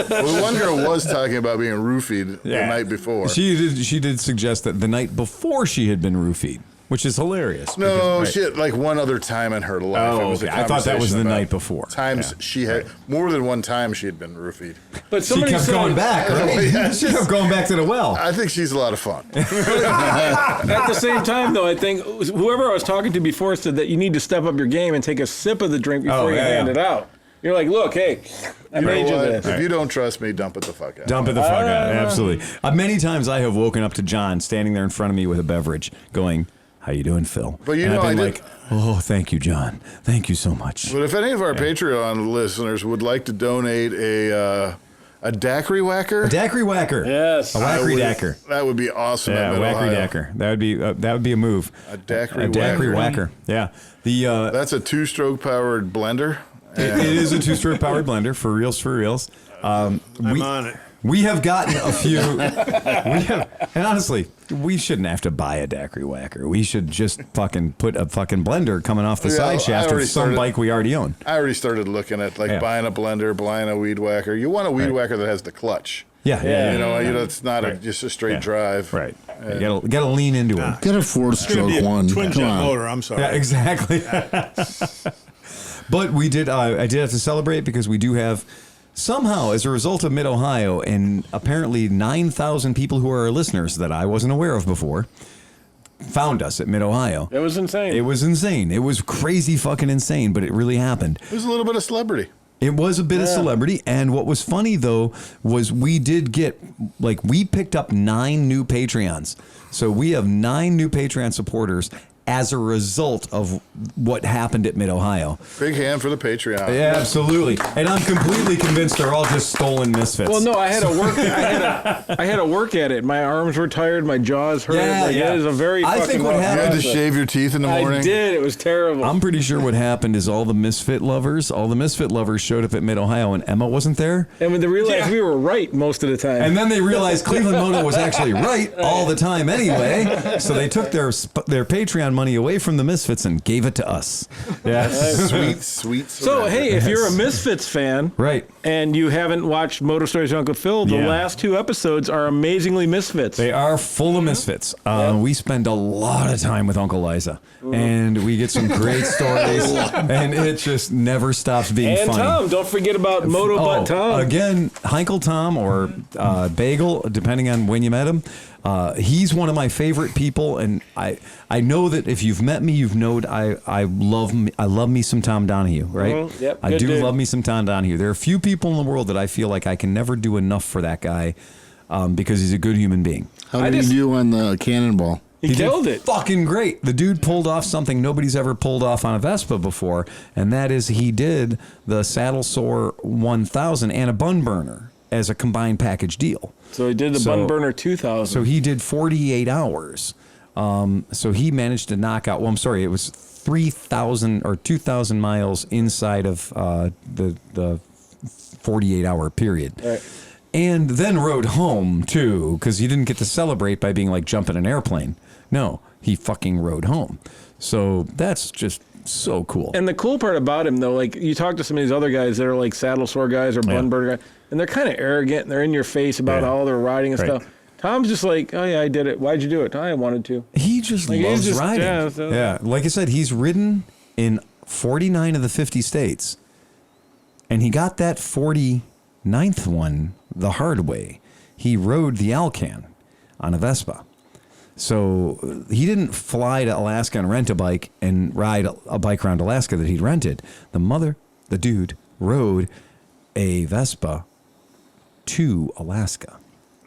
Well, one girl was talking about being roofied the night before. She did suggest that the night before she had been roofied, which is hilarious. No, because- she had like one other time in her life. Oh, It was a okay. I thought that was conversation the about night before. Times she had more than one time she had been roofied. But She somebody kept said, going back, right? She kept going back to the well. I think she's a lot of fun. at the same time, though, I think whoever I was talking to before said that you need to step up your game and take a sip of the drink before you hand it out. You're like, look, hey, I made you this. If you don't trust me, dump it the fuck out. Dump it the fuck out. Absolutely. Many times I have woken up to John standing there in front of me with a beverage going, how you doing, Phil? But you and know, I've been I like, oh, thank you, John. Thank you so much. But if any of our Patreon listeners would like to donate a daiquiri whacker, A daiquiri whacker. Yes. A whackery daiquiri. that would be awesome. Yeah, in whackery Ohio. daiquiri. That would be a move. A daiquiri whacker. Yeah. That's a two-stroke powered blender. It is a two-stroke powered blender for reals. I'm on it. We have gotten a few. And honestly, we shouldn't have to buy a daiquiri whacker. We should just fucking put a fucking blender coming off the side shaft of some bike we already own. I already started looking at buying a blender, buying a weed whacker. You want a weed whacker that has the clutch. Yeah. You know, it's not just a straight drive. Right. You gotta lean into it. Get a It's gonna four-stroke be a one. twin Come jet on. motor. I'm sorry. Yeah, exactly. But we did. I did have to celebrate because we do have. Somehow, as a result of Mid-Ohio and apparently 9,000 people who are our listeners that I wasn't aware of before, found us at Mid-Ohio. It was insane. It was insane. It was crazy fucking insane, but it really happened. It was a little bit of celebrity. It was a bit of celebrity. And what was funny, though, was we did get, we picked up 9 new Patreons. So we have 9 new Patreon supporters as a result of what happened at Mid-Ohio. Big hand for the Patreon. Yeah, absolutely. And I'm completely convinced they're all just stolen misfits. Well, no, I had to work. I had to work at it. My arms were tired. My jaws hurt. It was a very. I think what You had to happened. shave your teeth in the morning. I did. It was terrible. I'm pretty sure what happened is all the misfit lovers showed up at Mid-Ohio and Emma wasn't there. and when they realized we were right most of the time. And then they realized Cleveland Moto was actually right all the time anyway. So they took their Patreon money away from the misfits and gave it to us. Yeah. Sweet. So, hey, if you're a Misfits fan, Right. and you haven't watched Moto Stories with Uncle Phil, the last 2 episodes are amazingly Misfits. They are full of misfits. We spend a lot of time with Uncle Liza, and we get some great stories, and it just never stops being and funny. Tom, don't forget about Moto Butt Tom. Again, Heinkel Tom or Bagel, depending on when you met him. He's one of my favorite people, and I know that if you've met me, you've known I love me some Tom Donahue, right? Mhm, yep, I good do dude. love me some Tom Donahue. There are few people in the world that I feel like I can never do enough for that guy because he's a good human being. How did you do on the cannonball? He killed did it. Fucking great. The dude pulled off something nobody's ever pulled off on a Vespa before, and that is he did the Saddle Sore 1000 and a Bun Burner as a combined package deal. So he did the Bun Burner 2000. So he did 48 hours. So he managed to knock out, it was 3,000 or 2,000 miles inside of the 48-hour period. Right. And then rode home, too, because he didn't get to celebrate by being like jumping an airplane. No, he fucking rode home. So that's just so cool. And the cool part about him, though, like you talk to some of these other guys that are like Saddle Sore guys or Bun Burner guys, and they're kind of arrogant and they're in your face about how they're riding and stuff. Tom's just like, oh yeah, I did it. Why'd you do it? I wanted to. He just loves riding. Yeah, Like I said, he's ridden in 49 of the 50 states. And he got that 49th one the hard way. He rode the Alcan on a Vespa. So he didn't fly to Alaska and rent a bike and ride a bike around Alaska that he'd rented. The dude rode a Vespa to Alaska.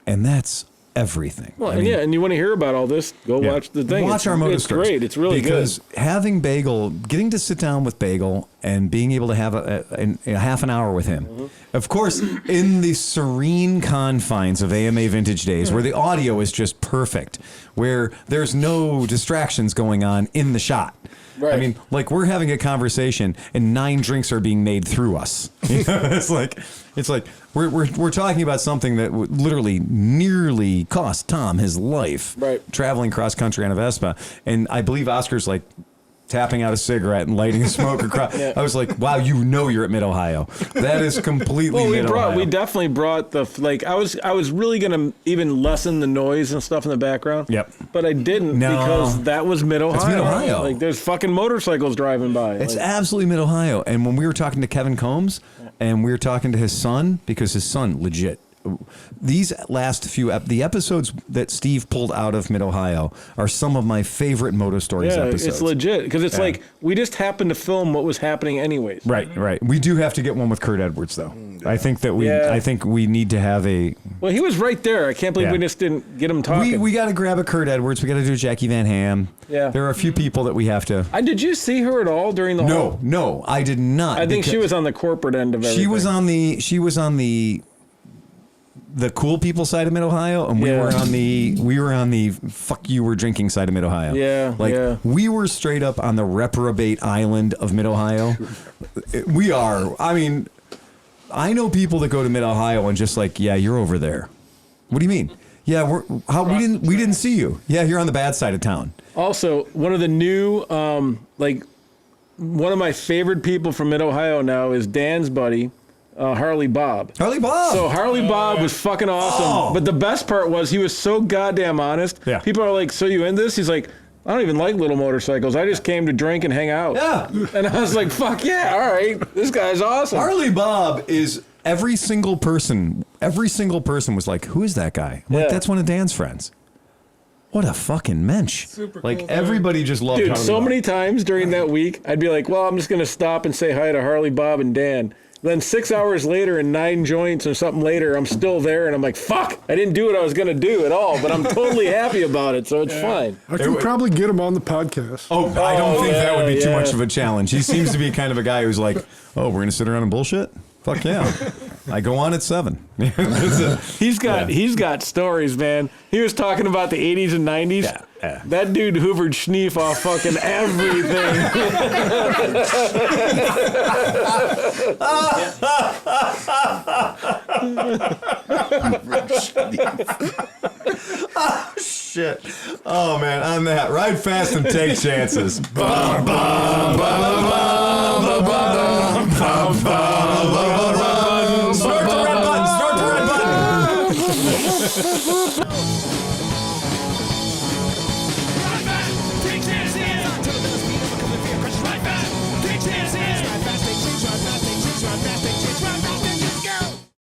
And that's everything. Well, and you want to hear about all this, go watch the thing. Watch our Moto It's Stories. great. It's really because good. having Bagel, getting to sit down with Bagel and being able to have a half an hour with him, of course, in the serene confines of AMA Vintage Days, where the audio is just perfect, where there's no distractions going on in the shot. Right. I mean, like we're having a conversation and 9 drinks are being made through us. You know, it's like we're talking about something that would literally nearly cost Tom his life. Right. Traveling cross country on a Vespa, and I believe Oscar's like tapping out a cigarette and lighting a smoke across. Yeah. I was like, wow, you're at Mid Ohio. That is completely Mid Ohio. We definitely brought I was really gonna even lessen the noise and stuff in the background. Yep. But I didn't because that was Mid Ohio. It's Mid Ohio. Like there's fucking motorcycles driving by. It's absolutely Mid Ohio. And when we were talking to Kevin Combs and we were talking to his son, because his son legit, these last few the episodes that Steve pulled out of Mid Ohio are some of my favorite Moto Stories episodes. It's legit because it's like we just happened to film what was happening anyways. Right. We do have to get one with Kurt Edwards though. I think that we need to have a. Well, he was right there. I can't believe we just didn't get him talking. We got to grab a Kurt Edwards. We got to do a Jackie Van Ham. Yeah. There are a few people that we have to. Did you see her at all during the whole? No, I did not. I think she was on the corporate end of everything. She was on the cool people side of Mid Ohio, and we were on the fuck you were drinking side of Mid Ohio. Yeah, we were straight up on the reprobate island of Mid Ohio. We are. I mean, I know people that go to Mid Ohio and just like, yeah, you're over there. What do you mean? Yeah, we didn't see you. Yeah, you're on the bad side of town. Also, one of the new one of my favorite people from Mid Ohio now is Dan's buddy. Harley Bob. Harley Bob. So Harley Bob was fucking awesome. But the best part was he was so goddamn honest. Yeah. People are like, so you in this? He's like, I don't even like little motorcycles. I just came to drink and hang out. Yeah. And I was like, fuck yeah, all right. This guy's awesome. Harley Bob is every single person was like, who is that guy? I'm like, that's one of Dan's friends. What a fucking mensch. Super like cool, everybody just loved Dude, Harley so Bob. many times during that week, I'd be like, well, I'm just going to stop and say hi to Harley Bob and Dan. Then 6 hours later and 9 joints or something later, I'm still there and I'm like, fuck, I didn't do what I was going to do at all, but I'm totally happy about it, so it's fine. I can probably get him on the podcast. I don't think that would be too much of a challenge. He seems to be kind of a guy who's like, oh, we're going to sit around and bullshit? Fuck yeah. I go on at 7. He's got stories, man. He was talking about the 80s and 90s. Yeah. That dude hoovered schneef off fucking everything. Oh, shit. Oh, man. On that, ride fast and take chances. Bum, bum, bum, bum, bum, bum, bum, bum, bum, bum. Snort the red button. Snort the red button.